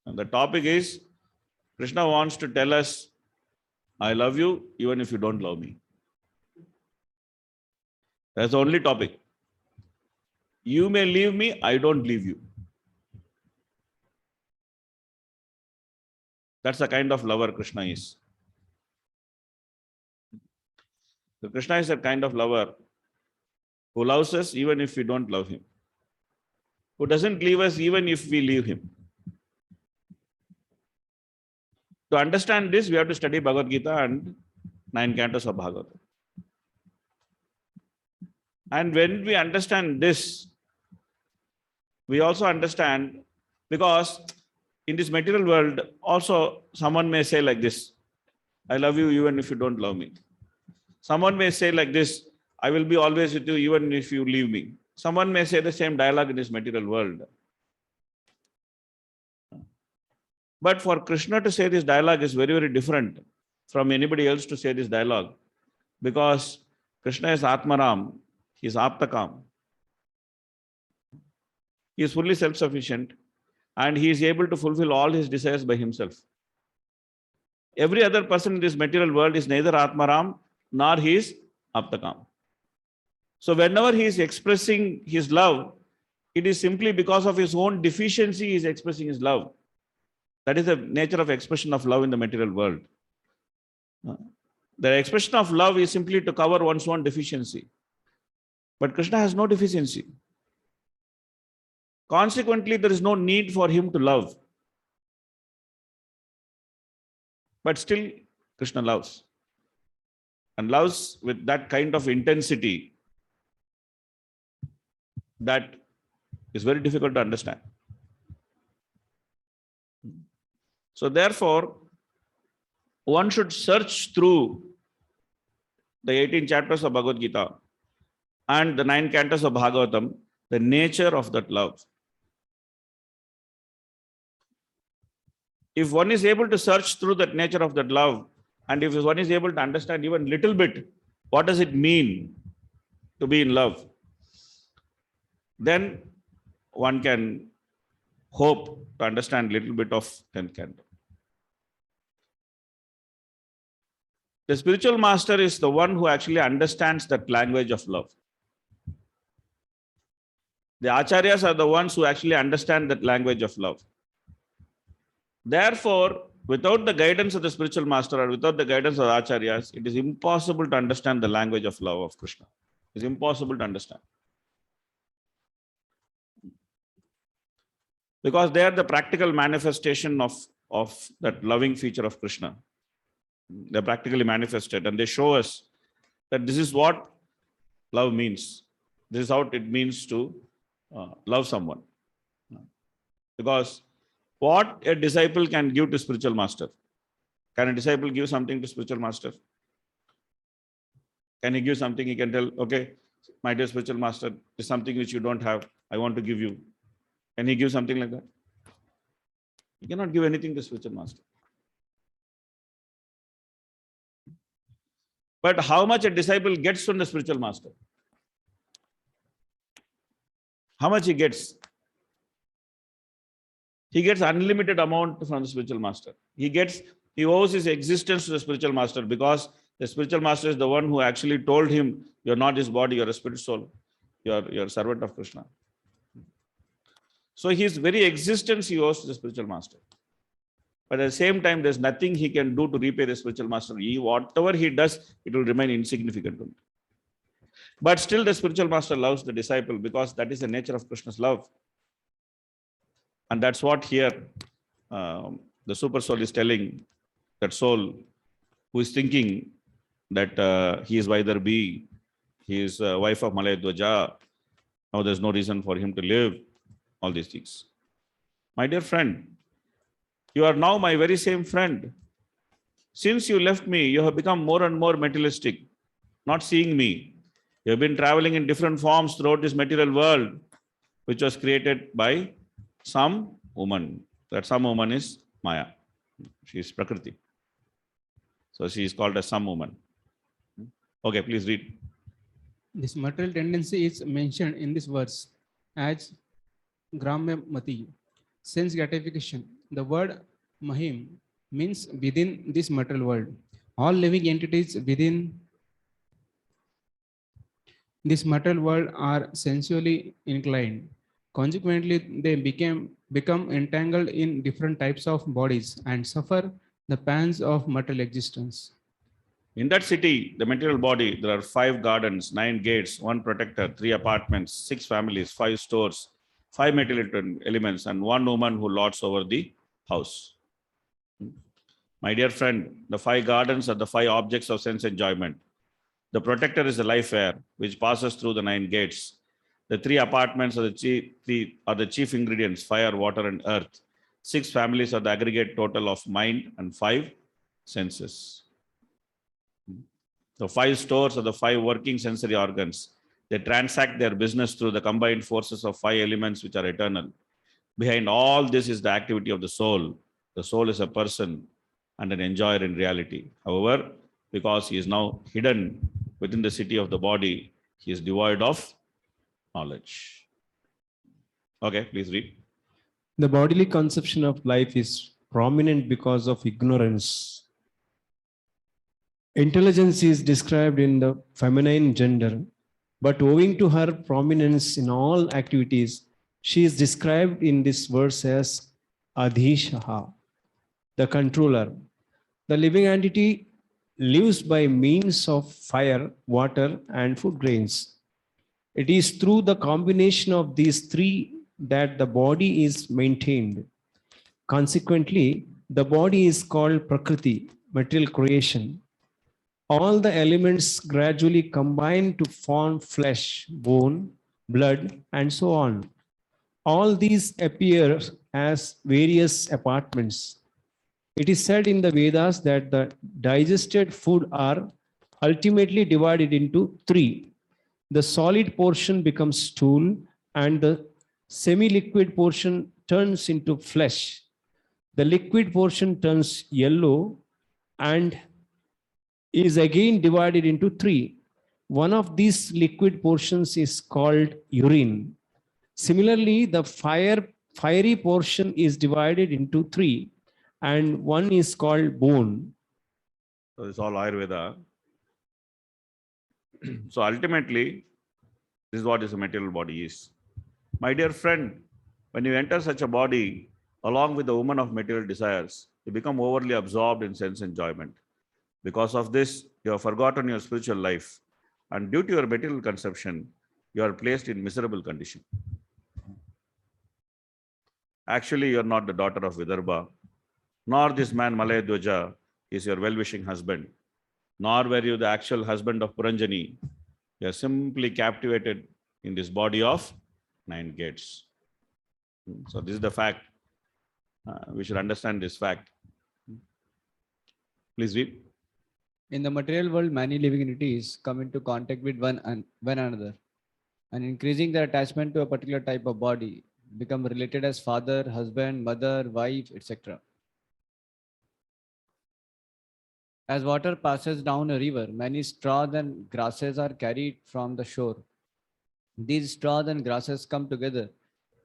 [SPEAKER 1] And the topic is Krishna wants to tell us, I love you even if you don't love me. That's the only topic. You may leave me, I don't leave you. That's the kind of lover Krishna is. So Krishna is a kind of lover who loves us even if we don't love him, who doesn't leave us even if we leave him. To understand this, we have to study Bhagavad Gita and 9 cantos of Bhagavata. And when we understand this, we also understand, because in this material world, also someone may say like this, I love you even if you don't love me. Someone may say like this, I will be always with you even if you leave me. Someone may say the same dialogue in this material world. But for Krishna to say this dialogue is very, very different from anybody else to say this dialogue. Because Krishna is Atmaram, he is Aptakam. He is fully self-sufficient and he is able to fulfill all his desires by himself. Every other person in this material world is neither Atmaram nor he is Aptakam. So whenever he is expressing his love, it is simply because of his own deficiency he is expressing his love. That is the nature of expression of love in the material world. The expression of love is simply to cover one's own deficiency. But Krishna has no deficiency. Consequently, there is no need for him to love. But still, Krishna loves. And loves with that kind of intensity that is very difficult to understand. So therefore, one should search through the 18 chapters of Bhagavad Gita and the 9 cantos of Bhagavatam, the nature of that love. If one is able to search through that nature of that love, and if one is able to understand even little bit, what does it mean to be in love, then one can hope to understand little bit of 10th canto. The spiritual master is the one who actually understands that language of love. The acharyas are the ones who actually understand that language of love. Therefore, without the guidance of the spiritual master or without the guidance of the acharyas, it is impossible to understand the language of love of Krishna. It's impossible to understand. Because they are the practical manifestation of that loving feature of Krishna. They're practically manifested and they show us that this is what love means. This is how it means to love someone. Because what a disciple can give to spiritual master? Can a disciple give something to spiritual master? Can he give something? He can tell, okay, my dear spiritual master, this is something which you don't have. I want to give you. Can he give something like that? He cannot give anything to spiritual master. But how much a disciple gets from the spiritual master? How much he gets? He gets unlimited amount from the spiritual master. He owes his existence to the spiritual master because the spiritual master is the one who actually told him, you're not his body, you're a spirit soul. You're a servant of Krishna. So his very existence he owes to the spiritual master. But at the same time, there's nothing he can do to repay the spiritual master. Whatever he does, it will remain insignificant. But still the spiritual master loves the disciple because that is the nature of Krishna's love. And that's what here the super soul is telling that soul who is thinking that he is Vaidarbhi, he is wife of Malayadwaja, now there's no reason for him to live, all these things. My dear friend, you are now my very same friend. Since you left me, you have become more and more materialistic, not seeing me. You have been traveling in different forms throughout this material world, which was created by some woman. That some woman is Maya. She is Prakriti. So she is called as some woman. Okay, please read.
[SPEAKER 7] This material tendency is mentioned in this verse as Gramyamati, sense gratification. The word Mahim means within this material world. All living entities within this material world are sensually inclined. Consequently, they become entangled in different types of bodies and suffer the pangs of material existence.
[SPEAKER 1] In that city, the material body, there are 5 gardens, 9 gates, 1 protector, 3 apartments, 6 families, 5 stores, 5 material elements, and 1 woman who lords over the house. My dear friend, the 5 gardens are the 5 objects of sense enjoyment. The protector is the life air, which passes through the 9 gates. The 3 apartments are the chief ingredients, fire, water, and earth. 6 families are the aggregate total of mind and 5 senses. The five stores are the five working sensory organs. They transact their business through the combined forces of five elements which are eternal. Behind all this is the activity of the soul. The soul is a person and an enjoyer in reality. However, because he is now hidden within the city of the body, he is devoid of knowledge. Okay, please read.
[SPEAKER 6] The bodily conception of life is prominent because of ignorance. Intelligence is described in the feminine gender, but owing to her prominence in all activities, she is described in this verse as Adhishaha, the controller. The living entity lives by means of fire, water, and food grains. It is through the combination of these three that the body is maintained. Consequently, the body is called Prakriti, material creation. All the elements gradually combine to form flesh, bone, blood, and so on. All these appear as various apartments. It is said in the Vedas that the digested food are ultimately divided into three. The solid portion becomes stool, and the semi-liquid portion turns into flesh. The liquid portion turns yellow and is again divided into three. One of these liquid portions is called urine. Similarly, the fiery portion is divided into three, and one is called bone.
[SPEAKER 1] So it's all Ayurveda. So ultimately, this is what is a material body is. My dear friend, when you enter such a body, along with the woman of material desires, you become overly absorbed in sense enjoyment. Because of this, you have forgotten your spiritual life. And due to your material conception, you are placed in miserable condition. Actually, you are not the daughter of Vidarbha, nor this man Malayadwaja is your well-wishing husband, nor were you the actual husband of Puranjani. You are simply captivated in this body of 9 gates. So this is the fact. We should understand this fact. Please read.
[SPEAKER 5] In the material world, many living entities come into contact with one another, and increasing their attachment to a particular type of body, become related as father, husband, mother, wife, etc. As water passes down a river, many straws and grasses are carried from the shore. These straws and grasses come together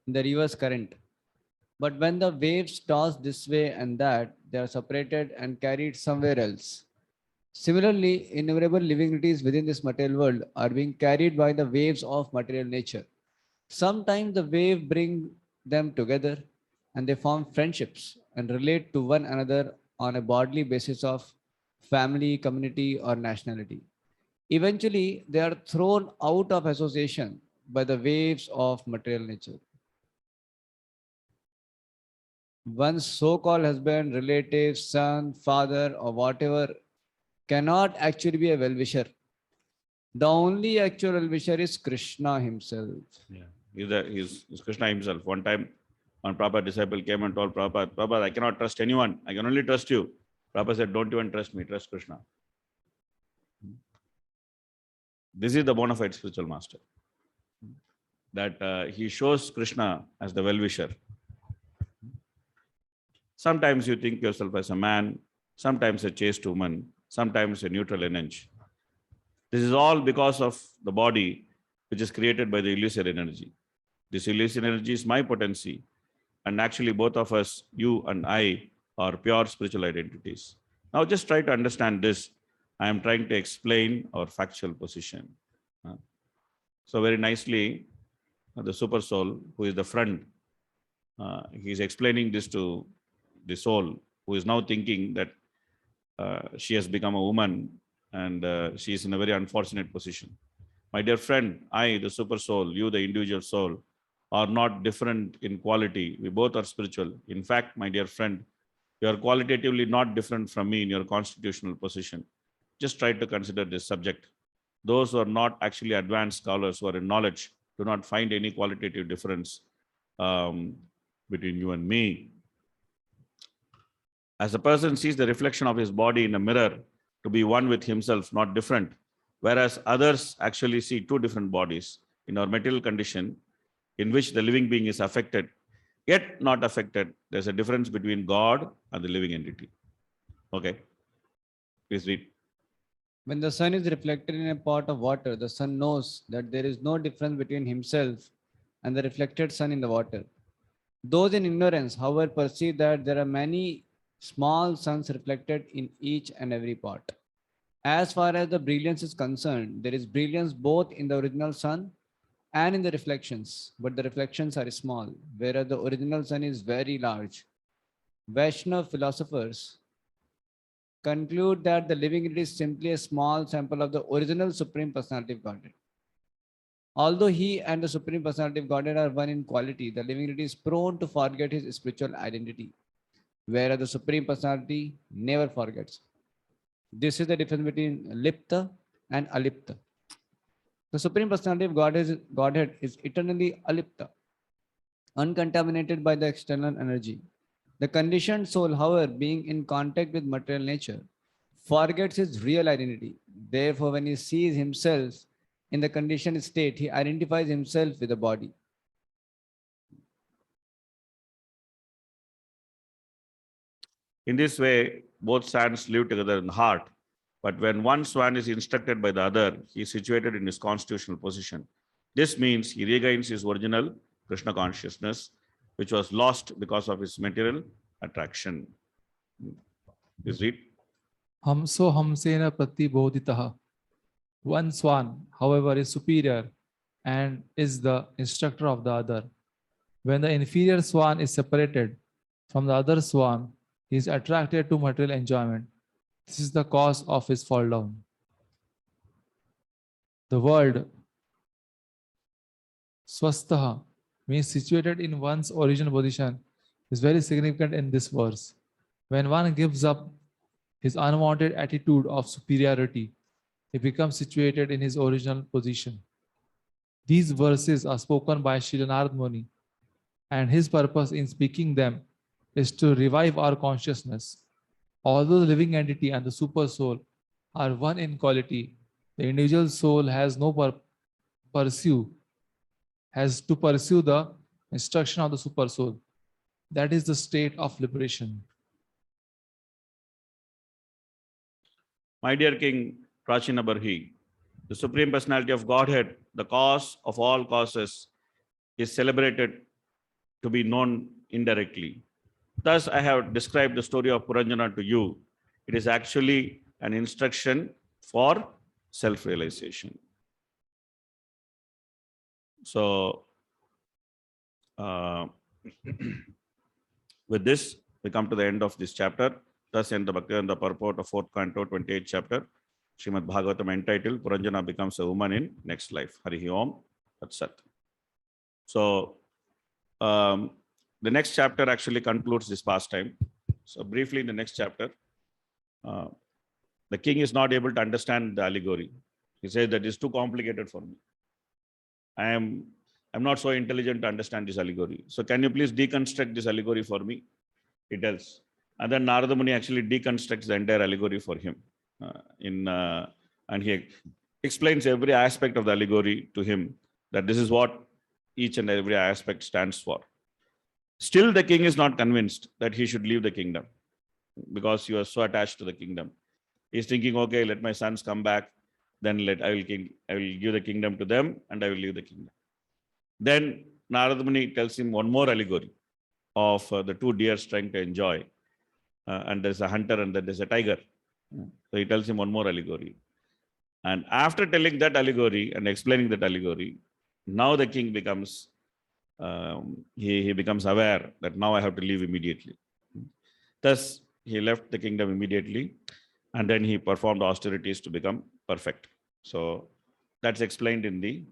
[SPEAKER 5] in the river's current. But when the waves toss this way and that, they are separated and carried somewhere else. Similarly, innumerable living entities within this material world are being carried by the waves of material nature. Sometimes the wave bring them together and they form friendships and relate to one another on a bodily basis of family, community, or nationality. Eventually, they are thrown out of association by the waves of material nature. One's so-called husband, relative, son, father, or whatever cannot actually be a well-wisher. The only actual well-wisher is Krishna himself.
[SPEAKER 1] Yeah, he's Krishna himself. One time, one Prabhupada disciple came and told Prabhupada, Prabhupada, I cannot trust anyone. I can only trust you. Prabhupada said, don't even trust me, trust Krishna. This is the bona fide spiritual master. That he shows Krishna as the well-wisher. Sometimes you think yourself as a man, sometimes a chaste woman, sometimes a neutral energy. This is all because of the body which is created by the illusory energy. This illusory energy is my potency. And actually both of us, you and I, are pure spiritual identities. Now just try to understand this. I am trying to explain our factual position. So very nicely, the super soul, who is the friend, he is explaining this to the soul, who is now thinking that she has become a woman and she is in a very unfortunate position. My dear friend, I, the super soul, you, the individual soul, are not different in quality. We both are spiritual. In fact, my dear friend, you are qualitatively not different from me in your constitutional position. Just try to consider this subject. Those who are not actually advanced scholars who are in knowledge do not find any qualitative difference between you and me. As a person sees the reflection of his body in a mirror, to be one with himself, not different. Whereas others actually see two different bodies in our material condition in which the living being is affected, yet not affected. There's a difference between God and the living entity. Okay, please read.
[SPEAKER 5] When the sun is reflected in a pot of water, the sun knows that there is no difference between himself and the reflected sun in the water. Those in ignorance, however, perceive that there are many small suns reflected in each and every pot. As far as the brilliance is concerned, there is brilliance both in the original sun and in the reflections, but the reflections are small, whereas the original sun is very large. Vaishnava philosophers conclude that the living entity is simply a small sample of the original Supreme Personality of Godhead. Although he and the Supreme Personality of Godhead are one in quality, the living entity is prone to forget his spiritual identity, whereas the Supreme Personality never forgets. This is the difference between Lipta and Alipta. The Supreme Personality of Godhead is eternally alipta, uncontaminated by the external energy. The conditioned soul, however, being in contact with material nature, forgets his real identity. Therefore, when he sees himself in the conditioned state, he identifies himself with the body.
[SPEAKER 1] In this way, both swans live together in the heart. But when one swan is instructed by the other, he is situated in his constitutional position. This means he regains his original Krishna consciousness, which was lost because of his material attraction. Please read.
[SPEAKER 2] Hamso hamsena pratibodhitaha. One swan, however, is superior and is the instructor of the other. When the inferior swan is separated from the other swan, he is attracted to material enjoyment. This is the cause of his fall down. The word swastaha means situated in one's original position is very significant in this verse. When one gives up his unwanted attitude of superiority, he becomes situated in his original position. These verses are spoken by Srila Narad Muni, and his purpose in speaking them is to revive our consciousness. Although the living entity and the super soul are one in quality, the individual soul has to pursue the instruction of the super soul. That is the state of liberation.
[SPEAKER 1] My dear King Prachina Barhi, the Supreme Personality of Godhead, the cause of all causes, is celebrated to be known indirectly. Thus, I have described the story of Puranjana to you. It is actually an instruction for self-realization. So, with this, we come to the end of this chapter. Thus, end the Bhaktivedanta purport of 4th canto, 28th chapter, Srimad Bhagavatam, entitled Puranjana becomes a woman in next life. Harihi Om Tat Sat. So, the next chapter actually concludes this pastime. So, briefly, in the next chapter, the king is not able to understand the allegory. He says that it's too complicated for me. I'm not so intelligent to understand this allegory. So can you please deconstruct this allegory for me? He tells. And then Narada Muni actually deconstructs the entire allegory for him. And he explains every aspect of the allegory to him, that this is what each and every aspect stands for. Still, the king is not convinced that he should leave the kingdom because he was so attached to the kingdom. He's thinking, okay, let my sons come back, then I will give the kingdom to them and I will leave the kingdom. Then Narada Muni tells him one more allegory of the two deers trying to enjoy. And there's a hunter and then there's a tiger. So he tells him one more allegory. And after telling that allegory and explaining that allegory, now the king becomes, he becomes aware that now I have to leave immediately. Thus, he left the kingdom immediately, and then he performed austerities to become perfect. So that's explained in the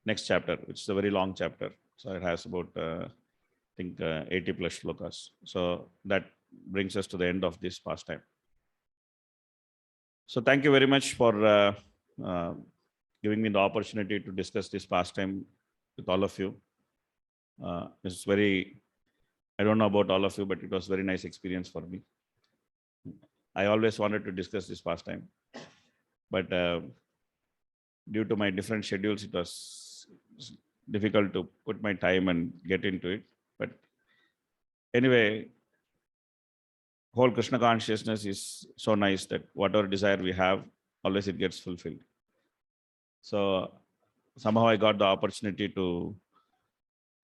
[SPEAKER 1] next chapter, which is a very long chapter. So it has about, I think, 80 plus shlokas. So that brings us to the end of this pastime. So thank you very much for giving me the opportunity to discuss this pastime with all of you. It's very, I don't know about all of you, but it was very nice experience for me. I always wanted to discuss this pastime, but due to my different schedules, it was difficult to put my time and get into it. But anyway, whole Krishna consciousness is so nice that whatever desire we have, always it gets fulfilled. So somehow I got the opportunity to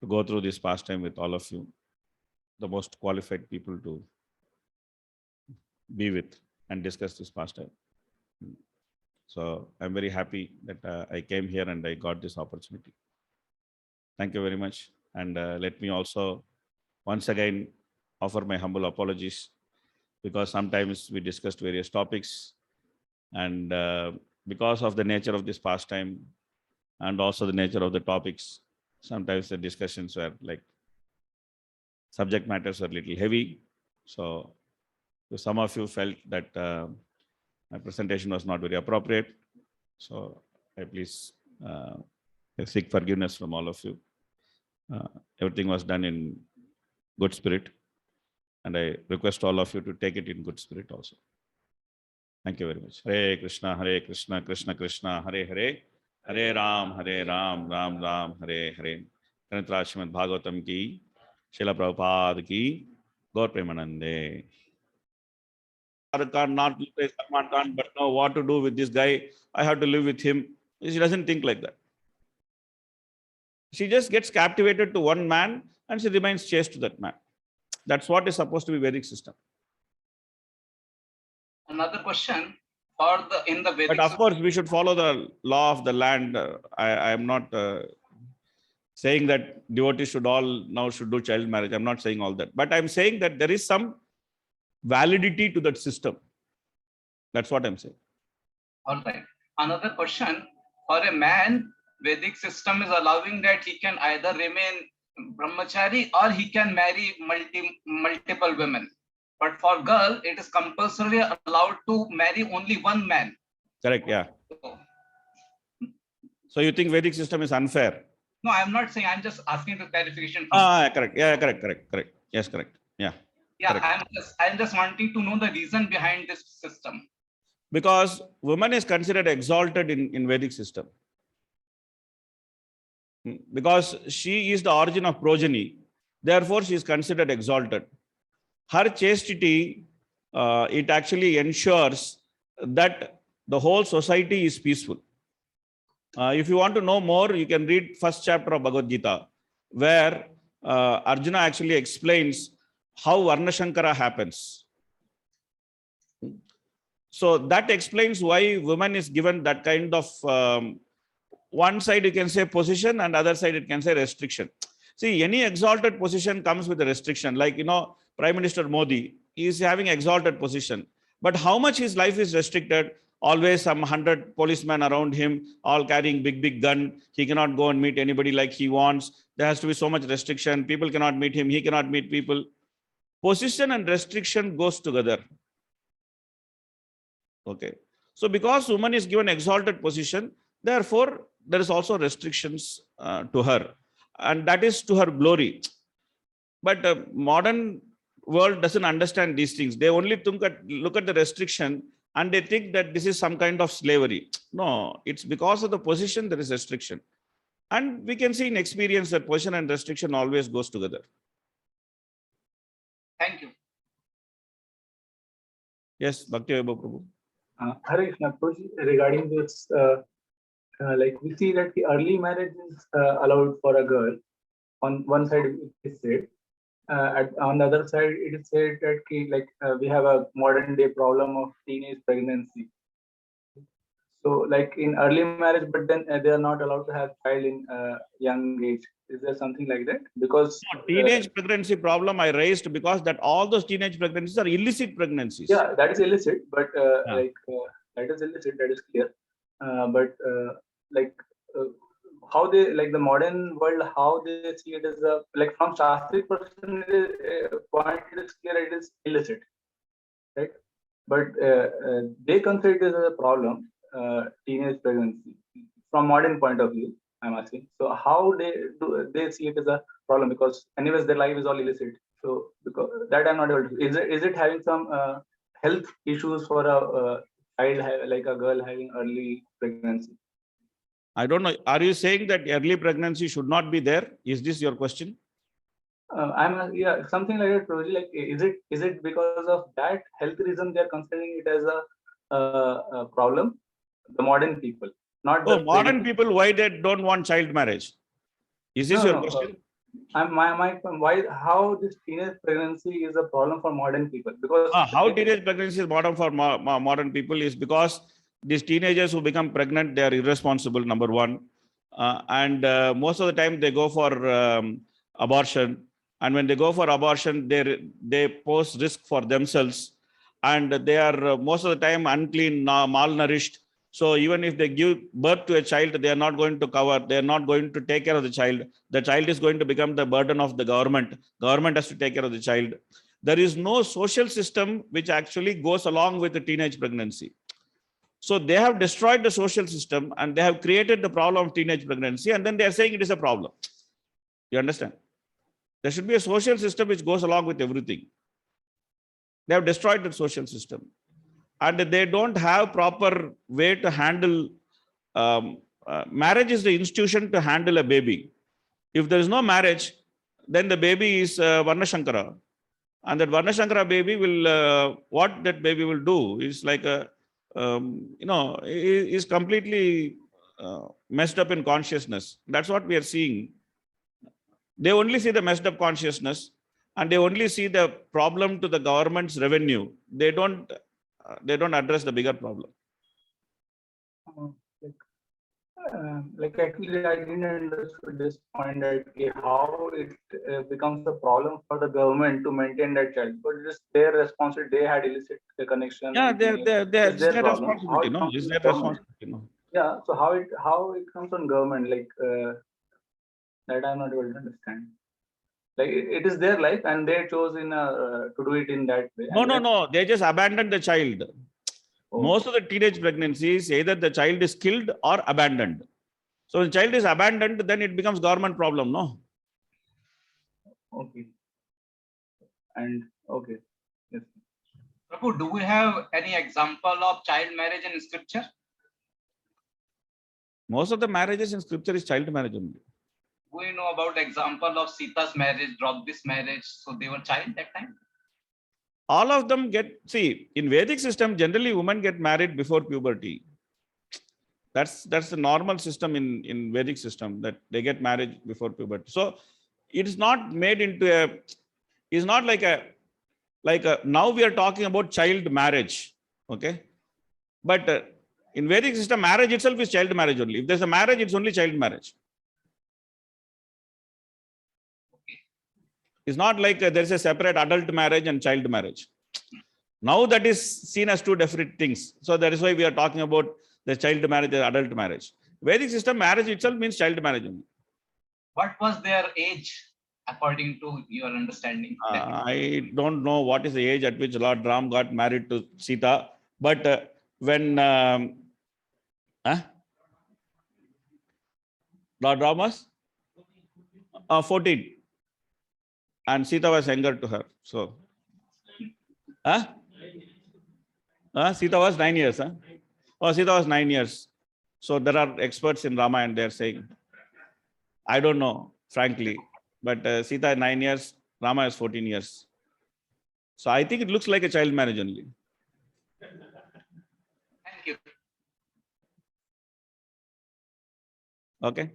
[SPEAKER 1] go through this pastime with all of you, the most qualified people to be with and discuss this pastime. So I'm very happy that I came here and I got this opportunity. Thank you very much. And let me also once again offer my humble apologies, because sometimes we discussed various topics, and because of the nature of this pastime and also the nature of the topics, sometimes the discussions were like subject matters were a little heavy. So some of you felt that my presentation was not very appropriate. So I please I seek forgiveness from all of you. Everything was done in good spirit, and I request all of you to take it in good spirit also. Thank you very much. Hare Krishna, Krishna Krishna, Hare Hare, Hare Ram, Ram Ram, Hare Hare. Kanitra Srimad Bhagavatam ki, Srila Prabhupada ki, Gaur Premanande. Can't not replace Salman Khan, but know what to do with this guy. I have to live with him. She doesn't think like that. She just gets captivated to one man and she remains chaste to that man. That's what is supposed to be Vedic system.
[SPEAKER 17] Another question for the in the Vedic
[SPEAKER 1] But of course, we should follow the law of the land. I am not saying that devotees should do child marriage. I'm not saying all that. But I'm saying that there is some validity to that system. That's what I'm saying.
[SPEAKER 17] All right. Another question for a man, Vedic system is allowing that he can either remain brahmachari or he can marry multiple women. But for girl, it is compulsorily allowed to marry only one man.
[SPEAKER 1] Correct, yeah. So you think Vedic system is unfair?
[SPEAKER 17] No, I'm not saying, I'm just asking the clarification.
[SPEAKER 1] Correct. Yeah, correct. Yes, correct. Yeah.
[SPEAKER 17] Yeah,
[SPEAKER 1] correct.
[SPEAKER 17] I'm just wanting to know the reason behind this system.
[SPEAKER 1] Because woman is considered exalted in Vedic system. Because she is the origin of progeny, therefore she is considered exalted. Her chastity, it actually ensures that the whole society is peaceful. If you want to know more, you can read first chapter of Bhagavad Gita, where Arjuna actually explains how Varna Shankara happens. So that explains why woman is given that kind of one side you can say position and other side it can say restriction. See, any exalted position comes with a restriction. Like, Prime Minister Modi is having exalted position, but how much his life is restricted? Always some 100 policemen around him, all carrying big gun. He cannot go and meet anybody like he wants. There has to be so much restriction. People cannot meet him. He cannot meet people. Position and restriction goes together. Okay. So because woman is given exalted position, therefore there is also restrictions to her, and that is to her glory. But modern world doesn't understand these things. They only look at the restriction and they think that this is some kind of slavery. No, it's because of the position there is restriction. And we can see in experience that position and restriction always goes together.
[SPEAKER 17] Thank you.
[SPEAKER 1] Yes, Bhakti Vaibhav Prabhu.
[SPEAKER 18] Hare Krishna, regarding this, like we see that the early marriage is allowed for a girl. On one side, it is said. On the other side, it is said that we have a modern day problem of teenage pregnancy. So, like in early marriage, but then they are not allowed to have child in young age. Is there something like that? Because
[SPEAKER 1] teenage pregnancy problem I raised because that all those teenage pregnancies are illicit pregnancies.
[SPEAKER 18] Yeah, that is illicit, but that is illicit. That is clear. How they like the modern world, how they see it as a from Shastric point, it is clear it is illicit, right? But they consider it as a problem, teenage pregnancy, from modern point of view. I'm asking. So how they see it as a problem? Because anyways, their life is all illicit. So because that I'm not able to. Is it having some health issues for a child, like a girl having early pregnancy?
[SPEAKER 1] I don't know. Are you saying that early pregnancy should not be there? Is this your question?
[SPEAKER 18] Yeah, something like that. Probably, like, is it because of that health reason they are considering it as a problem? The modern people, not
[SPEAKER 1] Oh,
[SPEAKER 18] the
[SPEAKER 1] modern
[SPEAKER 18] Vedic.
[SPEAKER 1] people, why they don't want child marriage? Is this
[SPEAKER 18] No,
[SPEAKER 1] your
[SPEAKER 18] no.
[SPEAKER 1] question?
[SPEAKER 18] My why how this teenage pregnancy is a problem for modern people? Because
[SPEAKER 1] How teenage pregnancy is modern for modern people is because these teenagers who become pregnant, they are irresponsible, number one. And most of the time they go for abortion. And when they go for abortion, they pose risk for themselves. And they are most of the time unclean, malnourished. So even if they give birth to a child, they are not going to cover, they are not going to take care of the child. The child is going to become the burden of the government. Government has to take care of the child. There is no social system which actually goes along with the teenage pregnancy. So they have destroyed the social system and they have created the problem of teenage pregnancy, and then they are saying it is a problem. You understand? There should be a social system which goes along with everything. They have destroyed the social system, and they don't have proper way to handle. Marriage is the institution to handle a baby. If there is no marriage, then the baby is Varna Shankara. And that Varna Shankara baby will, what that baby will do is like is completely messed up in consciousness. That's what we are seeing. They only see the messed up consciousness, and they only see the problem to the government's revenue. They don't address the bigger problem.
[SPEAKER 18] Like actually, I didn't understand this point that how it becomes a problem for the government to maintain that child, but it is their responsibility. They had illicit connection.
[SPEAKER 1] Yeah,
[SPEAKER 18] and it's
[SPEAKER 1] it's
[SPEAKER 18] their
[SPEAKER 1] their
[SPEAKER 18] problem. How
[SPEAKER 1] responsibility,
[SPEAKER 18] it
[SPEAKER 1] no?
[SPEAKER 18] comes
[SPEAKER 1] It's
[SPEAKER 18] to
[SPEAKER 1] their
[SPEAKER 18] the government?
[SPEAKER 1] responsibility, no?
[SPEAKER 18] Yeah. So how it comes on government? Like that, I'm not able to understand. Like it is their life, and they chose to do it in that way.
[SPEAKER 1] No,
[SPEAKER 18] And
[SPEAKER 1] no,
[SPEAKER 18] that's,
[SPEAKER 1] no. They just abandoned the child. Most of the teenage pregnancies, either the child is killed or abandoned. So when the child is abandoned, then it becomes government problem, no?
[SPEAKER 18] okay. And okay. Yes.
[SPEAKER 17] Prabhu, do we have any example of child marriage in scripture?
[SPEAKER 1] Most of the marriages in scripture is child marriage only.
[SPEAKER 17] We know about example of Sita's marriage, Draupadi's marriage. So they were child that time.
[SPEAKER 1] All of them see, in Vedic system, generally women get married before puberty. That's the normal system in Vedic system, that they get married before puberty. So it's not made into it's not like now we are talking about child marriage, okay? But in Vedic system, marriage itself is child marriage only. If there's a marriage, it's only child marriage. It's not like there's a separate adult marriage and child marriage. Now that is seen as two different things. So that is why we are talking about the child marriage and adult marriage. Vedic system, marriage itself means child marriage only.
[SPEAKER 17] What was their age according to your understanding?
[SPEAKER 1] I don't know what is the age at which Lord Ram got married to Sita, but when Lord Ram was 14 and Sita was younger to her. So, Sita was 9 years. Oh, Sita was 9 years. So there are experts in Ramayana, they're saying. I don't know, frankly, but Sita 9 years, Rama is 14 years. So I think it looks like a child marriage only.
[SPEAKER 17] Thank you.
[SPEAKER 1] Okay.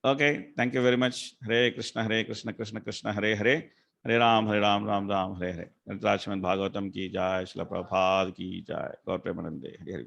[SPEAKER 1] Okay. Thank you very much. Hare Krishna, Krishna Krishna, Hare Hare. Hare Ram, Ram Ram, Hare Hare. Rachman Bhagavatam ki jai, Shila Prabhupada ki jai, Gaur Premanande, Hare Hare.